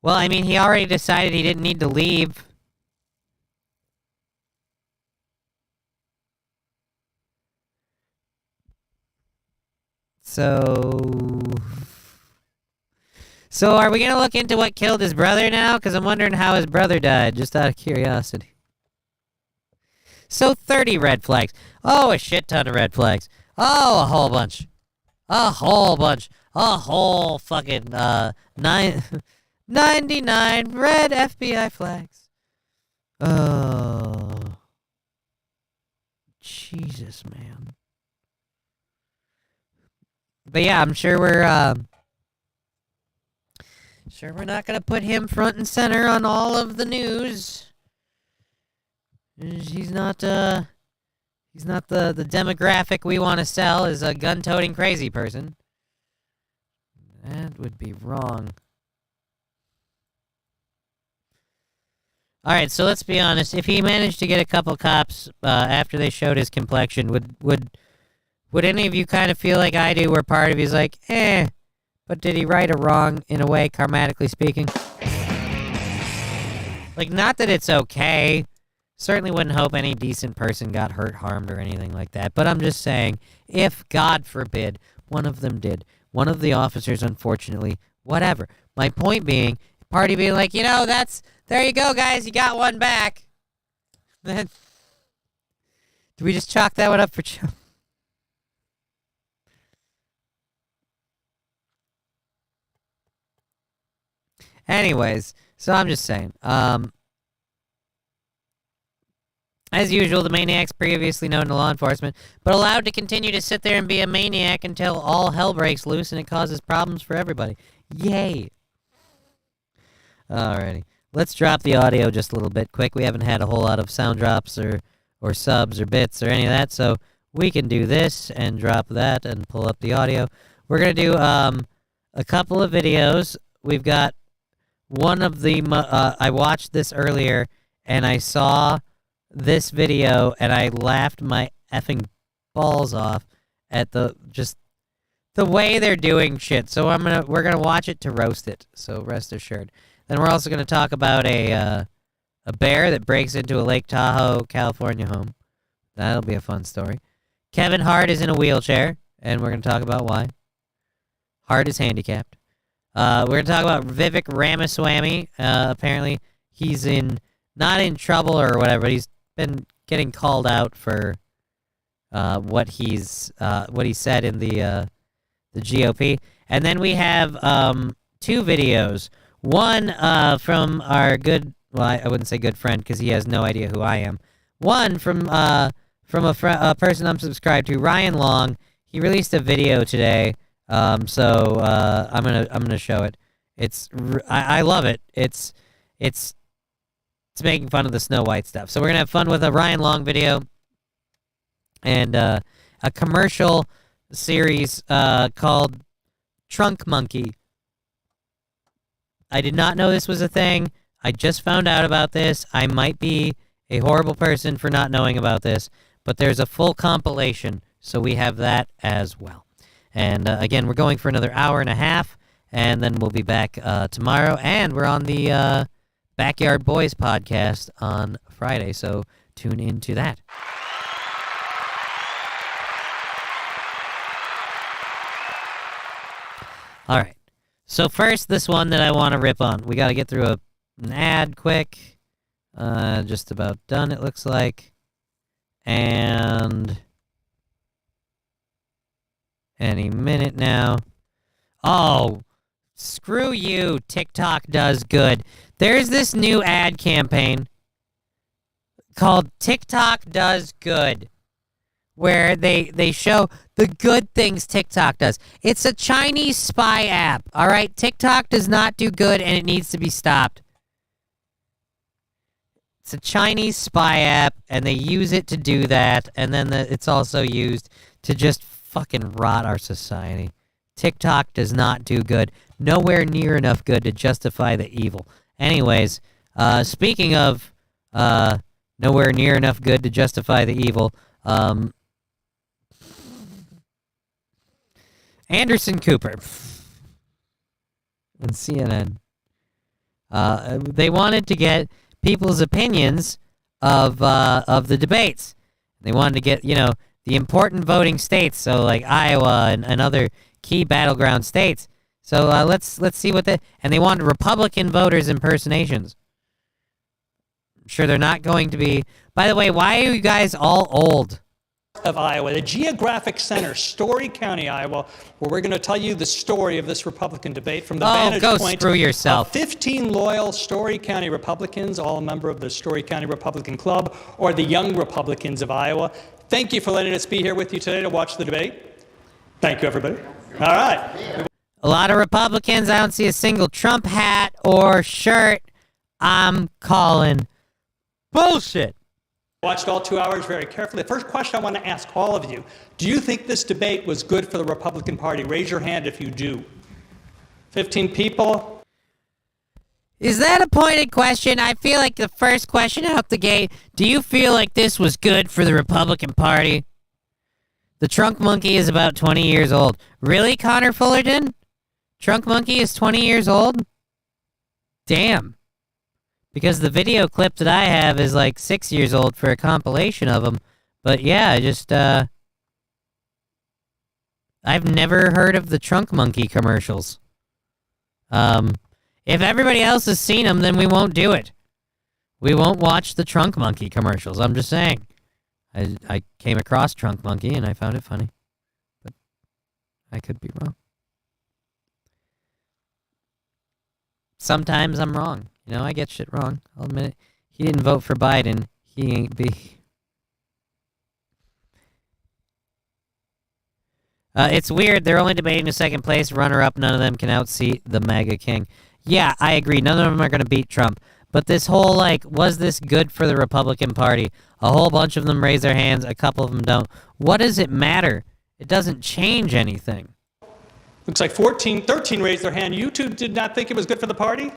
Well, I mean, he already decided he didn't need to leave. So are we going to look into what killed his brother now? Because I'm wondering how his brother died, just out of curiosity. So 30 red flags. Oh, a shit ton of red flags. Oh, a whole bunch. A whole bunch. A whole fucking 99 red FBI flags. Oh. Jesus, man. But yeah, I'm sure we're not gonna put him front and center on all of the news. He's not the demographic we want to sell as a gun-toting crazy person. That would be wrong. All right, so let's be honest. If he managed to get a couple cops after they showed his complexion, would any of you kind of feel like I do, where part of you's like, but did he right or wrong in a way, karmatically speaking? Like, not that it's okay. Certainly wouldn't hope any decent person got hurt, harmed, or anything like that. But I'm just saying, if, God forbid, one of them did, one of the officers, unfortunately, whatever. My point being, party being like, there you go, guys, you got one back. Do we just chalk that one up for Joe? Anyways, so I'm just saying, as usual, the maniac's previously known to law enforcement, but allowed to continue to sit there and be a maniac until all hell breaks loose and it causes problems for everybody. Yay! Alrighty. Let's drop the audio just a little bit quick. We haven't had a whole lot of sound drops or subs or bits or any of that, so we can do this and drop that and pull up the audio. We're going to do a couple of videos. We've got one of the... I watched this earlier, and I saw this video, and I laughed my effing balls off at the way they're doing shit. So we're gonna watch it to roast it. So rest assured. Then we're also gonna talk about a bear that breaks into a Lake Tahoe, California home. That'll be a fun story. Kevin Hart is in a wheelchair, and we're gonna talk about why. Heart is handicapped. We're going to talk about Vivek Ramaswamy. Apparently, he's not in trouble or whatever, but he's been getting called out for what he said in the GOP. And then we have 2 videos. One from our good, well, I wouldn't say good friend because he has no idea who I am. One from a person I'm subscribed to, Ryan Long. He released a video today. So I'm gonna show it. I love it. It's making fun of the Snow White stuff. So we're gonna have fun with a Ryan Long video and a commercial series called Trunk Monkey. I did not know this was a thing. I just found out about this. I might be a horrible person for not knowing about this, but there's a full compilation, so we have that as well. And again, we're going for another hour and a half, and then we'll be back tomorrow. And we're on the Backyard Boys podcast on Friday, so tune into that. All right. So first, this one that I want to rip on. We got to get through an ad quick. Just about done, it looks like. And any minute now. Oh, screw you. TikTok does good. There's this new ad campaign called TikTok Does Good, where they show the good things TikTok does. It's a Chinese spy app, all right? TikTok does not do good, and it needs to be stopped. It's a Chinese spy app, and they use it to do that, and then it's also used to just fucking rot our society. TikTok does not do good. Nowhere near enough good to justify the evil. Anyways, speaking of nowhere near enough good to justify the evil, Anderson Cooper and CNN. They wanted to get people's opinions of the debates. They wanted to get, the important voting states, so like Iowa and other key battleground states. So let's see what and they wanted Republican voters impersonations. I'm sure they're not going to be. By the way, why are you guys all old? Of Iowa, the geographic center, Story County, Iowa, where we're going to tell you the story of this Republican debate from the vantage point screw yourself. of 15 loyal Story County Republicans, all a member of the Story County Republican Club, or the Young Republicans of Iowa. Thank you for letting us be here with you today to watch the debate. Thank you, everybody. All right. A lot of Republicans. I don't see a single Trump hat or shirt. I'm calling bullshit. Watched all 2 hours very carefully. The first question I want to ask all of you, do you think this debate was good for the Republican Party? Raise your hand if you do. 15 people. Is that a pointed question? I feel like the first question out the gate, do you feel like this was good for the Republican Party? The Trunk Monkey is about 20 years old. Really, Connor Fullerton? Trunk Monkey is 20 years old? Damn. Because the video clip that I have is like 6 years old for a compilation of them. But yeah, I've never heard of the Trunk Monkey commercials. If everybody else has seen them, then we won't do it. We won't watch the Trunk Monkey commercials. I'm just saying. I came across Trunk Monkey and I found it funny. But I could be wrong. Sometimes I'm wrong. I get shit wrong. I'll admit it. He didn't vote for Biden. He ain't be. It's weird. They're only debating a second place runner-up. None of them can outseat the MAGA king. Yeah, I agree. None of them are going to beat Trump. But this whole, was this good for the Republican Party? A whole bunch of them raise their hands. A couple of them don't. What does it matter? It doesn't change anything. Looks like 13 raised their hand. You two did not think it was good for the party?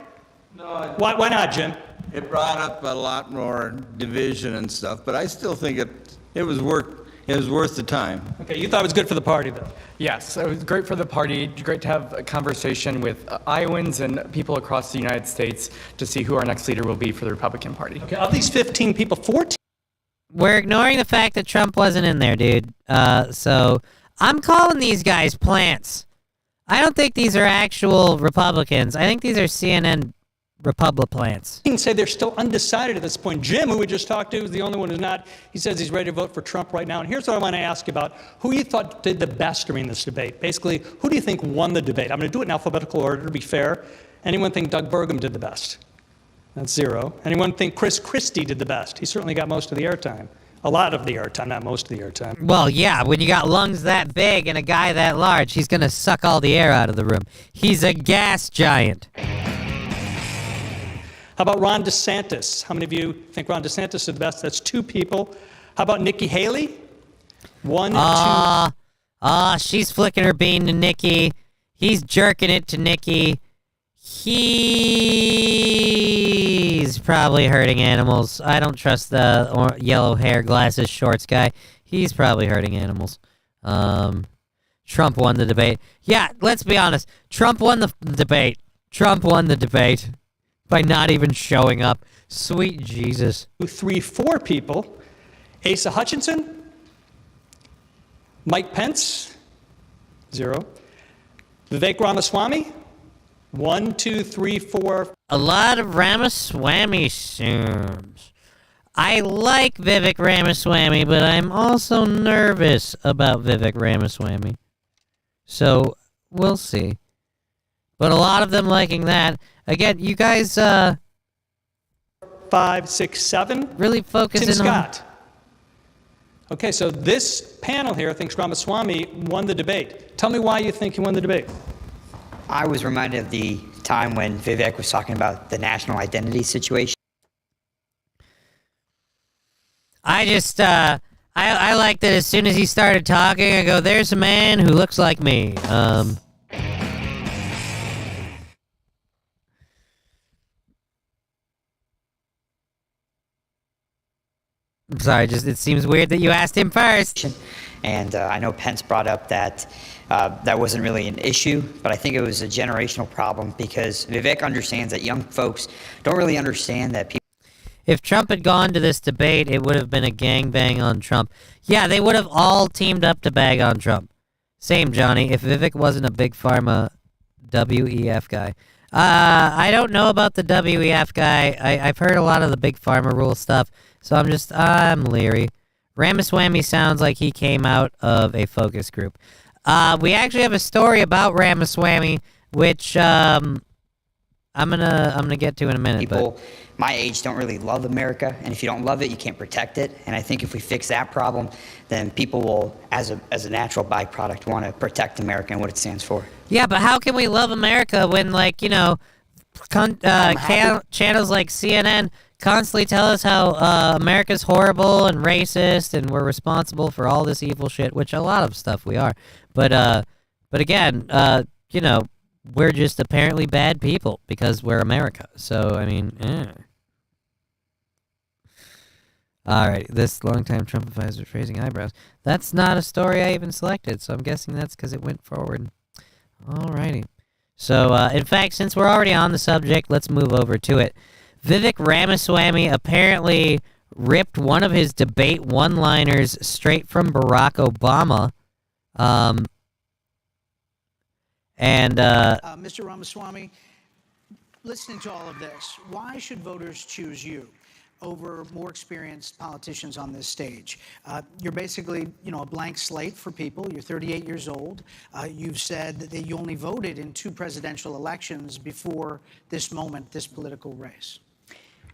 No. Why not, Jim? It brought up a lot more division and stuff, but I still think it was worth the time. Okay, you thought it was good for the party, though. Yes, it was great for the party. Great to have a conversation with Iowans and people across the United States to see who our next leader will be for the Republican Party. Okay, of these 15 people, 14. We're ignoring the fact that Trump wasn't in there, dude. So I'm calling these guys plants. I don't think these are actual Republicans. I think these are CNN Republicans. You can say they're still undecided at this point. Jim, who we just talked to, is the only one who's not. He says he's ready to vote for Trump right now. And here's what I want to ask you about. Who you thought did the best during this debate? Basically, who do you think won the debate? I'm going to do it in alphabetical order to be fair. Anyone think Doug Burgum did the best? That's 0. Anyone think Chris Christie did the best? He certainly got most of the airtime. A lot of the airtime, not most of the airtime. Well, yeah, when you got lungs that big and a guy that large, he's going to suck all the air out of the room. He's a gas giant. How about Ron DeSantis? How many of you think Ron DeSantis is the best? That's 2 people. How about Nikki Haley? 1, 2. She's flicking her bean to Nikki. He's jerking it to Nikki. He's probably hurting animals. I don't trust the yellow hair, glasses, shorts guy. He's probably hurting animals. Trump won the debate. Yeah, let's be honest. Trump won the debate. Trump won the debate by not even showing up. Sweet Jesus. 3, 4 people. Asa Hutchinson? Mike Pence? 0. Vivek Ramaswamy? 1, 2, 3, 4. A lot of Ramaswamy soons. I like Vivek Ramaswamy, but I'm also nervous about Vivek Ramaswamy. So, we'll see. But a lot of them liking that. Again, you guys, 5, 6, 7. really focusing Tim on... Scott. Okay, so this panel here thinks Ramaswamy won the debate. Tell me why you think he won the debate. I was reminded of the time when Vivek was talking about the national identity situation. I just, I like that as soon as he started talking, I go, there's a man who looks like me. I'm sorry, just it seems weird that you asked him first. And I know Pence brought up that that wasn't really an issue, but I think it was a generational problem because Vivek understands that young folks don't really understand that people. If Trump had gone to this debate, it would have been a gangbang on Trump. Yeah, they would have all teamed up to bag on Trump. Same, Johnny. If Vivek wasn't a big pharma WEF guy. I don't know about the WEF guy. I've heard a lot of the big pharma rule stuff, so I'm leery. Ramaswamy sounds like he came out of a focus group. We actually have a story about Ramaswamy, which I'm gonna get to in a minute. People my age don't really love America, and if you don't love it, you can't protect it. And I think if we fix that problem, then people will, as a natural byproduct, want to protect America and what it stands for. Yeah, but how can we love America when, like, you know, channels like CNN constantly tell us how America's horrible and racist and we're responsible for all this evil shit, which a lot of stuff we are. But again, you know, we're just apparently bad people because we're America. So, I mean, All right, this longtime Trump advisor raising eyebrows. That's not a story I even selected, so I'm guessing that's because it went forward. Alrighty. So, in fact, since we're already on the subject, let's move over to it. Vivek Ramaswamy apparently ripped one of his debate one-liners straight from Barack Obama. Mr. Ramaswamy, listening to all of this, why should voters choose you over more experienced politicians on this stage? You're basically, a blank slate for people. You're 38 years old. You've said that you only voted in 2 presidential elections before this moment, this political race.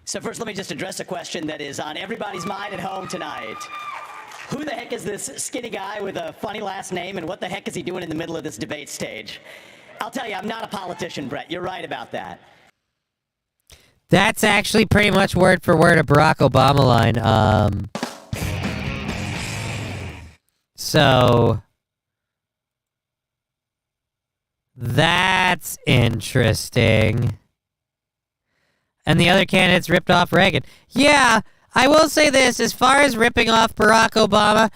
So first, let me just address a question that is on everybody's mind at home tonight. Who the heck is this skinny guy with a funny last name, and what the heck is he doing in the middle of this debate stage? I'll tell you, I'm not a politician, Brett. You're right about that. That's actually pretty much word for word a Barack Obama line. So that's interesting. And the other candidates ripped off Reagan. Yeah, I will say this, as far as ripping off Barack Obama,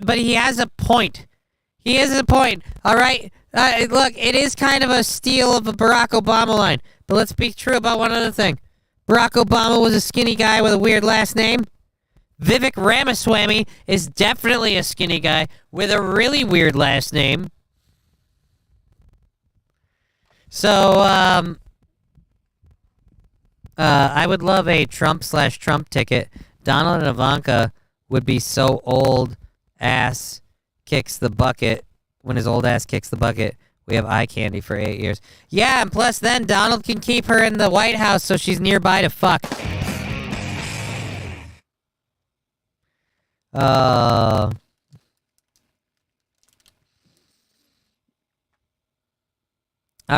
but he has a point. He has a point, all right? Look, it is kind of a steal of a Barack Obama line, but let's be true about one other thing. Barack Obama was a skinny guy with a weird last name. Vivek Ramaswamy is definitely a skinny guy with a really weird last name. So, I would love a Trump/Trump ticket. Donald and Ivanka would be so old ass kicks the bucket. When his old ass kicks the bucket, we have eye candy for 8 years. Yeah, and plus then Donald can keep her in the White House so she's nearby to fuck. All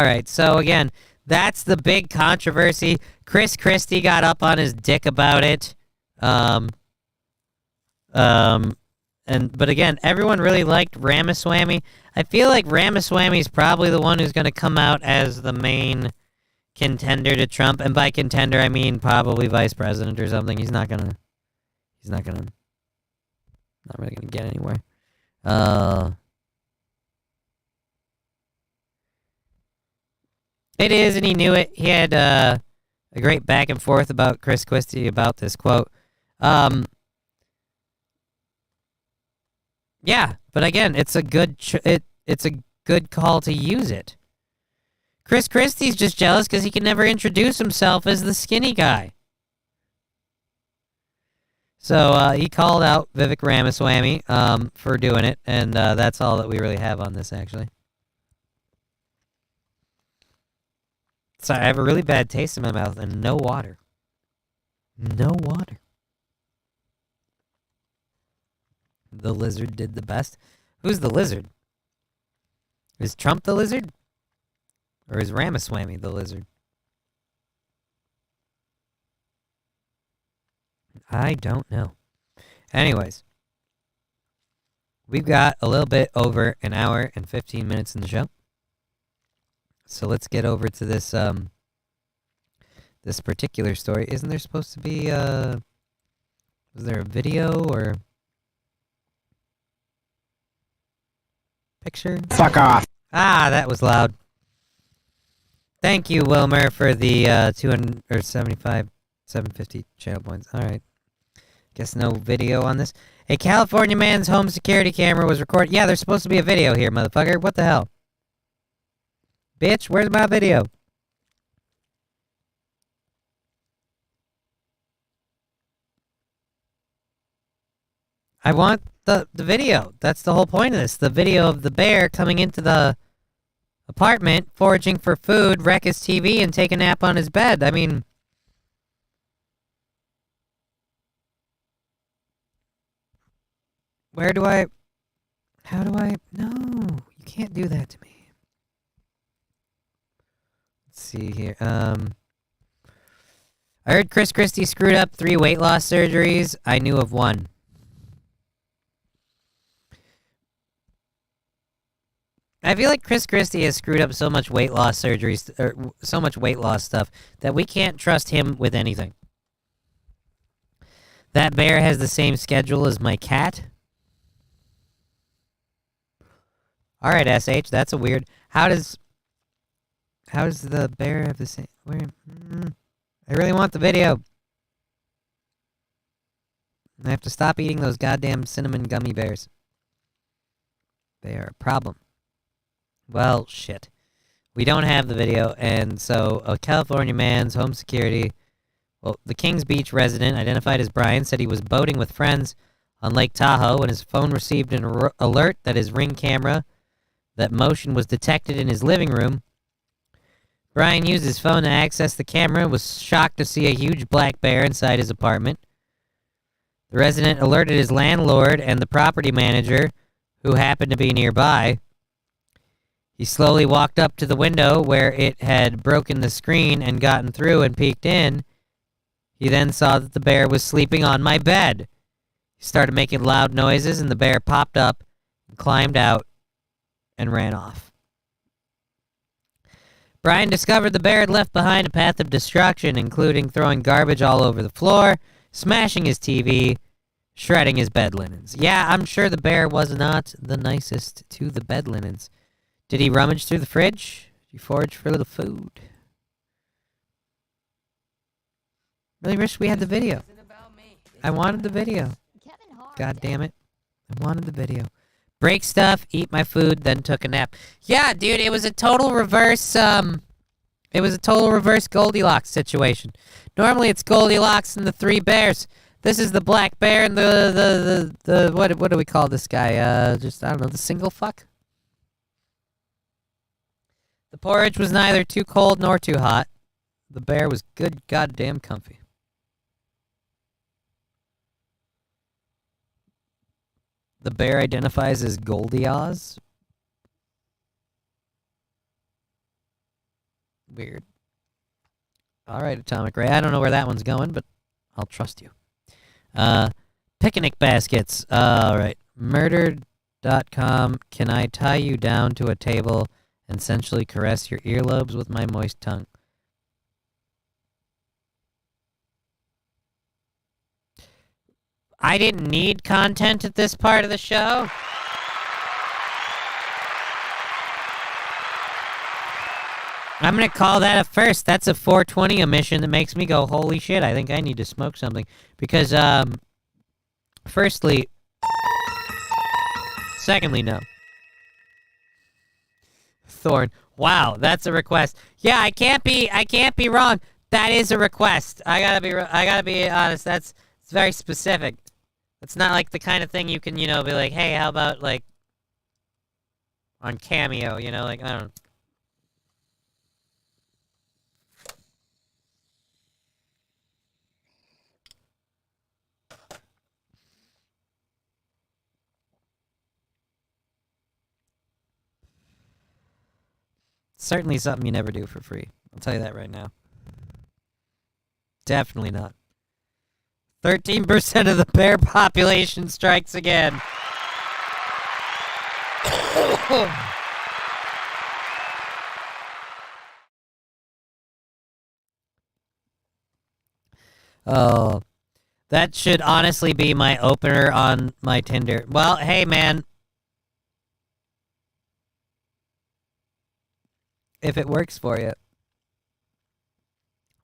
right, so again, that's the big controversy. Chris Christie got up on his dick about it. But again, everyone really liked Ramaswamy. I feel like Ramaswamy's probably the one who's going to come out as the main contender to Trump, and by contender I mean probably vice president or something. Not really gonna get anywhere. It is, and he knew it. He had a great back and forth about Chris Christie about this quote. Yeah, but again, it's a good it's a good call to use it. Chris Christie's just jealous because he can never introduce himself as the skinny guy. So he called out Vivek Ramaswamy for doing it, and that's all that we really have on this, actually. So I have a really bad taste in my mouth and no water. No water. The lizard did the best. Who's the lizard? Is Trump the lizard? Or is Ramaswamy the lizard? I don't know. Anyways, we've got a little bit over an hour and 15 minutes in the show. So let's get over to this this particular story. Isn't there supposed to be was there a video or picture? Fuck off. Ah, that was loud. Thank you, Wilmer, for the 750 channel points. All right. Guess no video on this. A California man's home security camera was recorded. Yeah, there's supposed to be a video here, motherfucker. What the hell? Bitch, where's my video? I want the video. That's the whole point of this. The video of the bear coming into the apartment, foraging for food, wreck his TV, and take a nap on his bed. I mean, how do I, no, you can't do that to me. Let's see here. I heard Chris Christie screwed up 3 weight loss surgeries. I knew of one. I feel like Chris Christie has screwed up so much weight loss surgeries, or so much weight loss stuff, that we can't trust him with anything. That bear has the same schedule as my cat. Alright, SH, that's a weird... How does the bear have the same... Where? I really want the video. I have to stop eating those goddamn cinnamon gummy bears. They are a problem. Well, shit. We don't have the video, and so a California man's home security... Well, the Kings Beach resident, identified as Brian, said he was boating with friends on Lake Tahoe when his phone received an alert that his Ring camera, that motion was detected in his living room. Brian used his phone to access the camera and was shocked to see a huge black bear inside his apartment. The resident alerted his landlord and the property manager, who happened to be nearby. He slowly walked up to the window where it had broken the screen and gotten through and peeked in. He then saw that the bear was sleeping on my bed. He started making loud noises, and the bear popped up and climbed out and ran off. Brian discovered the bear had left behind a path of destruction, including throwing garbage all over the floor, smashing his TV, shredding his bed linens. Yeah, I'm sure the bear was not the nicest to the bed linens. Did he rummage through the fridge? Did he forage for a little food? Really wish we had the video. I wanted the video. God damn it. I wanted the video. break stuff, eat my food, then took a nap. Yeah, dude, it was a total reverse, Goldilocks situation. Normally it's Goldilocks and the three bears. This is the black bear and the what do we call this guy? Just, I don't know, the single fuck? The porridge was neither too cold nor too hot. The bear was good goddamn comfy. The bear identifies as Goldilocks. Weird. All right, Atomic Ray. I don't know where that one's going, but I'll trust you. Picnic baskets. All right. Murdered.com. Can I tie you down to a table and sensually caress your earlobes with my moist tongue? I didn't need content at this part of the show. I'm going to call that a first. That's a 420 omission that makes me go, holy shit, I think I need to smoke something. Because, firstly, secondly, no. Thorn. Wow, that's a request. Yeah, I can't be wrong. That is a request. I gotta be honest. It's very specific. It's not like the kind of thing you can, be like, hey, how about, like, on Cameo, like, I don't know. Certainly something you never do for free. I'll tell you that right now. Definitely not. 13% of the bear population strikes again. Oh, that should honestly be my opener on my Tinder. Well, hey, man. If it works for you.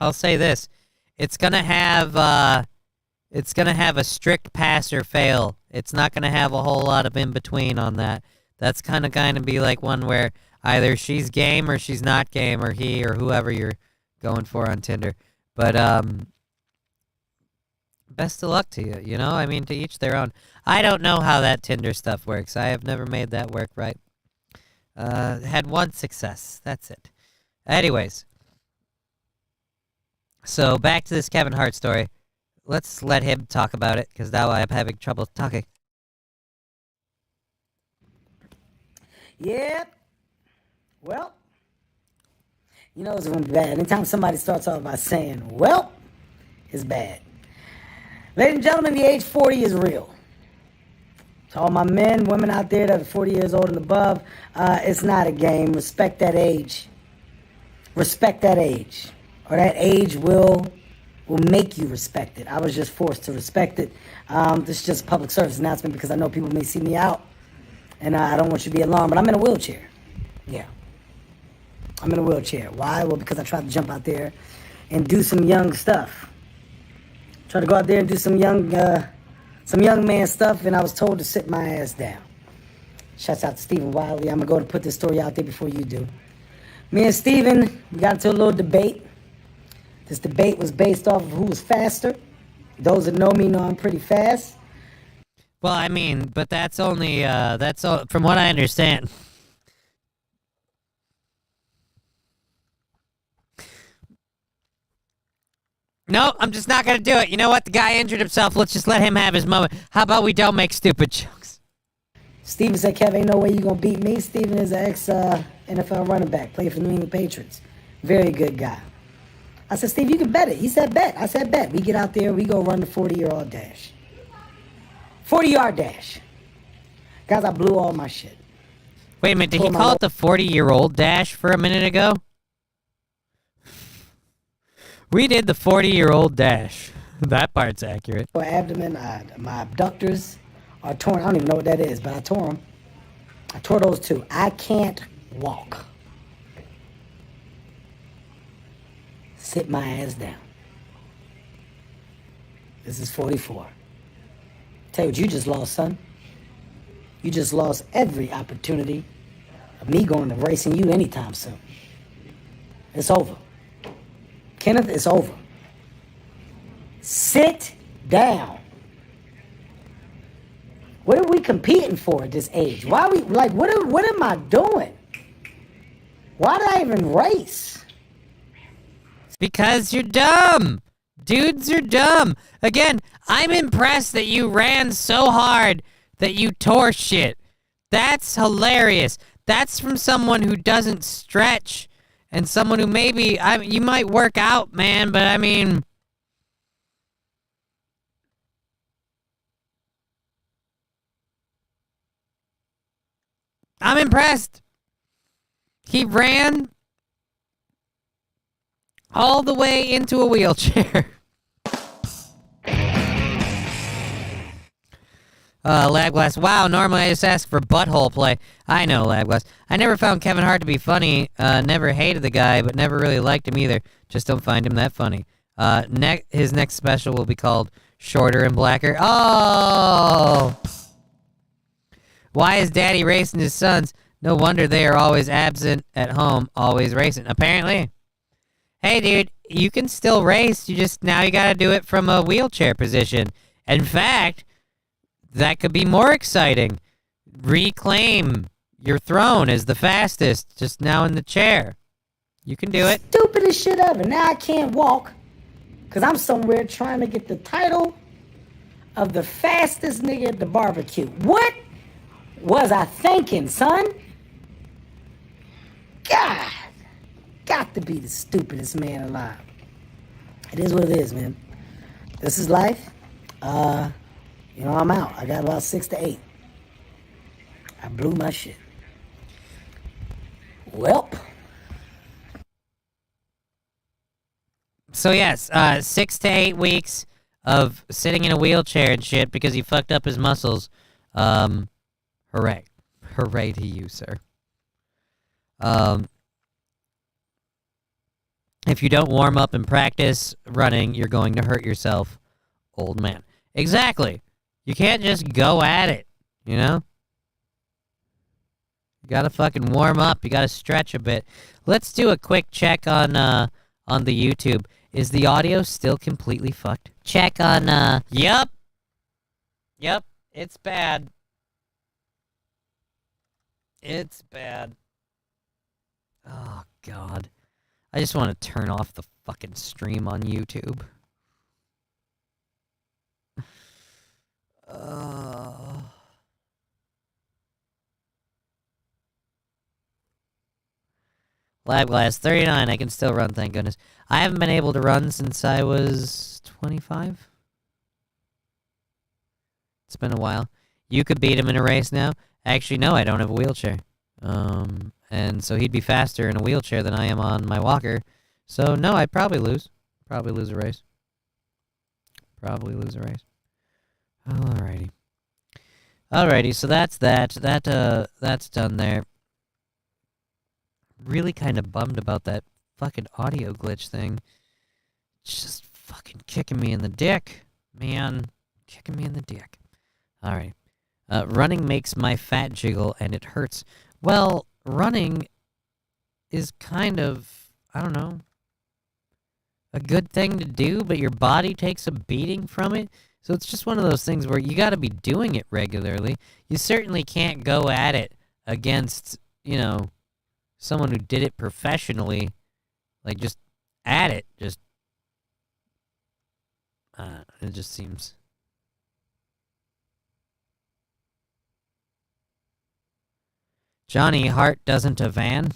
I'll say this. It's gonna have a strict pass or fail. It's not gonna have a whole lot of in between on that. That's kind of be like one where either she's game or she's not game, or he or whoever you're going for on Tinder. But best of luck to you. I mean, to each their own. I don't know how that Tinder stuff works. I have never made that work right. Had one success. That's it. Anyways. So, back to this Kevin Hart story. Let's let him talk about it, because now I'm having trouble talking. Yep. Well, it's going to be bad. Anytime somebody starts off by saying, well, it's bad. Ladies and gentlemen, the age 40 is real. To all my men, women out there that are 40 years old and above, it's not a game. Respect that age. Respect that age. Or that age will make you respect it. I was just forced to respect it. This is just a public service announcement because I know people may see me out. And I don't want you to be alarmed, but I'm in a wheelchair. Yeah. I'm in a wheelchair. Why? Well, because I tried to jump out there and do some young stuff. Tried to go out there and do some young man stuff, and I was told to sit my ass down. Shouts out to Stephen Wiley. I'm going to put this story out there before you do. Me and Stephen, we got into a little debate. This debate was based off of who was faster. Those that know me know I'm pretty fast. Well, I mean, but that's only, that's all, from what I understand. No, I'm just not going to do it. You know what? The guy injured himself. Let's just let him have his moment. How about we don't make stupid jokes? Steven said, Kev, ain't no way you going to beat me. Steven is an ex-NFL running back. Played for the New England Patriots. Very good guy. I said, Steve, you can bet it. He said, bet. I said, bet. We get out there, we go run the 40-yard dash. 40-yard dash. Guys, I blew all my shit. Wait a minute. Did he call it the 40-year-old dash for a minute ago? We did the 40-year-old dash. That part's accurate. My abdomen, my abductors are torn. I don't even know what that is, but I tore them. I tore those two. I can't walk. Sit my ass down. This is 44. Tell you what you just lost, son. You just lost every opportunity of me going to racing you anytime soon. It's over. Kenneth, it's over. Sit down. What are we competing for at this age? Why are we, like, what am I doing? Why did I even race? Because you're dumb. Dudes are dumb. Again, I'm impressed that you ran so hard that you tore shit. That's hilarious. That's from someone who doesn't stretch and someone who maybe, you might work out, man, but I mean, I'm impressed. He ran all the way into a wheelchair. Labglass. Wow, normally I just ask for butthole play. I know, Labglass. I never found Kevin Hart to be funny. Never hated the guy, but never really liked him either. Just don't find him that funny. His next special will be called Shorter and Blacker. Oh! Why is Daddy racing his sons? No wonder they are always absent at home, always racing. Apparently. Hey, dude, you can still race. Now you gotta do it from a wheelchair position. In fact, that could be more exciting. Reclaim your throne as the fastest, just now in the chair. You can do it. Stupidest shit ever. Now I can't walk because I'm somewhere trying to get the title of the fastest nigga at the barbecue. What was I thinking, son? God. Got to be the stupidest man alive. It is what it is, man. This is life. I'm out. I got about 6 to 8. I blew my shit. Welp. So yes, 6 to 8 weeks of sitting in a wheelchair and shit because he fucked up his muscles. Hooray. Hooray to you, sir. If you don't warm up and practice running, you're going to hurt yourself, old man. Exactly. You can't just go at it, you know? You gotta fucking warm up. You gotta stretch a bit. Let's do a quick check on the YouTube. Is the audio still completely fucked? Check on, Yup. Yup. It's bad. It's bad. Oh, God. I just want to turn off the fucking stream on YouTube. Labglass 39. I can still run, thank goodness. I haven't been able to run since I was 25. It's been a while. You could beat him in a race now. Actually, no, I don't have a wheelchair. And so he'd be faster in a wheelchair than I am on my walker. So, no, I'd probably lose. Probably lose a race. Alrighty. Alrighty, so that's that. That's done there. Really kind of bummed about that fucking audio glitch thing. It's just fucking kicking me in the dick. Man, kicking me in the dick. Alright. Running makes my fat jiggle and it hurts. Well, running is kind of, I don't know, a good thing to do, but your body takes a beating from it. So it's just one of those things where you got to be doing it regularly. You certainly can't go at it against, someone who did it professionally. Like, just at it. It just seems... Johnny Hart doesn't a van.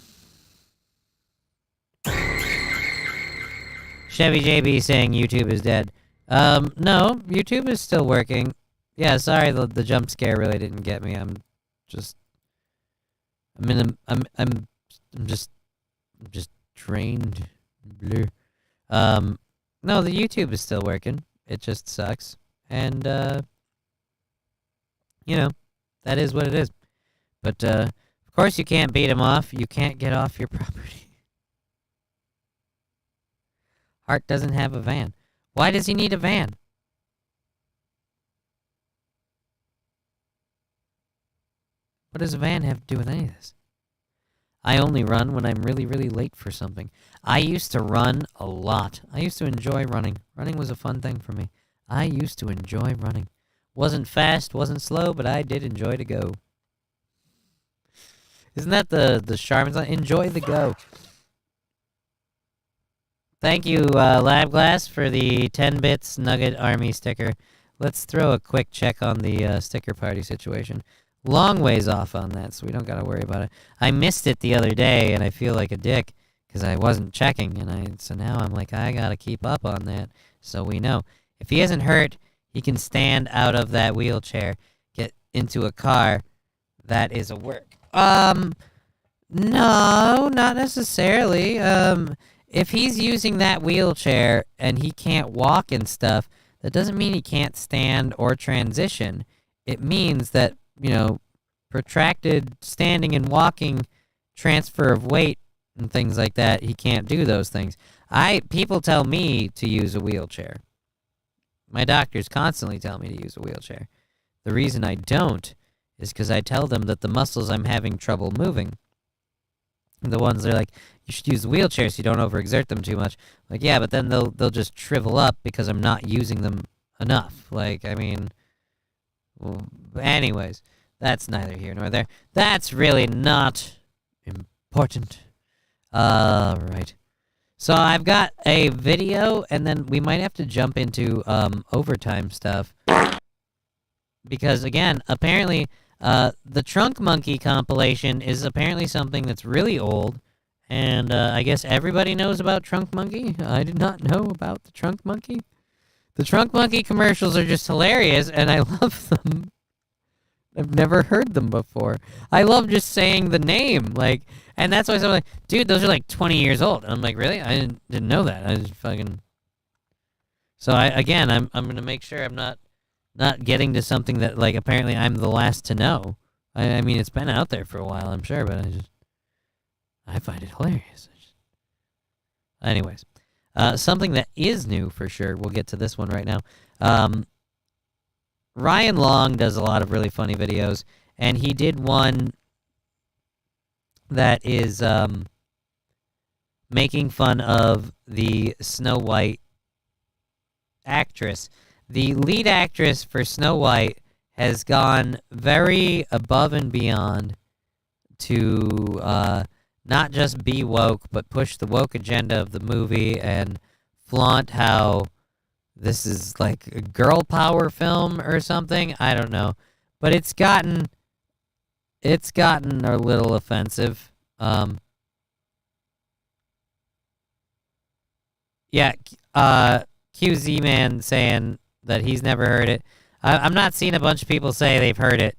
Chevy JB saying YouTube is dead. No, YouTube is still working. Yeah, sorry, the jump scare really didn't get me. I'm just drained. Blue. No, the YouTube is still working. It just sucks. And that is what it is. But of course you can't beat him off. You can't get off your property. Hart doesn't have a van. Why does he need a van? What does a van have to do with any of this? I only run when I'm really, really late for something. I used to run a lot. I used to enjoy running. Running was a fun thing for me. I used to enjoy running. Wasn't fast, wasn't slow, but I did enjoy to go. Isn't that the Charmin song? Enjoy the go. Thank you, Lab Glass, for the 10 bits Nugget Army sticker. Let's throw a quick check on the sticker party situation. Long ways off on that, so we don't got to worry about it. I missed it the other day, and I feel like a dick because I wasn't checking, and so now I'm like, I got to keep up on that so we know. If he isn't hurt, he can stand out of that wheelchair, get into a car. That is a work. No, not necessarily. If he's using that wheelchair and he can't walk and stuff, that doesn't mean he can't stand or transition. It means that, protracted standing and walking, transfer of weight and things like that, he can't do those things. People tell me to use a wheelchair. My doctors constantly tell me to use a wheelchair. The reason I don't is because I tell them that the muscles I'm having trouble moving, the ones that are like, you should use the wheelchair so you don't overexert them too much. Like, yeah, but then they'll just shrivel up because I'm not using them enough. Anyways, that's neither here nor there. That's really not important. Right. So I've got a video, and then we might have to jump into overtime stuff. Because, again, apparently, the Trunk Monkey compilation is apparently something that's really old. And I guess everybody knows about Trunk Monkey. I did not know about the Trunk Monkey. The Trunk Monkey commercials are just hilarious, and I love them. I've never heard them before. I love just saying the name, and that's why I'm like, dude, those are 20 years old. And I'm like, really? I didn't know that. I just fucking. So I'm gonna make sure I'm not getting to something that apparently I'm the last to know. I mean, it's been out there for a while, I'm sure, but I find it hilarious. Anyways, something that is new for sure. We'll get to this one right now. Ryan Long does a lot of really funny videos, and he did one that is making fun of the Snow White actress. The lead actress for Snow White has gone very above and beyond to not just be woke, but push the woke agenda of the movie and flaunt how this is a girl power film or something. I don't know. But it's gotten a little offensive. QZ Man saying that he's never heard it. I'm not seeing a bunch of people say they've heard it.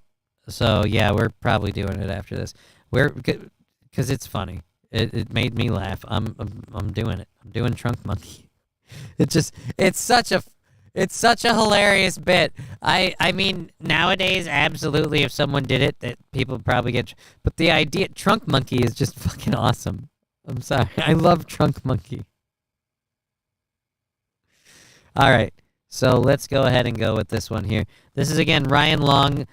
So yeah, we're probably doing it after this. Because it's funny. It made me laugh. I'm doing it. I'm doing Trunk Monkey. It's such a hilarious bit. I mean, nowadays, absolutely, if someone did it, that people probably get. But the idea, Trunk Monkey, is just fucking awesome. I'm sorry. I love Trunk Monkey. All right. So let's go ahead and go with this one here. This is, again, Ryan Long.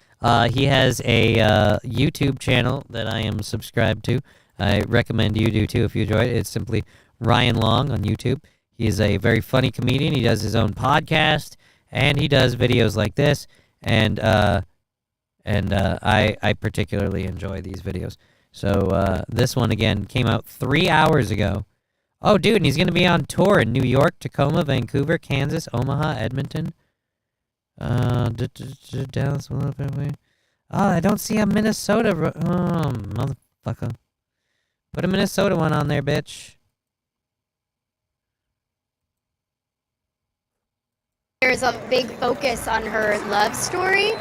He has a YouTube channel that I am subscribed to. I recommend you do, too, if you enjoy it. It's simply Ryan Long on YouTube. He is a very funny comedian. He does his own podcast, and he does videos like this. And I particularly enjoy these videos. So this one, again, came out 3 hours ago. Oh, dude, and he's going to be on tour in New York, Tacoma, Vancouver, Kansas, Omaha, Edmonton. Dallas, a little bit away. Oh, I don't see a Minnesota. Oh, motherfucker. Put a Minnesota one on there, bitch. There's a big focus on her love story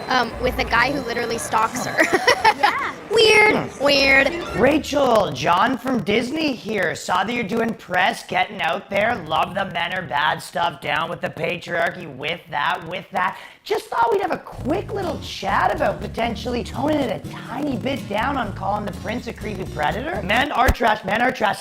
with a guy who literally stalks her. Yeah. Weird. Rachel, John from Disney here. Saw that you're doing press, getting out there. Love the men are bad stuff, down with the patriarchy, with that. Just thought we'd have a quick little chat about potentially toning it a tiny bit down on calling the prince a creepy predator. Men are trash,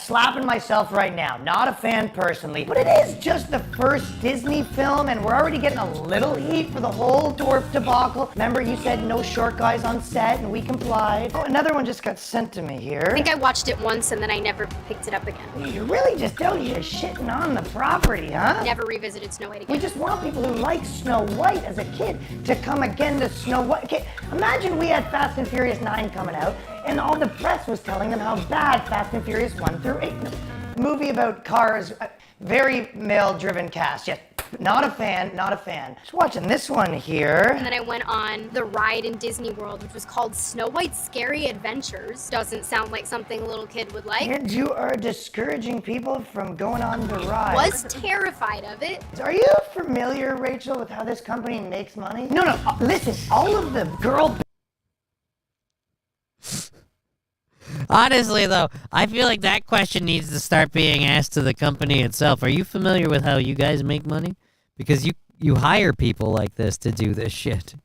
slapping myself right now. Not a fan personally, but it is just the first Disney film and we're already getting a little heat for the whole dwarf debacle. Remember, you said no short guys on set, and we complied. Oh, another one just got sent to me here. I think I watched it once and then I never picked it up again. You really just out here shitting on the property, huh? Never revisited Snow White again. We just want people who like Snow White as a kid to come again to Snow White. Okay, imagine we had Fast and Furious 9 coming out, and all the press was telling them how bad Fast and Furious 1 through 8. Movie about cars, very male-driven cast. Yes, not a fan, not a fan. Just watching this one here. And then I went on the ride in Disney World, which was called Snow White's Scary Adventures. Doesn't sound like something a little kid would like. And you are discouraging people from going on the ride. Was terrified of it. Are you familiar, Rachel, with how this company makes money? No, listen, all of the girl... Honestly, though, I feel like that question needs to start being asked to the company itself. Are you familiar with how you guys make money? Because you hire people like this to do this shit.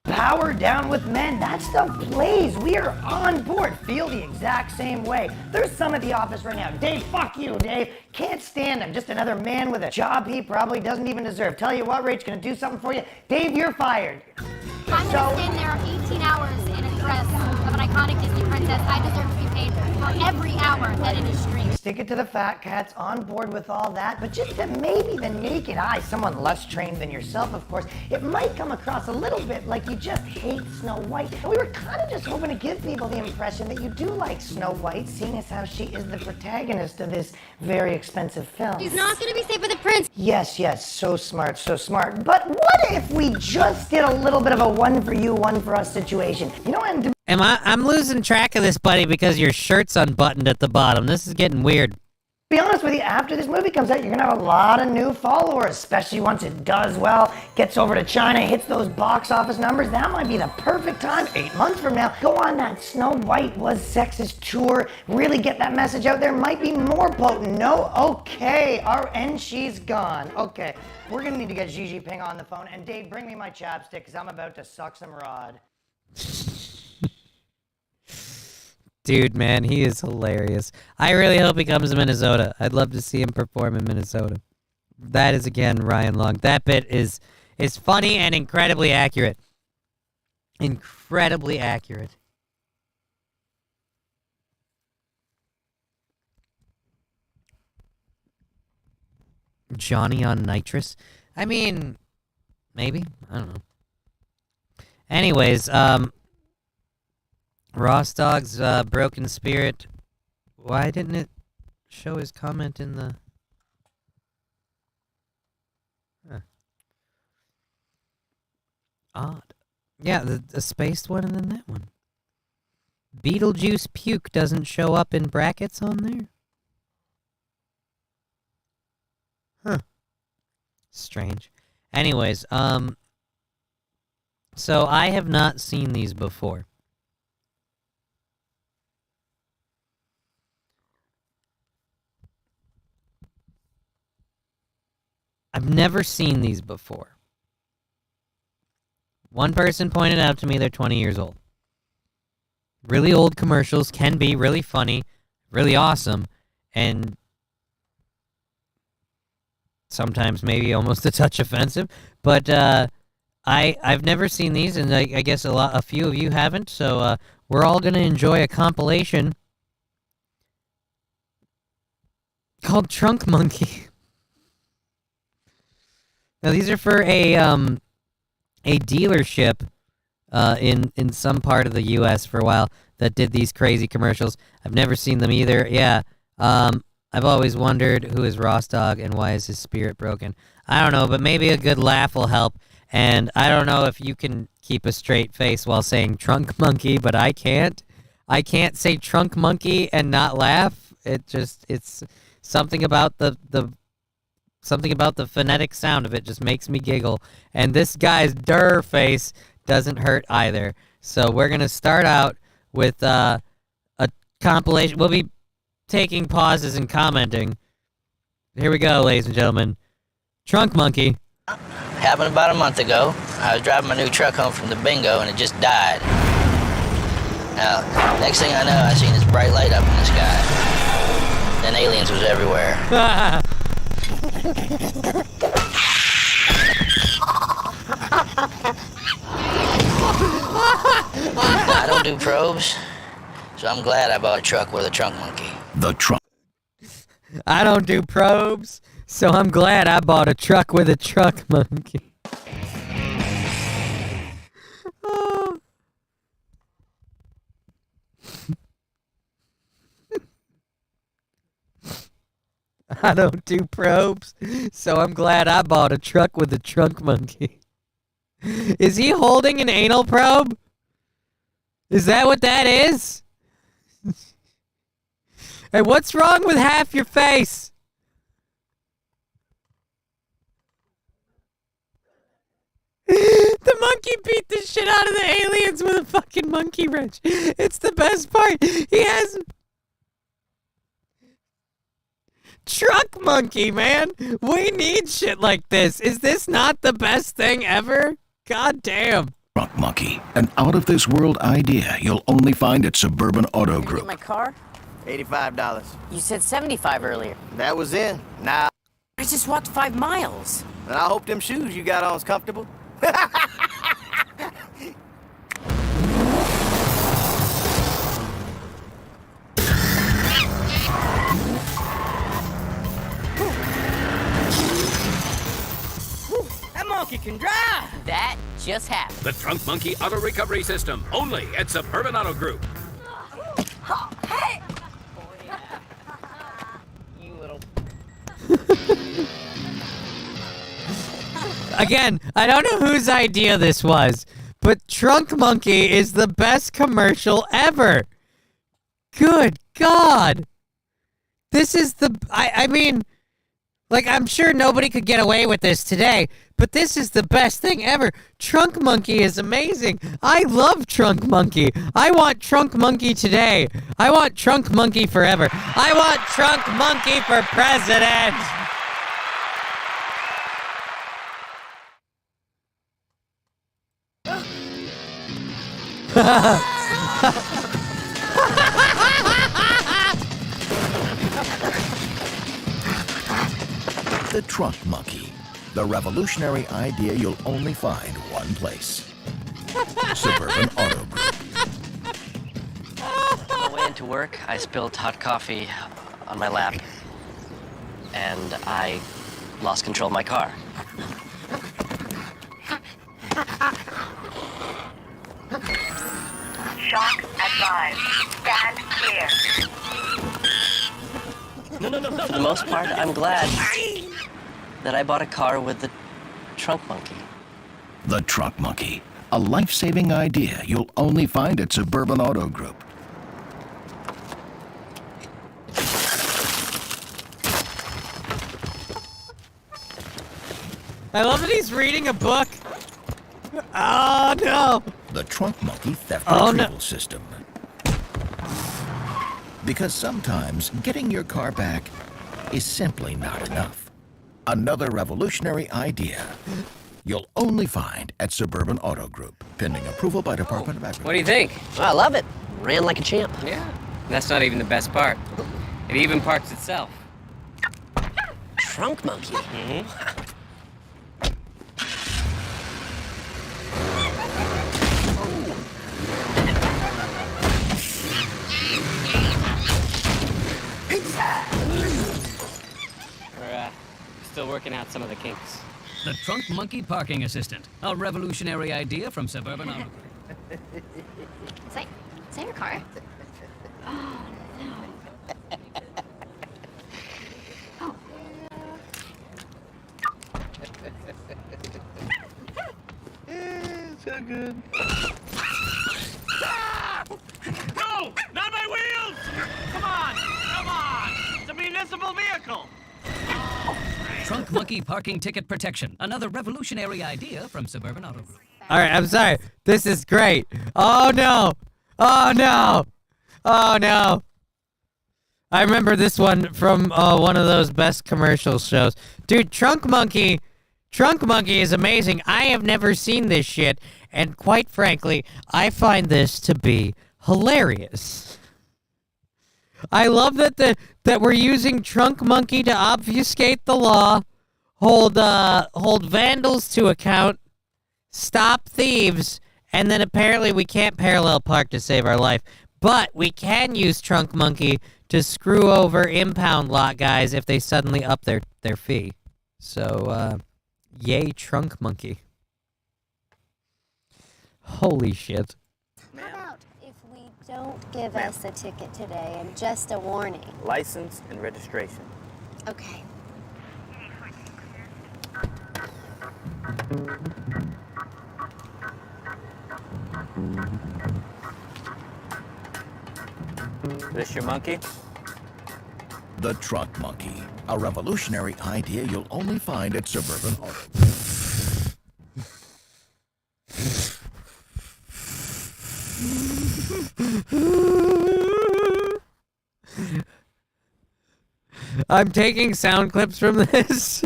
Power down with men. That stuff plays. We are on board. Feel the exact same way. There's some at the office right now. Dave, fuck you, Dave. Can't stand him. Just another man with a job he probably doesn't even deserve. Tell you what, Rach, gonna do something for you. Dave, you're fired. I'm gonna stand there 18 hours in a dress of an iconic Disney princess. I deserve to be paid for every hour that it is streamed. Stick it to the fat cats, on board with all that, but just to maybe the naked eye, someone less trained than yourself, of course, it might come across a little bit like you just hate Snow White. And we were kind of just hoping to give people the impression that you do like Snow White, seeing as how she is the protagonist of this very expensive film. She's not gonna be safe with the prince. Yes, so smart, so smart. But what if we just did a little bit of a one for you, one for us situation? You know, and I'm losing track of this, buddy, because your shirt's unbuttoned at the bottom. This is getting weird. to be honest with you, after this movie comes out, you're gonna have a lot of new followers, especially once it does well, gets over to China, hits those box office numbers. That might be the perfect time, 8 months from now, go on that Snow White was sexist tour, really get that message out there. Might be more potent. No? Okay, and she's gone. Okay, we're gonna need to get Xi Jinping on the phone. And Dave, bring me my chapstick, because I'm about to suck some rod. Dude, man, he is hilarious. I really hope he comes to Minnesota. I'd love to see him perform in Minnesota. That is, again, Ryan Long. That bit is funny and incredibly accurate. Incredibly accurate. Johnny on nitrous? I mean, maybe. I don't know. Anyways, Ross Dog's Broken Spirit. Why didn't it show his comment in the... Odd. Yeah, the spaced one and then that one. Beetlejuice Puke doesn't show up in brackets on there? Huh. Strange. Anyways, so I have not seen these before. I've never seen these before. One person pointed out to me they're 20 years old. Really old commercials can be really funny, really awesome, and sometimes maybe almost a touch offensive. But I've never seen these, and I guess a few of you haven't. So we're all gonna enjoy a compilation called Trunk Monkey. Now these are for a dealership in some part of the U.S. for a while that did these crazy commercials. I've never seen them either. Yeah, I've always wondered who is Ross Dog and why is his spirit broken. I don't know, but maybe a good laugh will help. And I don't know if you can keep a straight face while saying Trunk Monkey, but I can't. I can't say Trunk Monkey and not laugh. It's something about the phonetic sound of it just makes me giggle. And this guy's durr face doesn't hurt either. So we're going to start out with a compilation. We'll be taking pauses and commenting. Here we go, ladies and gentlemen. Trunk Monkey. Happened about a month ago. I was driving my new truck home from the bingo and it just died. Now, next thing I know, I seen this bright light up in the sky. then aliens was everywhere. I don't do probes, so I'm glad I bought a truck with a trunk monkey. The trunk. I don't do probes, so I'm glad I bought a truck with a truck monkey. Oh. I don't do probes, so I'm glad I bought a truck with a trunk monkey. Is he holding an anal probe? Is that what that is? Hey, what's wrong with half your face? The monkey beat the shit out of the aliens with a fucking monkey wrench. It's the best part. He has... Truck monkey, man. We need shit like this. Is this not the best thing ever? God damn. Trunk monkey, an out-of-this-world idea you'll only find at Suburban Auto Group. My car? $85. You said 75 earlier. That was in. Now. I just walked 5 miles. And I hope them shoes you got on is comfortable. That monkey can drive. That just happened. The Trunk Monkey Auto Recovery System, only at Suburban Auto Group. Hey! You little... Again, I don't know whose idea this was, but Trunk Monkey is the best commercial ever. Good God. This is the... I mean... Like, I'm sure nobody could get away with this today, but this is the best thing ever. Trunk Monkey is amazing. I love Trunk Monkey. I want Trunk Monkey today. I want Trunk Monkey forever. I want Trunk Monkey for president. The Trunk Monkey, the revolutionary idea you'll only find one place. Suburban Auto Group. On the way into work, I spilled hot coffee on my lap, and I lost control of my car. Shock advised. Stand clear. No. For the most part, I'm glad that I bought a car with the trunk monkey. The Trunk Monkey, a life-saving idea you'll only find at Suburban Auto Group. I love that he's reading a book. Oh, no. The Trunk Monkey Theft Oh, Retrieval no. System. Because sometimes getting your car back is simply not enough. Another revolutionary idea you'll only find at Suburban Auto Group, pending approval by Department of Agriculture. What do you think? Oh, I love it. Ran like a champ. Yeah. That's not even the best part. It even parks itself. Trunk monkey. We're still working out some of the kinks. The Trunk Monkey Parking Assistant, a revolutionary idea from Suburban Auto Group. Is that your car? Oh, no. Oh. So good. No! Not my wheels! Come on! It's a municipal vehicle! Trunk Monkey Parking Ticket Protection, another revolutionary idea from Suburban Auto Group. All right, I'm sorry. This is great. Oh, no. Oh, no. Oh, no. I remember this one from one of those best commercial shows. Dude, Trunk Monkey is amazing. I have never seen this shit, and quite frankly, I find this to be hilarious. I love that we're using Trunk Monkey to obfuscate the law, hold vandals to account, stop thieves, and then apparently we can't parallel park to save our life. But we can use Trunk Monkey to screw over impound lot guys if they suddenly up their fee. So, yay Trunk Monkey. Holy shit. How about if we don't give us a ticket today and just a warning? License and registration. Okay. This your monkey? The Trunk Monkey, a revolutionary idea you'll only find at Suburban Auto. I'm taking sound clips from this.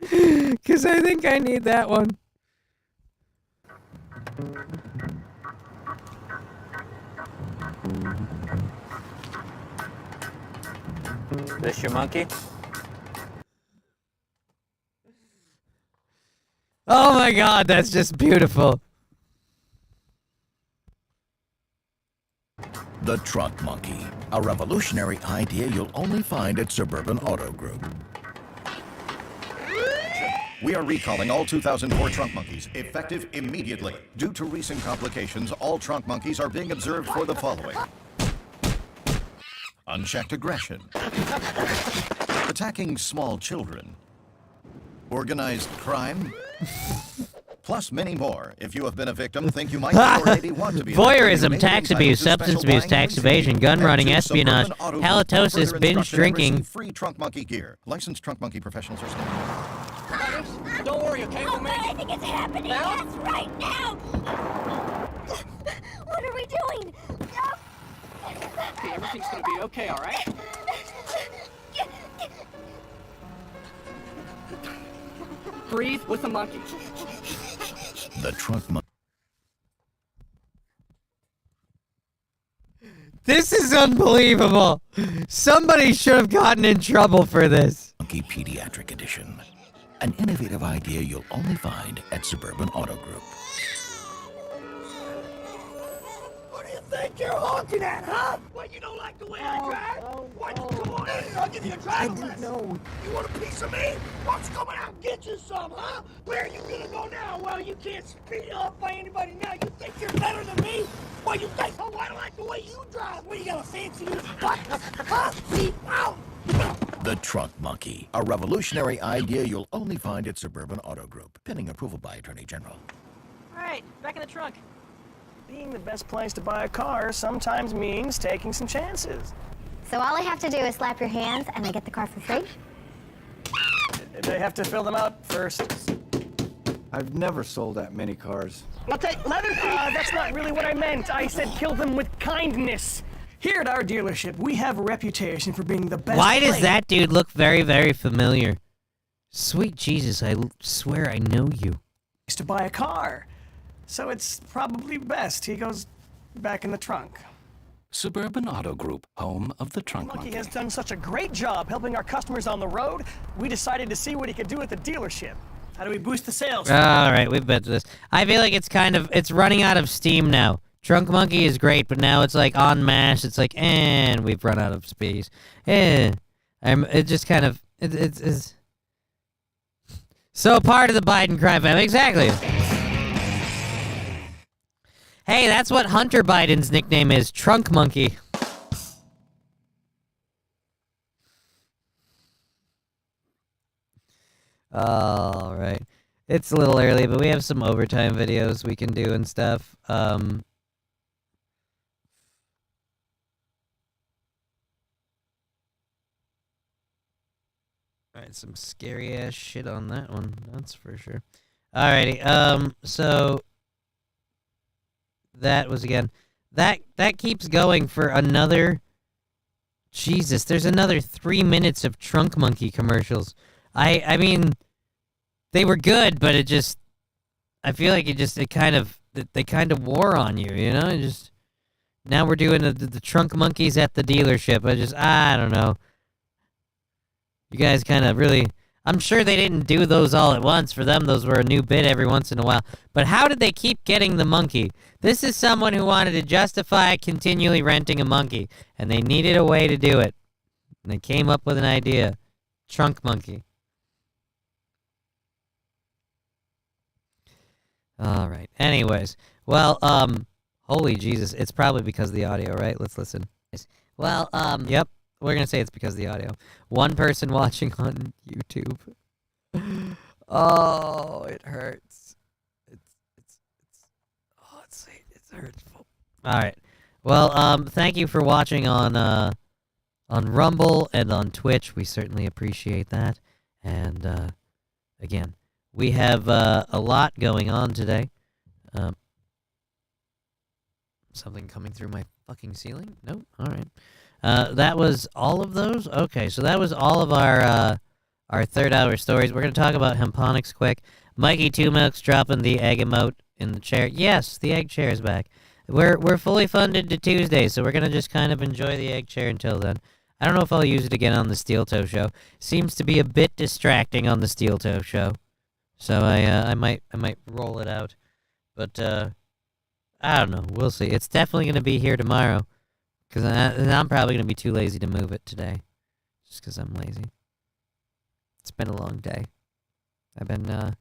Because I think I need that one. This your monkey? Oh my god, that's just beautiful. The Trunk Monkey, a revolutionary idea you'll only find at Suburban Auto Group. We are recalling all 2004 Trunk Monkeys, effective immediately. Due to recent complications, all Trunk Monkeys are being observed for the following: unchecked aggression, attacking small children, organized crime, plus many more. If you have been a victim, think you might already want to be a victim, you may Voyeurism, be tax entitled abuse, to substance special abuse, buying tax and receiving. evasion, gun Head running, to espionage, Suburban Auto Group for halitosis, further binge instruction and drinking. receive free Trunk Monkey gear. Licensed Trunk Monkey professionals are standing. Don't worry, okay? We'll make I think it's happening. Now? Yes, right now. What are we doing? Okay, everything's gonna be okay, all right? Breathe with the monkey. The Trunk Monkey. This is unbelievable. Somebody should have gotten in trouble for this. Monkey Pediatric Edition. An innovative idea you'll only find at Suburban Auto Group. What do you think you're honking at, huh? What, you don't like the way I drive? What? Come on in, I'll give you a driver's lesson. You want a piece of me? Why don't you come out and get you some, huh? Where are you gonna go now? Well, you can't speed up by anybody now. You think you're better than me? What, you think, oh, I don't like the way you drive? What, you got a fancy buttons? Huh? See, out! The Trunk Monkey, a revolutionary idea you'll only find at Suburban Auto Group. Pending approval by Attorney General. All right, back in the trunk. Being the best place to buy a car sometimes means taking some chances. So all I have to do is slap your hands and I get the car for free? They have to fill them out first. I've never sold that many cars. I'll take leather. That's not really what I meant. I said kill them with kindness. Here at our dealership, we have a reputation for being the best. Why does place that dude look very, very familiar? Sweet Jesus, I swear I know you. to buy a car. So it's probably best he goes back in the trunk. Suburban Auto Group, home of the Trunk Monkey Monkey. has done such a great job helping our customers on the road, we decided to see what he could do at the dealership. How do we boost the sales? All right, we've been to this. I feel like it's running out of steam now. Trunk Monkey is great, but now it's like en masse. It's like, and we've run out of space. It just kind of, it's so part of the Biden crime family. Exactly. Hey, that's what Hunter Biden's nickname is, Trunk Monkey. All right. It's a little early, but we have some overtime videos we can do and stuff. Alright, some scary ass shit on that one, that's for sure. Alrighty, so that was again that keeps going for another Jesus, there's another 3 minutes of Trunk Monkey commercials. I mean they were good, but it just they kind of wore on you, you know? Now we're doing the trunk monkeys at the dealership. I don't know. You guys kind of really... I'm sure they didn't do those all at once. For them, those were a new bit every once in a while. But how did they keep getting the monkey? This is someone who wanted to justify continually renting a monkey, and they needed a way to do it. And they came up with an idea. Trunk monkey. All right. Anyways. Well, holy Jesus. It's probably because of the audio, right? Let's listen. Well, Yep. We're going to say it's because of the audio. One person watching on YouTube. Oh, it hurts. It hurtful. All right. Well, thank you for watching on Rumble and on Twitch. We certainly appreciate that. And, again, we have a lot going on today. Something coming through my fucking ceiling? Nope. All right. That was all of those? Okay, so that was all of our third hour stories. We're going to talk about Hemponics quick. Mikey Two Milks dropping the egg emote in the chair. Yes, the egg chair is back. We're fully funded to Tuesday, so we're going to just kind of enjoy the egg chair until then. I don't know if I'll use it again on the Steel Toe Show. Seems to be a bit distracting on the Steel Toe Show. So I might roll it out. But I don't know. We'll see. It's definitely going to be here tomorrow. Because I'm probably going to be too lazy to move it today. Just because I'm lazy. It's been a long day. I've been,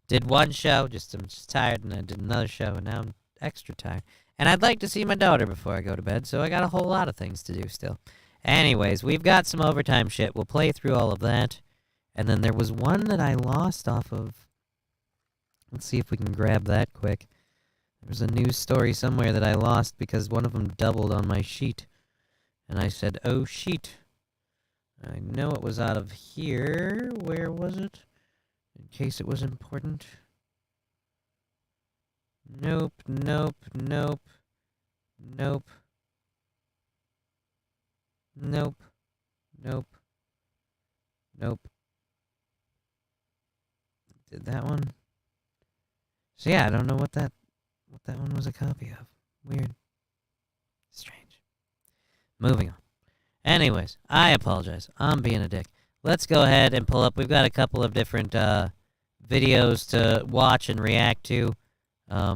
did one show, I'm just tired, and I did another show, and now I'm extra tired. And I'd like to see my daughter before I go to bed, so I got a whole lot of things to do still. Anyways, we've got some overtime shit. We'll play through all of that. And then there was one that I lost off of... Let's see if we can grab that quick. There was a news story somewhere that I lost because one of them doubled on my sheet. And I said, oh, sheet. I know it was out of here. Where was it? In case it was important. Nope, nope, nope. Nope. Nope. Nope. Nope. Did that one? So yeah, I don't know what that one was a copy of. Weird. Strange. Moving on. Anyways, I apologize. I'm being a dick. Let's go ahead and pull up. We've got a couple of different videos to watch and react to. I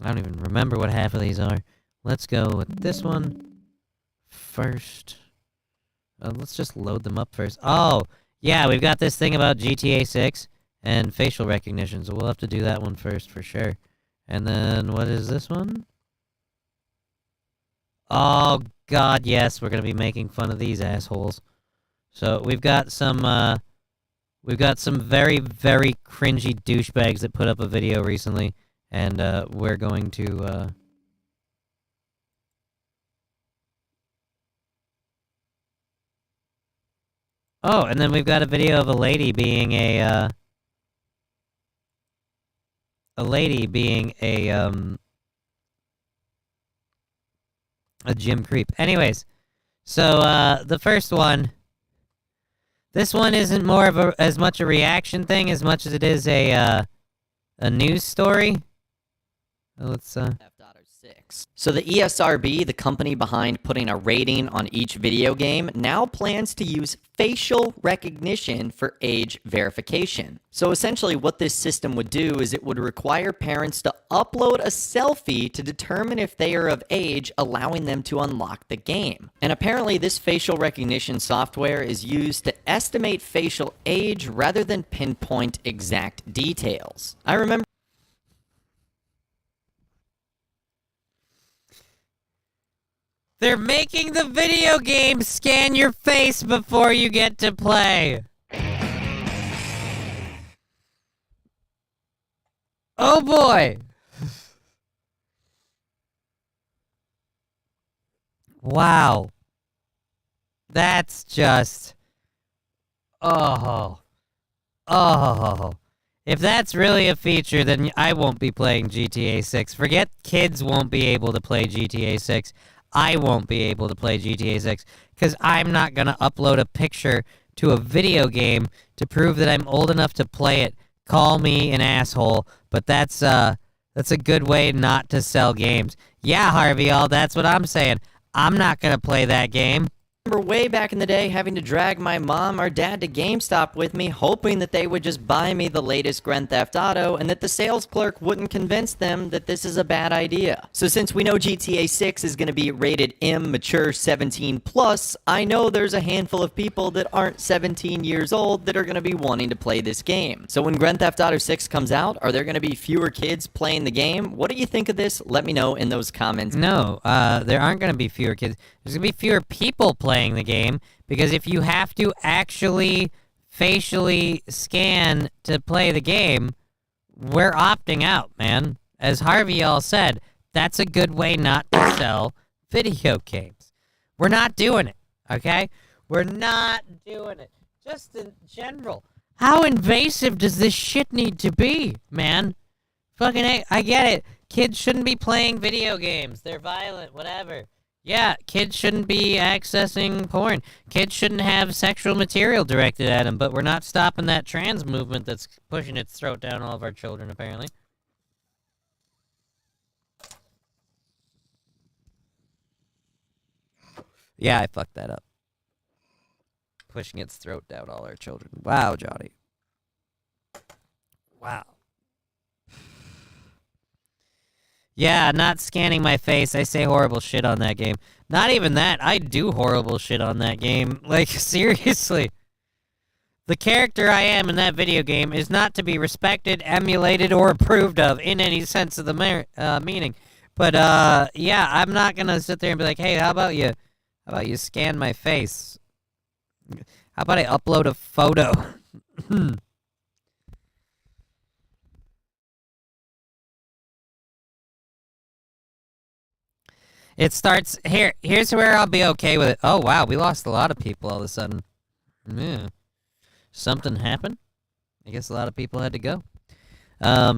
don't even remember what half of these are. Let's go with this one first. Let's just load them up first. Oh, yeah, we've got this thing about GTA 6 and facial recognition, so we'll have to do that one first for sure. And then, what is this one? Oh, God, yes, we're going to be making fun of these assholes. So, we've got some very, very cringy douchebags that put up a video recently, and, we're going to, Oh, and then we've got a video of a lady being a gym creep. Anyways, so, the first one, this one isn't more of as much a reaction thing as much as it is a news story. Let's, So the ESRB, the company behind putting a rating on each video game, now plans to use facial recognition for age verification. So essentially what this system would do is it would require parents to upload a selfie to determine if they are of age, allowing them to unlock the game. And apparently this facial recognition software is used to estimate facial age rather than pinpoint exact details. I remember they're making the video game scan your face before you get to play. Oh boy. Wow. That's just... Oh. If that's really a feature, then I won't be playing GTA 6. Forget kids won't be able to play GTA 6. I won't be able to play GTA 6 because I'm not going to upload a picture to a video game to prove that I'm old enough to play it. Call me an asshole, but that's That's a good way not to sell games. Yeah, Harvey, that's what I'm saying. I'm not gonna play that game. Remember way back in the day having to drag my mom or dad to GameStop with me, hoping that they would just buy me the latest Grand Theft Auto and that the sales clerk wouldn't convince them that this is a bad idea. So since we know GTA 6 is going to be rated M, mature 17 plus, I know there's a handful of people that aren't 17 years old that are going to be wanting to play this game. So when Grand Theft Auto 6 comes out, are there going to be fewer kids playing the game? What do you think of this? Let me know in those comments. No, there aren't going to be fewer kids. There's going to be fewer people playing the game, because if you have to actually facially scan to play the game, we're opting out, man. As Harvey all said, that's a good way not to sell video games. We're not doing it, okay? We're not doing it. Just in general. How invasive does this shit need to be, man? Fucking A, I get it. Kids shouldn't be playing video games. They're violent, whatever. Yeah, kids shouldn't be accessing porn. Kids shouldn't have sexual material directed at them, but we're not stopping that trans movement that's pushing its throat down all of our children, apparently. Yeah, I fucked that up. Pushing its throat down all our children. Wow, Johnny. Wow. Yeah, not scanning my face. I say horrible shit on that game. Not even that. I do horrible shit on that game. Like, seriously. The character I am in that video game is not to be respected, emulated, or approved of in any sense of the meaning. But, yeah, I'm not gonna sit there and be like, hey, how about you scan my face? How about I upload a photo? It starts here. Here's where I'll be okay with it. Oh, wow. We lost a lot of people all of a sudden. Yeah. Something happened. I guess a lot of people had to go. At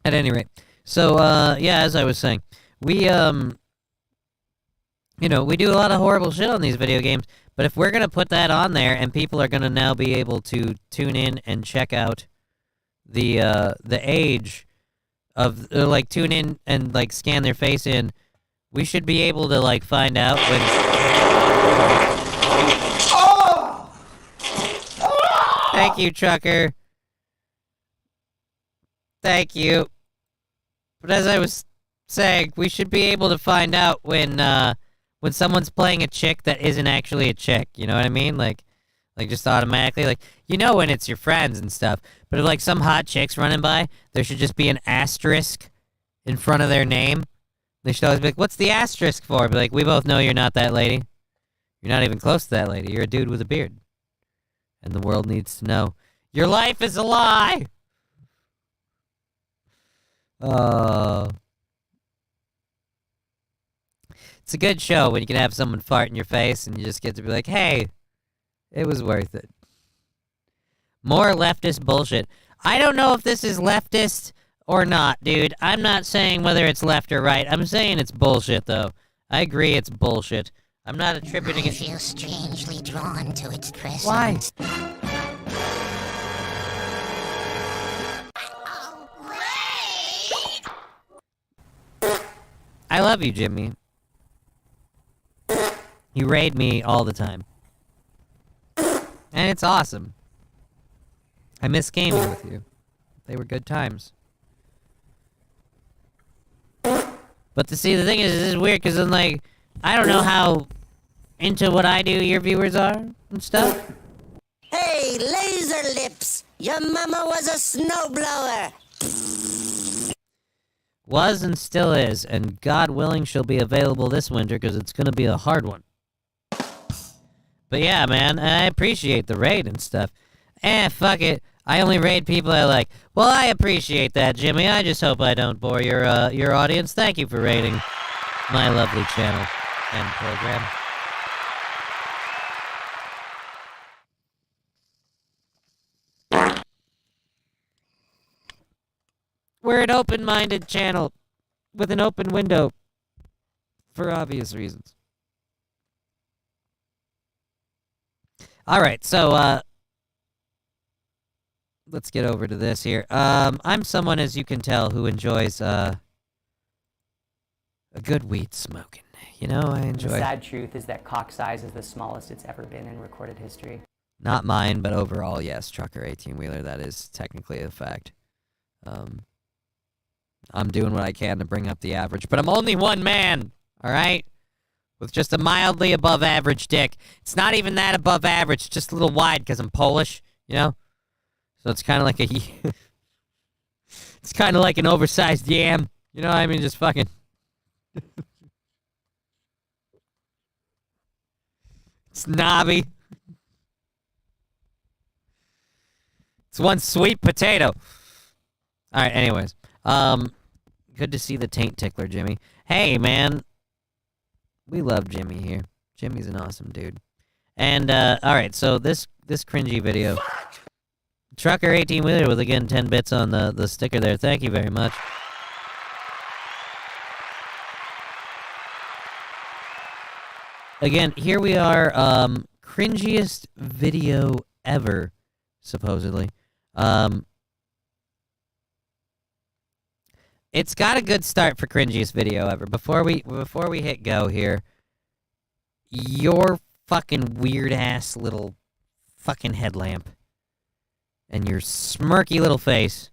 any rate. So, yeah, as I was saying, we, you know, we do a lot of horrible shit on these video games, but if we're going to put that on there and people are going to now be able to tune in and check out the age of, like, tune in and, like, scan their face in, we should be able to, like, find out when... Oh! Thank you, Trucker. Thank you. But as I was saying, we should be able to find out when someone's playing a chick that isn't actually a chick, you know what I mean? Like just automatically, like, you know when it's your friends and stuff, but if, like, some hot chick's running by, there should just be an asterisk in front of their name. They should always be like, what's the asterisk for? Be like, we both know you're not that lady. You're not even close to that lady. You're a dude with a beard. And the world needs to know. Your life is a lie! It's a good show when you can have someone fart in your face and you just get to be like, hey, it was worth it. More leftist bullshit. I don't know if this is leftist or not, dude. I'm not saying whether it's left or right. I'm saying it's bullshit, though. I agree it's bullshit. I'm not attributing it... I feel strangely drawn to its presence. Why? I love you, Jimmy. You raid me all the time. And it's awesome. I miss gaming with you. They were good times. But to see, the thing is, this is weird, because I'm like, I don't know how into what I do your viewers are and stuff. Hey, laser lips! Your mama was a snowblower! Was and still is, and God willing, she'll be available this winter, because it's going to be a hard one. But yeah, man, I appreciate the raid and stuff. Fuck it. I only raid people I like. Well, I appreciate that, Jimmy. I just hope I don't bore your audience. Thank you for raiding my lovely channel and program. We're an open-minded channel with an open window for obvious reasons. All right, so let's get over to this here. I'm someone, as you can tell, who enjoys a good weed smoking. You know, I enjoy. The sad truth is that cock size is the smallest it's ever been in recorded history. Not mine, but overall, yes, trucker 18-wheeler. That is technically a fact. I'm doing what I can to bring up the average, but I'm only one man. All right. With just a mildly above average dick. It's not even that above average, just a little wide because I'm Polish, you know? So it's kind of like it's kind of like an oversized yam. You know what I mean? Just fucking. It's knobby. It's one sweet potato. All right, anyways. Good to see the taint tickler, Jimmy. Hey, man. We love Jimmy here. Jimmy's an awesome dude. And, all right, so this cringy video. Trucker 18-wheeler with, again, 10 bits on the sticker there. Thank you very much. Again, here we are, cringiest video ever, supposedly. It's got a good start for cringiest video ever. Before we hit go here, your fucking weird ass little fucking headlamp and your smirky little face,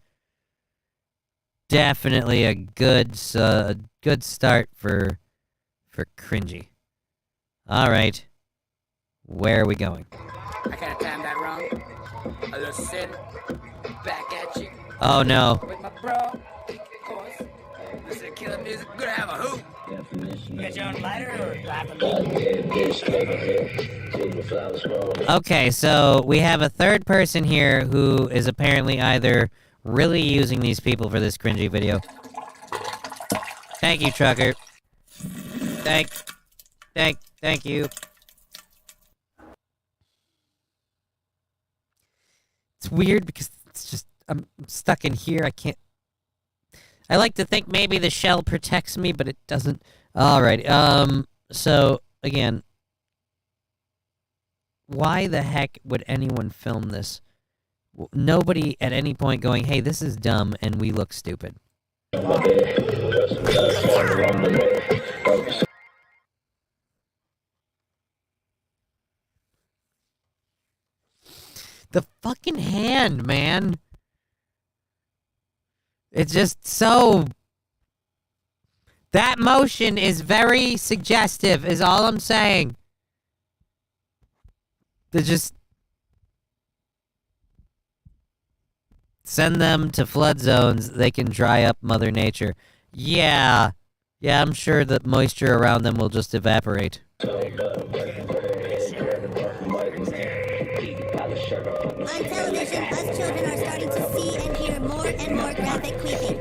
definitely a good start for cringy. All right, where are we going? I kind of timed that wrong. A little sit back at you. Oh no. With my bro, of course. Listen to killer music. Gonna have a hoop. You got your own lighter or Okay, so we have a third person here who is apparently either really using these people for this cringy video. Thank you, trucker. Thank you. It's weird because it's just, I'm stuck in here. I can't. I like to think maybe the shell protects me, but it doesn't. Alrighty. So, again, why the heck would anyone film this? Nobody at any point going, hey, this is dumb and we look stupid. The fucking hand, man. It's just so... That motion is very suggestive, is all I'm saying. To just... Send them to flood zones, they can dry up Mother Nature. Yeah. Yeah, I'm sure that moisture around them will just evaporate. On television, us children are starting to see and hear more and more graphic queefing.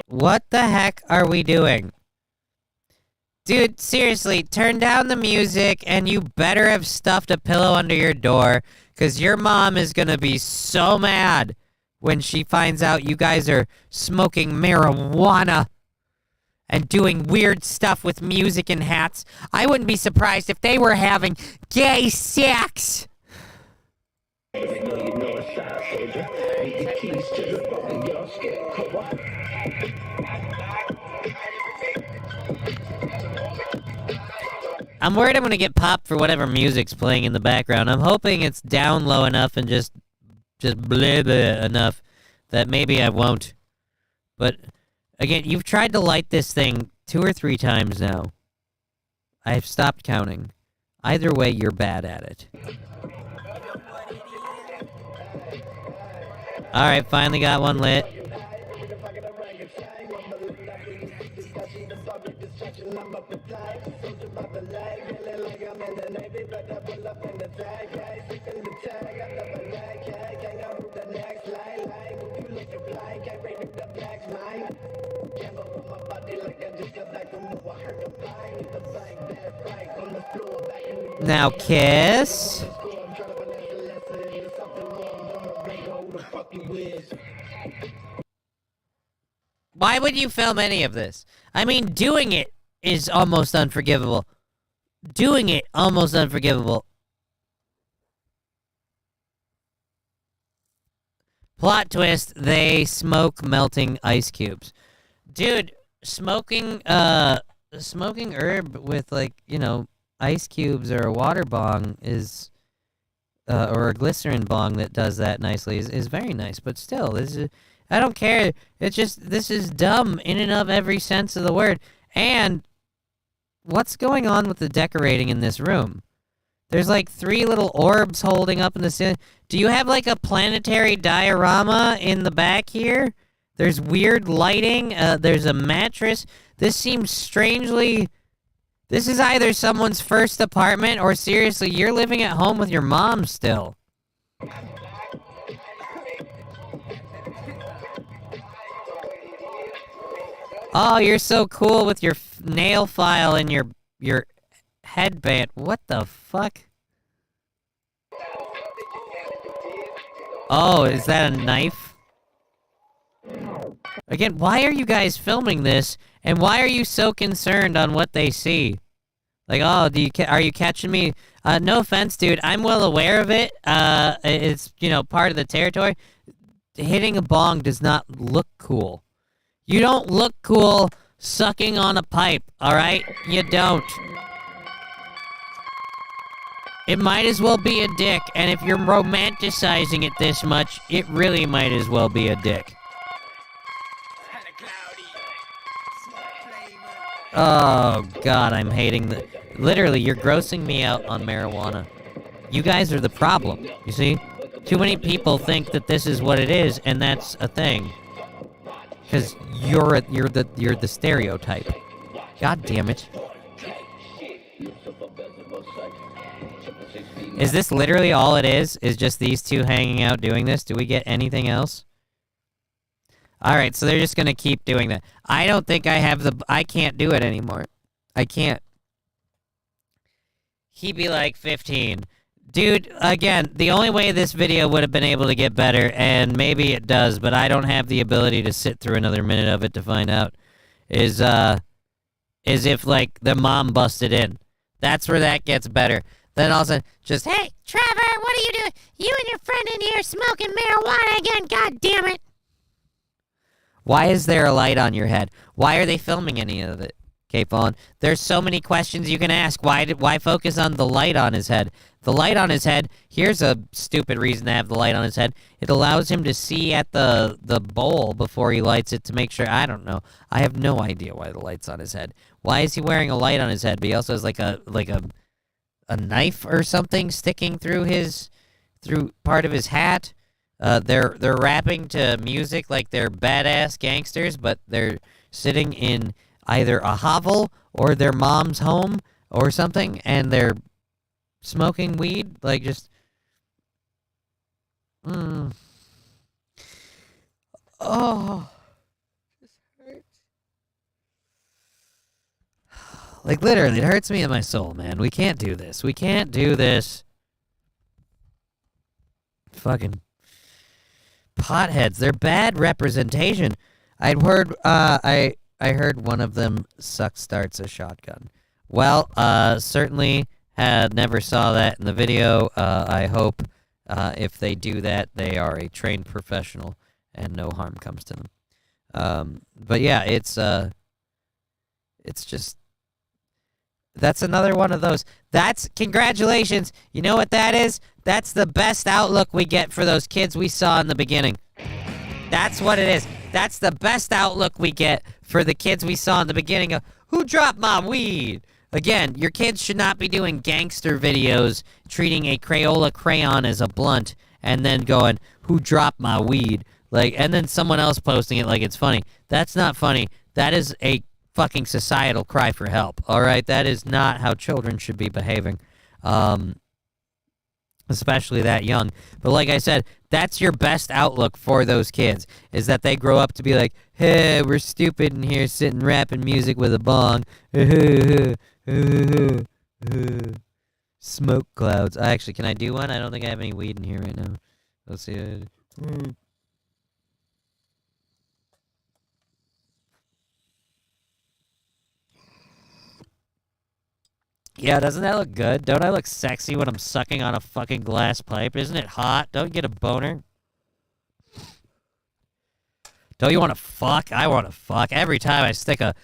What the heck are we doing? Dude, seriously, turn down the music and you better have stuffed a pillow under your door, because your mom is gonna be so mad when she finds out you guys are smoking marijuana and doing weird stuff with music and hats. I wouldn't be surprised if they were having gay sex. I'm worried I'm gonna get popped for whatever music's playing in the background. I'm hoping it's down low enough and just blah blah enough that maybe I won't. But again, you've tried to light this thing 2 or 3 times now. I've stopped counting. Either way, you're bad at it. Alright, finally got one lit. Now kiss. Why would you film any of this? I mean, doing it is almost unforgivable. doing it almost unforgivable. Plot twist, they smoke melting ice cubes. Dude, smoking herb with, like, you know, ice cubes or a water bong is, or a glycerin bong that does that nicely is very nice. But still, I don't care. This is dumb in and of every sense of the word. And what's going on with the decorating in this room? There's like 3 little orbs holding up in the ceiling. Do you have like a planetary diorama in the back here? There's weird lighting. There's a mattress. This seems strangely... This is either someone's first apartment or seriously, you're living at home with your mom still. Oh, you're so cool with your nail file and your headband. What the fuck? Oh, is that a knife? Again, why are you guys filming this? And why are you so concerned on what they see? Like, oh, are you catching me? No offense, dude. I'm well aware of it. It's, you know, part of the territory. Hitting a bong does not look cool. You don't look cool sucking on a pipe, all right? You don't. It might as well be a dick, and if you're romanticizing it this much, it really might as well be a dick. Oh, God, I'm hating the... Literally, you're grossing me out on marijuana. You guys are the problem, you see? Too many people think that this is what it is, and that's a thing. Because you're the stereotype. God damn it. Is this literally all it is? Is just these two hanging out doing this? Do we get anything else? Alright, so they're just gonna keep doing that. I don't think I can't do it anymore. I can't. He'd be like 15. Dude, again, the only way this video would have been able to get better, and maybe it does, but I don't have the ability to sit through another minute of it to find out, is if, like, the mom busted in. That's where that gets better. Then all of a sudden, just, hey, Trevor, what are you doing? You and your friend in here smoking marijuana again, god damn it. Why is there a light on your head? Why are they filming any of it? Okay, Fawn. There's so many questions you can ask. Why focus on the light on his head? The light on his head, here's a stupid reason to have the light on his head. It allows him to see at the bowl before he lights it to make sure, I don't know. I have no idea why the light's on his head. Why is he wearing a light on his head? But he also has like a knife or something sticking through part of his hat. They're rapping to music like they're badass gangsters, but they're sitting in either a hovel or their mom's home or something, and they're smoking weed, like just... Oh. This hurts. Like, literally, it hurts me in my soul, man. We can't do this. We can't do this. Fucking potheads. They're bad representation. I'd heard, I heard one of them starts a shotgun. Well, certainly never saw that in the video. I hope if they do that, they are a trained professional and no harm comes to them. But yeah, it's just... That's another one of those. Congratulations. You know what that is? That's the best outlook we get for those kids we saw in the beginning. That's what it is. That's the best outlook we get for the kids we saw in the beginning of, who dropped my weed? Again, your kids should not be doing gangster videos, treating a Crayola crayon as a blunt, and then going, who dropped my weed? Like, and then someone else posting it like it's funny. That's not funny. That is a fucking societal cry for help, all right? That is not how children should be behaving, especially that young. But like I said, that's your best outlook for those kids, is that they grow up to be like, hey, we're stupid in here sitting rapping music with a bong. Smoke clouds. Actually, can I do one? I don't think I have any weed in here right now. Let's see. Yeah, doesn't that look good? Don't I look sexy when I'm sucking on a fucking glass pipe? Isn't it hot? Don't you get a boner? Don't you want to fuck? I want to fuck. Every time I stick a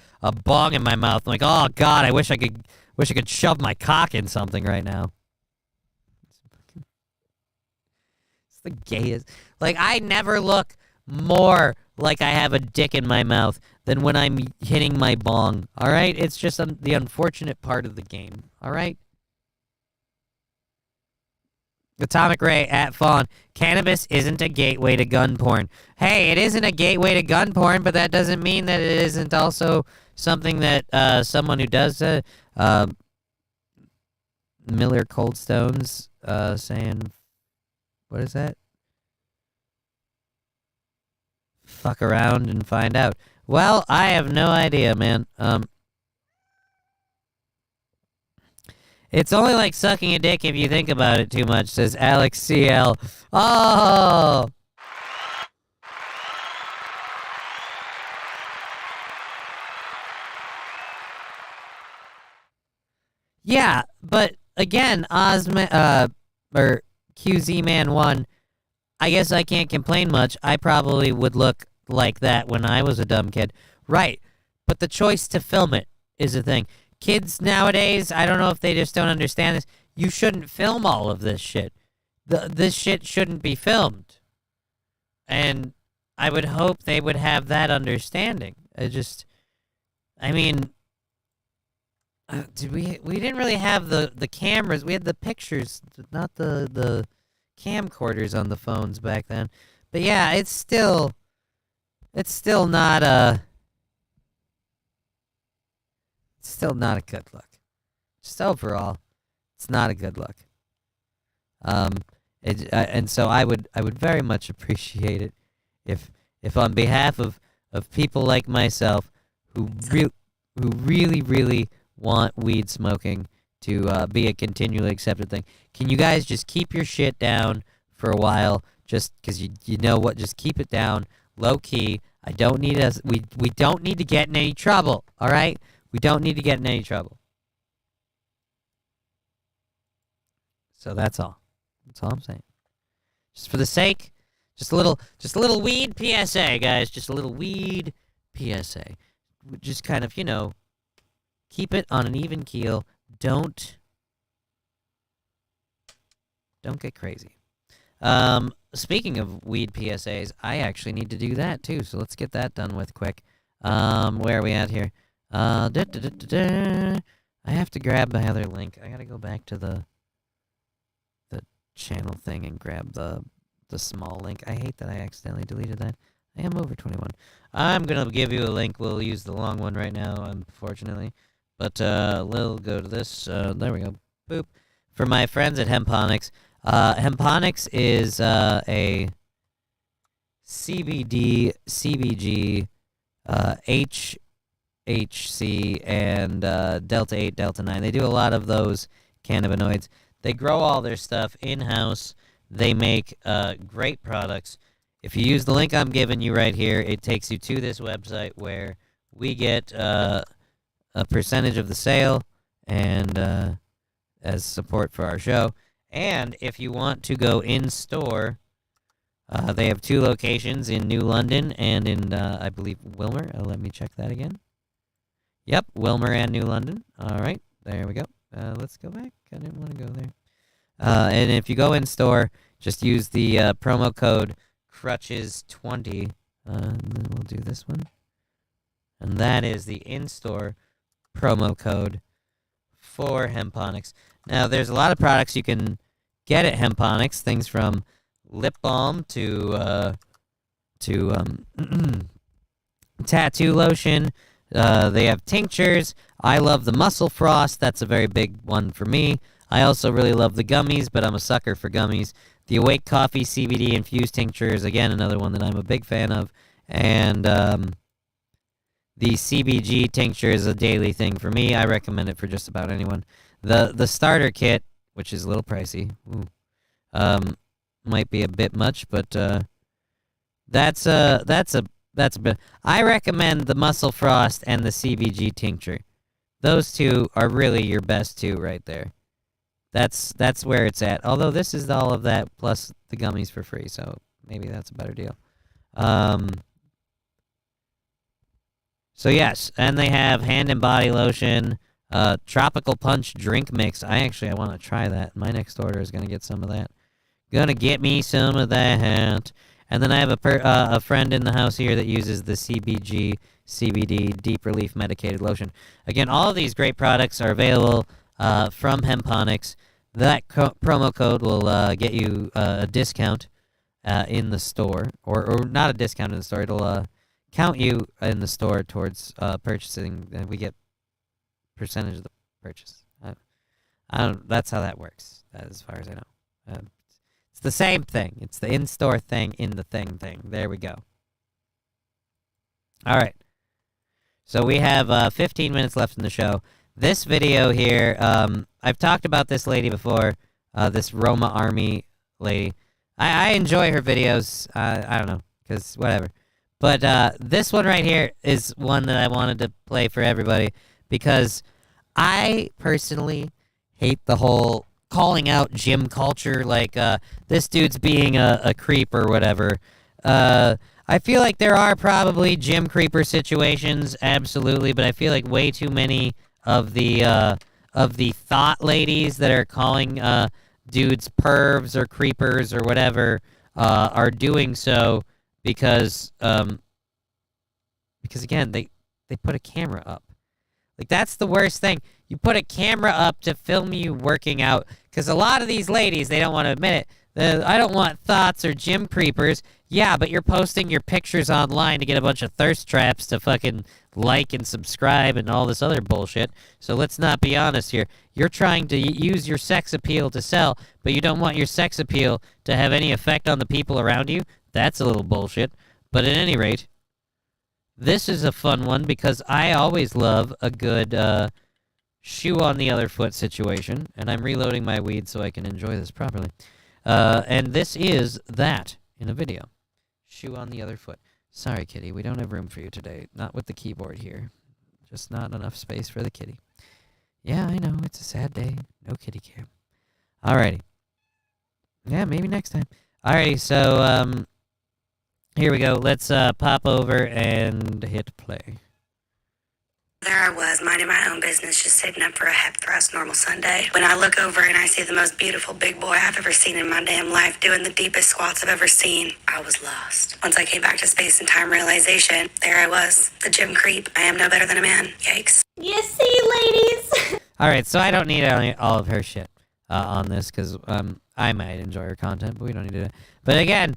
bong in my mouth, I'm like, oh god, I wish I could shove my cock in something right now. It's the gayest. Like, I never look more like I have a dick in my mouth than when I'm hitting my bong. All right? It's just the unfortunate part of the game. All right? Atomic Ray at Fawn. Cannabis isn't a gateway to gun porn. Hey, it isn't a gateway to gun porn, but that doesn't mean that it isn't also something that someone who does Miller Cold Stones saying, what is that? Fuck around and find out. Well, I have no idea, man. It's only like sucking a dick if you think about it too much, says Alex CL. Oh! Yeah, but again, or QZ Man 1, I guess I can't complain much. I probably would look like that when I was a dumb kid. Right, but the choice to film it is a thing. Kids nowadays, I don't know if they just don't understand this. You shouldn't film all of this shit. This shit shouldn't be filmed. And I would hope they would have that understanding. I mean, we didn't really have the cameras. We had the pictures, not the camcorders on the phones back then. But yeah, it's still not a good look. Just overall, it's not a good look. And so I would very much appreciate it if on behalf of people like myself who really want weed smoking to be a continually accepted thing, can you guys just keep your shit down for a while? Just because you know what, just keep it down, low key. I don't need us. We don't need to get in any trouble. All right, we don't need to get in any trouble. So that's all. That's all I'm saying. Just for the sake, just a little weed PSA, guys. Just a little weed PSA. Just kind of, keep it on an even keel. Don't get crazy. Speaking of weed PSAs, I actually need to do that too. So let's get that done with quick. Where are we at here? I have to grab my other link. I gotta go back to the channel thing and grab the small link. I hate that I accidentally deleted that. I am over 21. I'm gonna give you a link. We'll use the long one right now, unfortunately. But we'll go to this. There we go. Boop. For my friends at Hemponics. Hemponics is a CBD, CBG, HHC, and Delta 8, Delta 9. They do a lot of those cannabinoids. They grow all their stuff in-house. They make great products. If you use the link I'm giving you right here, it takes you to this website where we get a percentage of the sale and as support for our show. And if you want to go in-store, they have 2 locations in New London and in, I believe, Wilmer. Let me check that again. Yep, Wilmer and New London. All right, there we go. Let's go back. I didn't want to go there. And if you go in-store, just use the promo code Crutches20. And then we'll do this one. And that is the in-store promo code for Hemponics. Now, there's a lot of products you can get at Hemponics, things from lip balm to tattoo lotion. They have tinctures. I love the Muscle Frost. That's a very big one for me. I also really love the gummies, but I'm a sucker for gummies. The Awake Coffee CBD infused tincture is, again, another one that I'm a big fan of. And the CBG tincture is a daily thing for me. I recommend it for just about anyone. The starter kit, which is a little pricey, might be a bit much, but that's a bit. I recommend the Muscle Frost and the CBG tincture those two are really your best two right there. That's where it's at. Although this is all of that plus the gummies for free, so maybe that's a better deal. So yes, and they have hand and body lotion, tropical punch drink mix. I want to try that. My next order is gonna get some of that. Gonna get me some of that. And then I have a friend in the house here that uses the CBD Deep Relief Medicated Lotion. Again, all of these great products are available from Hemponics. That promo code will get you a discount in the store, or not a discount in the store. It'll count you in the store towards purchasing, and we get percentage of the purchase. I don't. That's how that works, as far as I know. It's the same thing. It's the in-store thing in the thing. There we go. All right. So we have 15 minutes left in the show. This video here, I've talked about this lady before, this Roma Army lady. I enjoy her videos. I don't know, because whatever. But this one right here is one that I wanted to play for everybody, because I personally hate the whole calling out gym culture, like this dude's being a creep or whatever. I feel like there are probably gym creeper situations, absolutely, but I feel like way too many of the thought ladies that are calling dudes pervs or creepers or whatever are doing so because again, they put a camera up. Like, that's the worst thing. You put a camera up to film you working out, because a lot of these ladies, they don't want to admit it. I don't want thoughts or gym creepers. Yeah, but you're posting your pictures online to get a bunch of thirst traps to fucking like and subscribe and all this other bullshit. So let's not be honest here. You're trying to use your sex appeal to sell, but you don't want your sex appeal to have any effect on the people around you. That's a little bullshit. But at any rate, this is a fun one because I always love a good shoe on the other foot situation. And I'm reloading my weed so I can enjoy this properly. And this is that in a video. Shoe on the other foot. Sorry, kitty, we don't have room for you today. Not with the keyboard here. Just not enough space for the kitty. Yeah, I know, it's a sad day. No kitty cam. Alrighty. Yeah, maybe next time. Alrighty, so, here we go. Let's pop over and hit play. There I was, minding my own business, just sitting up for a hip thrust normal Sunday, when I look over and I see the most beautiful big boy I've ever seen in my damn life doing the deepest squats I've ever seen. I was lost. Once I came back to space and time realization, there I was, the gym creep. I am no better than a man. Yikes. You see, ladies? Alright, so I don't need all of her shit on this, because I might enjoy her content, but we don't need to do that. But again,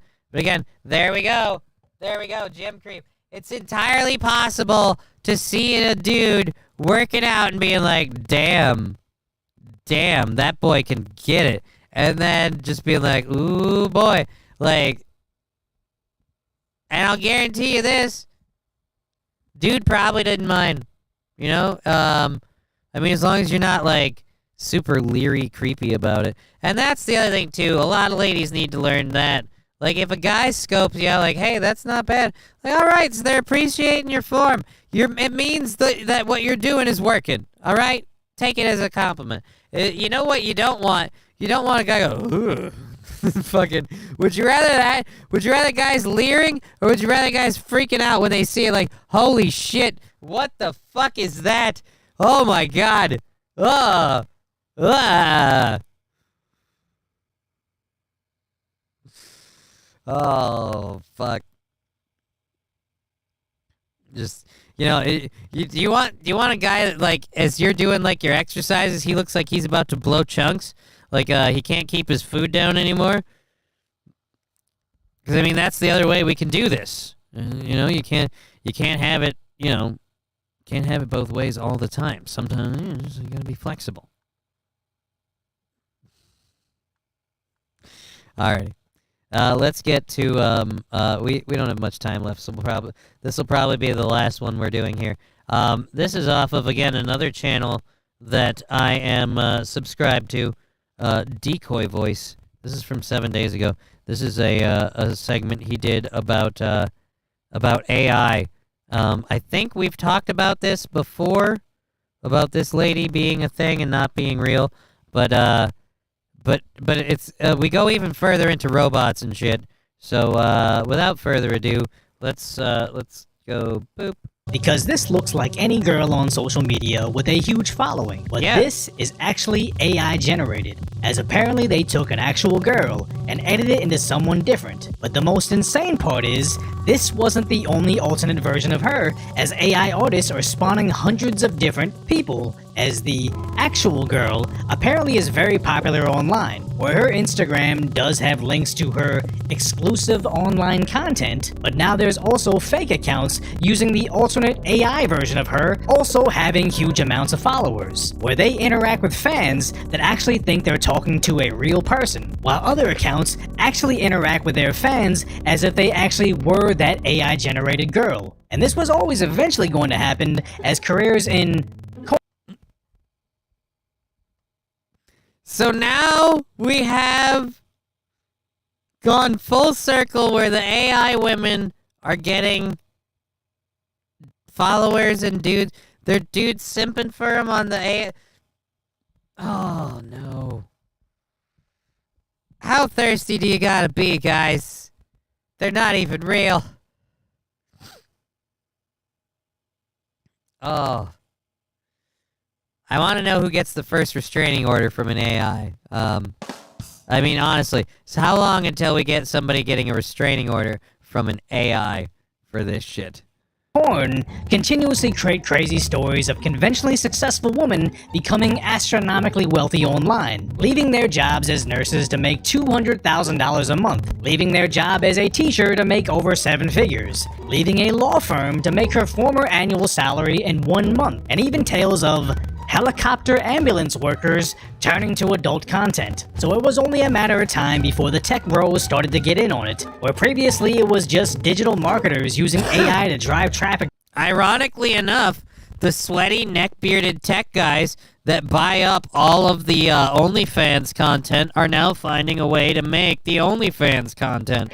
there we go. There we go, gym creep. It's entirely possible to see a dude working out and being like, damn, that boy can get it. And then just being like, ooh, boy. Like, and I'll guarantee you this, dude probably didn't mind. You know? I mean, as long as you're not, like, super leery, creepy about it. And that's the other thing, too. A lot of ladies need to learn that. Like, if a guy scopes you out, like, hey, that's not bad. Like, all right, so they're appreciating your form. It means that what you're doing is working. All right? Take it as a compliment. You know what you don't want? You don't want a guy go, ugh. Fucking, would you rather that? Would you rather guys leering? Or would you rather guys freaking out when they see it like, holy shit, what the fuck is that? Oh, my God. Ugh. Ugh. Oh, fuck. Just, you know, you want a guy that, like, as you're doing, like, your exercises, he looks like he's about to blow chunks? Like, he can't keep his food down anymore? Because, I mean, that's the other way we can do this. You know, you can't have it, you know, can't have it both ways all the time. Sometimes you gotta be flexible. Alrighty. Let's get to, we don't have much time left, so this will probably be the last one we're doing here. This is off of, again, another channel that I am subscribed to, Decoy Voice. This is from 7 days ago. This is a segment he did about AI. I think we've talked about this before. about this lady being a thing and not being real, but it's we go even further into robots and shit. So without further ado, let's go boop. Because this looks like any girl on social media with a huge following, but this is actually AI generated, as apparently they took an actual girl and edited it into someone different. But the most insane part is, this wasn't the only alternate version of her, as AI artists are spawning hundreds of different people, as the actual girl apparently is very popular online, where her Instagram does have links to her exclusive online content, but now there's also fake accounts using the alternate AI version of her, also having huge amounts of followers, where they interact with fans that actually think they're talking to a real person, while other accounts actually interact with their fans as if they actually were that AI generated girl. And this was always eventually going to happen, as careers in So now we have gone full circle where the AI women are getting followers and dudes. They're dudes simping for them on the AI. Oh, no. How thirsty do you gotta be, guys? They're not even real. Oh. I want to know who gets the first restraining order from an AI. I mean, honestly, so how long until we get somebody getting a restraining order from an AI for this shit? Porn continuously create crazy stories of conventionally successful women becoming astronomically wealthy online, leaving their jobs as nurses to make $200,000 a month, leaving their job as a teacher to make over 7 figures, leaving a law firm to make her former annual salary in 1 month, and even tales of helicopter ambulance workers turning to adult content. So it was only a matter of time before the tech bros started to get in on it, where previously it was just digital marketers using AI to drive traffic. Ironically enough, the sweaty, neck-bearded tech guys that buy up all of the OnlyFans content are now finding a way to make the OnlyFans content.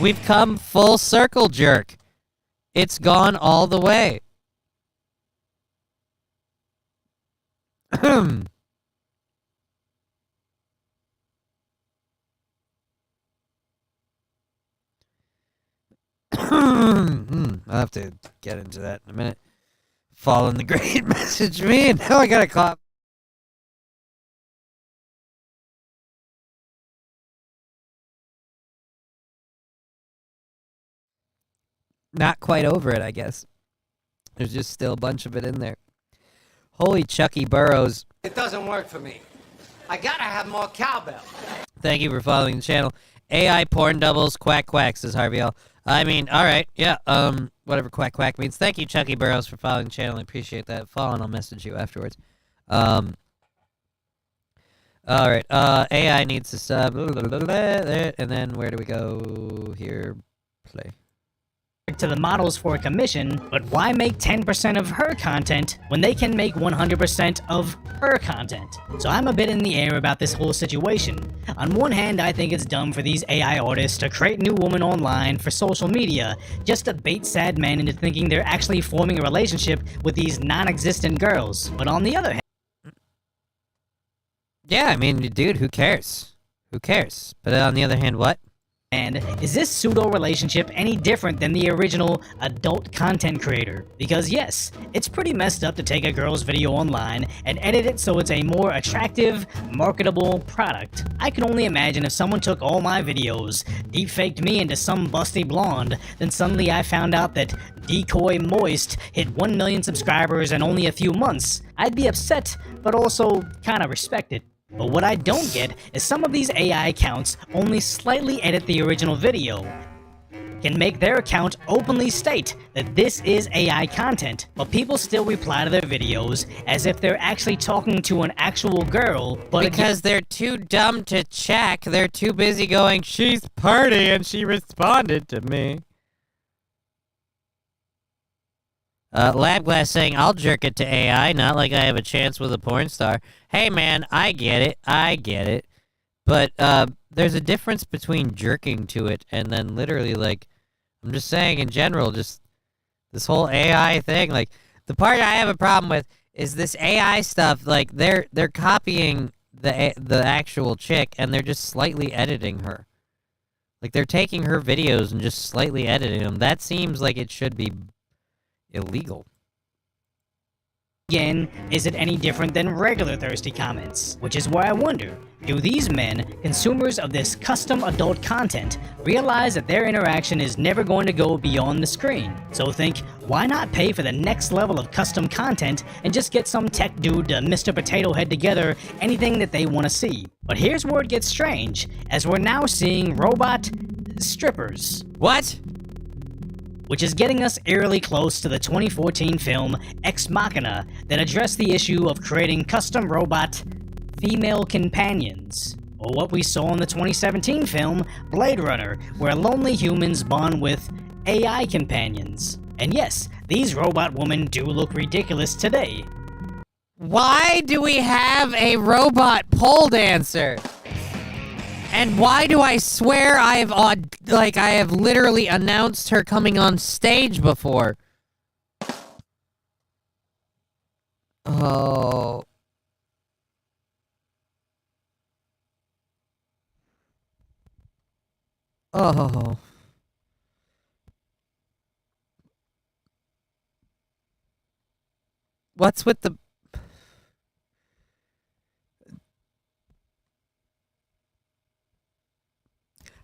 We've come full circle, jerk. It's gone all the way. I'll have to get into that in a minute. Following the great message me, and now I gotta cough. Not quite over it, I guess. There's just still a bunch of it in there. Holy Chucky Burrows. It doesn't work for me. I gotta have more cowbell. Thank you for following the channel. AI porn doubles, quack quack, says Harvey L. I mean, alright, yeah, whatever quack quack means. Thank you, Chucky Burrows, for following the channel. I appreciate that. Follow and I'll message you afterwards. Alright, AI needs to stop. And then where do we go here? Play. To the models for a commission, but why make 10% of her content when they can make 100% of her content? So I'm a bit in the air about this whole situation. On one hand, I think it's dumb for these AI artists to create new women online for social media just to bait sad men into thinking they're actually forming a relationship with these non-existent girls. But on the other hand, yeah, I mean, dude, who cares? Who cares? But on the other hand, what? And is this pseudo-relationship any different than the original adult content creator? Because yes, it's pretty messed up to take a girl's video online and edit it so it's a more attractive, marketable product. I can only imagine if someone took all my videos, deepfaked me into some busty blonde, then suddenly I found out that Decoy Moist hit 1 million subscribers in only a few months. I'd be upset, but also kinda respect it. But what I don't get is some of these AI accounts only slightly edit the original video, can make their account openly state that this is AI content, but people still reply to their videos as if they're actually talking to an actual girl, but because they're too dumb to check, they're too busy going, she's party and she responded to me. Labglass saying, I'll jerk it to AI, not like I have a chance with a porn star. Hey man, I get it. But, there's a difference between jerking to it and then literally, like, I'm just saying in general, just this whole AI thing, like, The part I have a problem with is this AI stuff. Like they're copying the actual chick and they're just slightly editing her. Like they're taking her videos and just slightly editing them. That seems like it should be illegal. Again, is it any different than regular thirsty comments? Which is why I wonder, do these men, consumers of this custom adult content, realize that their interaction is never going to go beyond the screen? So think, why not pay for the next level of custom content and just get some tech dude to Mr. Potato Head together anything that they want to see? But here's where it gets strange, as we're now seeing robot strippers. What? Which is getting us eerily close to the 2014 film Ex Machina that addressed the issue of creating custom robot female companions, or what we saw in the 2017 film Blade Runner, where lonely humans bond with AI companions. And yes, these robot women do look ridiculous today. Why do we have a robot pole dancer? And why do I swear I have literally announced her coming on stage before? Oh. Oh. What's with the...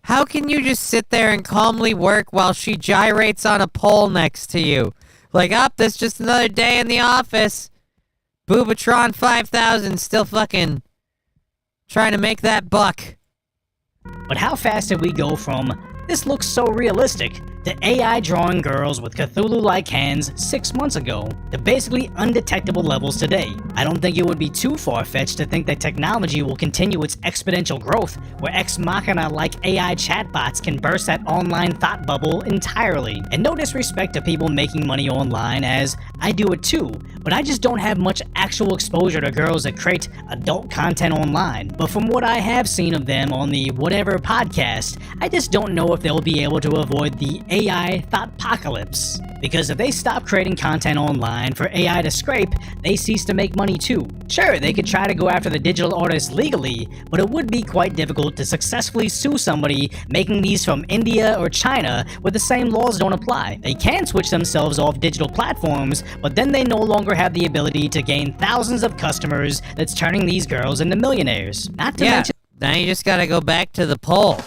How can you just sit there and calmly work while she gyrates on a pole next to you? Like, that's just another day in the office. Boobatron 5000 still fucking trying to make that buck. But how fast did we go from, this looks so realistic, to AI drawing girls with Cthulhu-like hands 6 months ago, to basically undetectable levels today? I don't think it would be too far-fetched to think that technology will continue its exponential growth, where Ex Machina-like AI chatbots can burst that online thought bubble entirely. And no disrespect to people making money online, as I do it too, but I just don't have much actual exposure to girls that create adult content online. But from what I have seen of them on the Whatever podcast, I just don't know if they'll be able to avoid the AI thoughtpocalypse. Because if they stop creating content online for AI to scrape, they cease to make money too. Sure, they could try to go after the digital artists legally, but it would be quite difficult to successfully sue somebody making these from India or China where the same laws don't apply. They can switch themselves off digital platforms, but then they no longer have the ability to gain thousands of customers that's turning these girls into millionaires. Not to mention... Now you just gotta go back to the poll.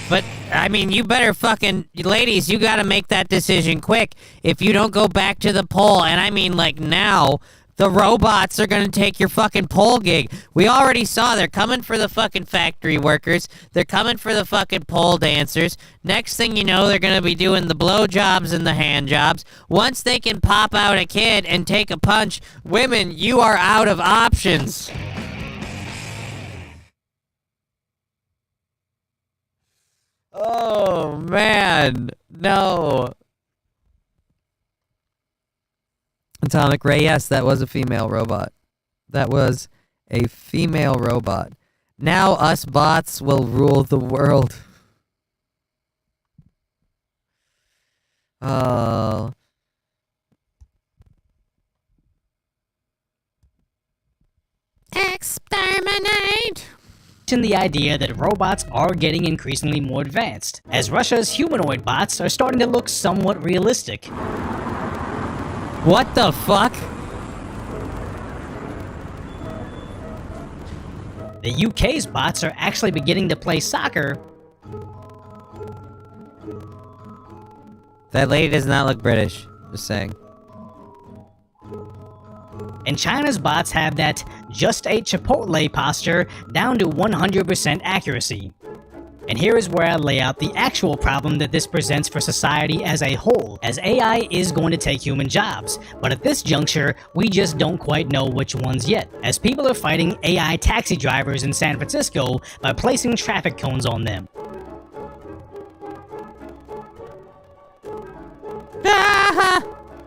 But, I mean, you better fucking... Ladies, you gotta make that decision quick. If you don't go back to the poll, and I mean, like, now, the robots are gonna take your fucking poll gig. We already saw they're coming for the fucking factory workers. They're coming for the fucking pole dancers. Next thing you know, they're gonna be doing the blow jobs and the hand jobs. Once they can pop out a kid and take a punch, women, you are out of options. Oh, man. No. Atomic Ray, yes, that was a female robot. That was a female robot. Now us bots will rule the world. Oh. Exterminate! The idea that robots are getting increasingly more advanced, as Russia's humanoid bots are starting to look somewhat realistic. What the fuck? The UK's bots are actually beginning to play soccer. That lady does not look British, just saying. And China's bots have that just ate Chipotle posture down to 100% accuracy. And here is where I lay out the actual problem that this presents for society as a whole, as AI is going to take human jobs, but at this juncture, we just don't quite know which ones yet, as people are fighting AI taxi drivers in San Francisco by placing traffic cones on them.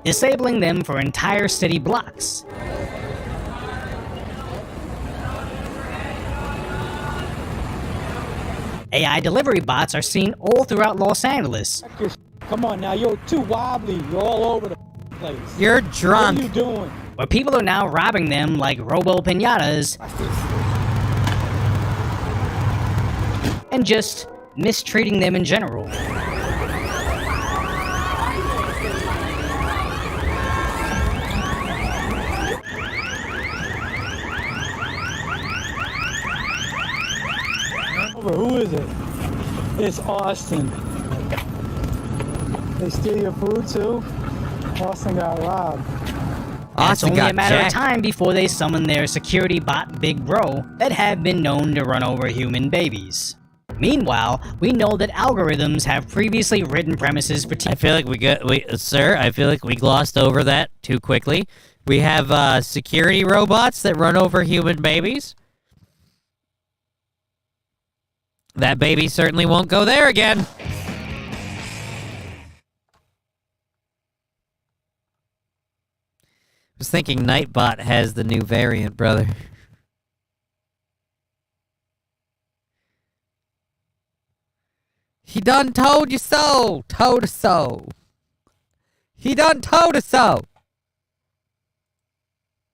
Disabling them for entire city blocks. AI delivery bots are seen all throughout Los Angeles. Come on now, you're too wobbly. You're all over the place. You're drunk. What are you doing? Where people are now robbing them like robo pinatas. And just mistreating them in general. Who is it? It's Austin. They steal your food too? Austin got robbed. And it's only a matter of time before they summon their security bot Big Bro that have been known to run over human babies. Meanwhile, we know that algorithms have previously written premises for I feel like sir, I feel like we glossed over that too quickly. We have security robots that run over human babies. That baby certainly won't go there again. I was thinking Nightbot has the new variant, brother. He done told you so. Told us so. He done told us so.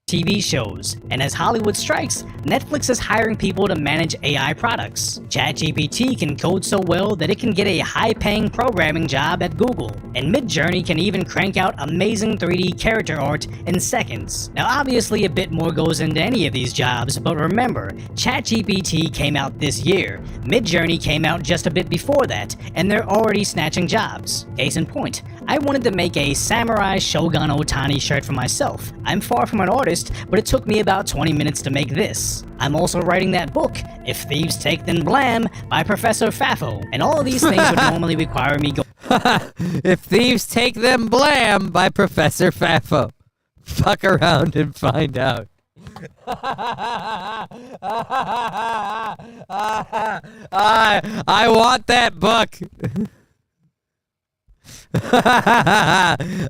TV shows, and as Hollywood strikes, Netflix is hiring people to manage AI products. ChatGPT can code so well that it can get a high-paying programming job at Google, and Midjourney can even crank out amazing 3D character art in seconds. Now obviously a bit more goes into any of these jobs, but remember, ChatGPT came out this year, Midjourney came out just a bit before that, and they're already snatching jobs. Case in point, I wanted to make a Samurai Shogun Otani shirt for myself. I'm far from an artist, but it took me about 20 minutes to make this. I'm also writing that book, If Thieves Take Then Blam, by Professor Fafo, and all of these things would normally require me If Thieves Take Them Blam by Professor Fafo. Fuck around and find out. I want that book.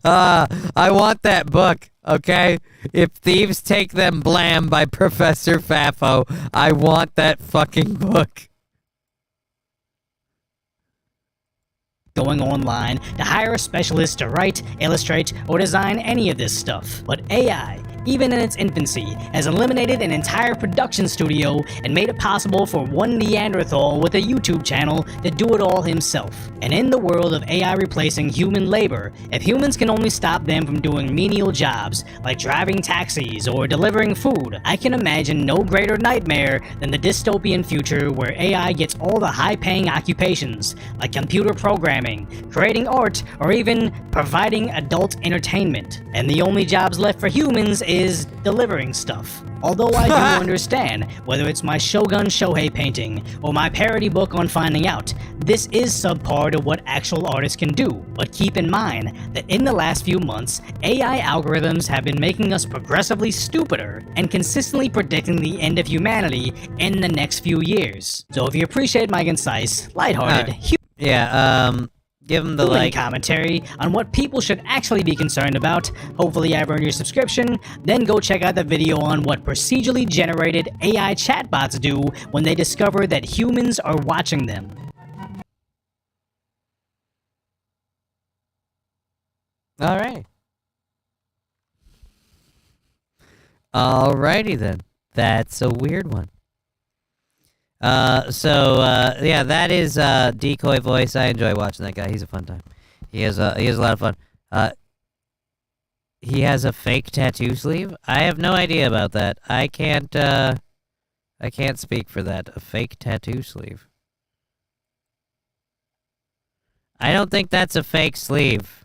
I want that book, okay? If Thieves Take Them Blam by Professor Fafo. I want that fucking book. Going online to hire a specialist to write, illustrate, or design any of this stuff. But AI, even in its infancy, has eliminated an entire production studio and made it possible for one Neanderthal with a YouTube channel to do it all himself. And in the world of AI replacing human labor, if humans can only stop them from doing menial jobs like driving taxis or delivering food, I can imagine no greater nightmare than the dystopian future where AI gets all the high-paying occupations like computer programming, creating art, or even providing adult entertainment. And the only jobs left for humans is delivering stuff. Although I do understand, whether it's my Shogun Shohei painting or my parody book on finding out, this is subpar to what actual artists can do. But keep in mind that in the last few months, AI algorithms have been making us progressively stupider and consistently predicting the end of humanity in the next few years. So if you appreciate my concise, lighthearted, give them the commentary on what people should actually be concerned about. Hopefully I've earned your subscription. Then go check out the video on what procedurally generated AI chatbots do when they discover that humans are watching them. Alright. Alrighty then. That's a weird one. Yeah, that is Decoy Voice. I enjoy watching that guy. He's a fun time. He has a lot of fun. He has a fake tattoo sleeve? I have no idea about that. I can't speak for that. A fake tattoo sleeve. I don't think that's a fake sleeve.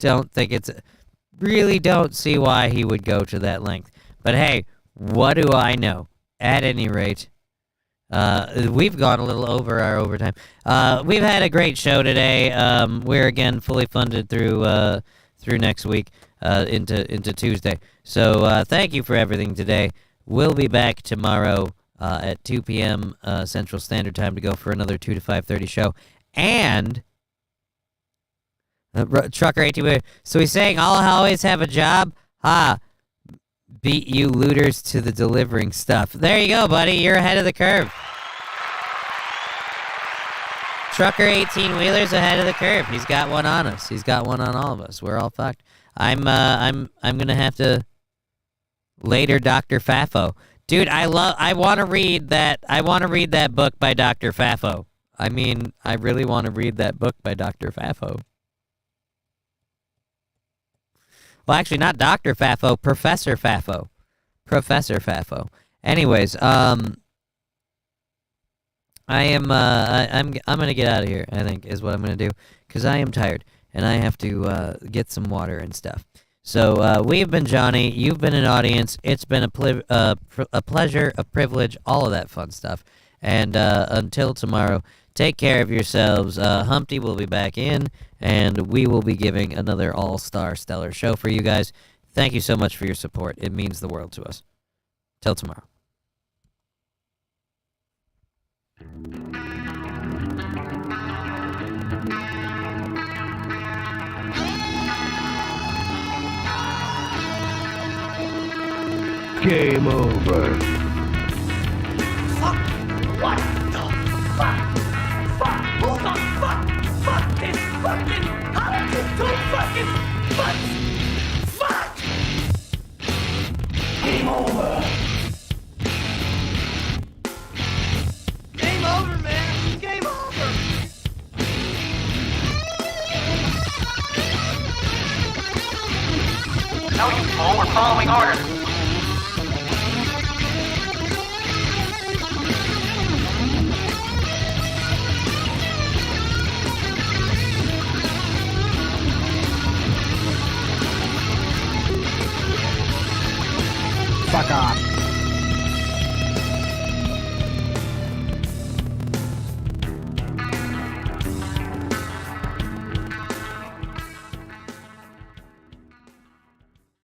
Don't think it's... Really don't see why he would go to that length. But hey, what do I know? At any rate, we've gone a little over our overtime. We've had a great show today. We're again fully funded through next week, into Tuesday. So thank you for everything today. We'll be back tomorrow at 2 p.m. Central Standard Time to go for another 2 to 5:30 show. And Trucker 18. So he's saying I'll always have a job. Beat you looters to the delivering stuff. There you go, buddy. You're ahead of the curve. trucker 18-wheeler's ahead of the curve. He's got one on us. He's got one on all of us. We're all fucked. I'm gonna have to later Dr. Fafo. Dude, I want to read that book by Dr. Fafo. I mean, I really want to read that book by Dr. Fafo. Well, actually, not Dr. Fafo, Professor Fafo. Professor Fafo. Anyways, I'm gonna get out of here, I think, is what I'm gonna do, because I am tired, and I have to get some water and stuff. So, we've been Johnny, you've been an audience, it's been a pleasure, a privilege, all of that fun stuff. And until tomorrow, take care of yourselves. Humpty will be back in, and we will be giving another all-star stellar show for you guys. Thank you so much for your support. It means the world to us. Till tomorrow. Game over. Fuck! What the fuck? Fuck! Who the fuck? Fuck this fucking... How did you do fucking... Fuck! Game over. Game over, man. Game over. No, you fool. We're following orders. Fuck off.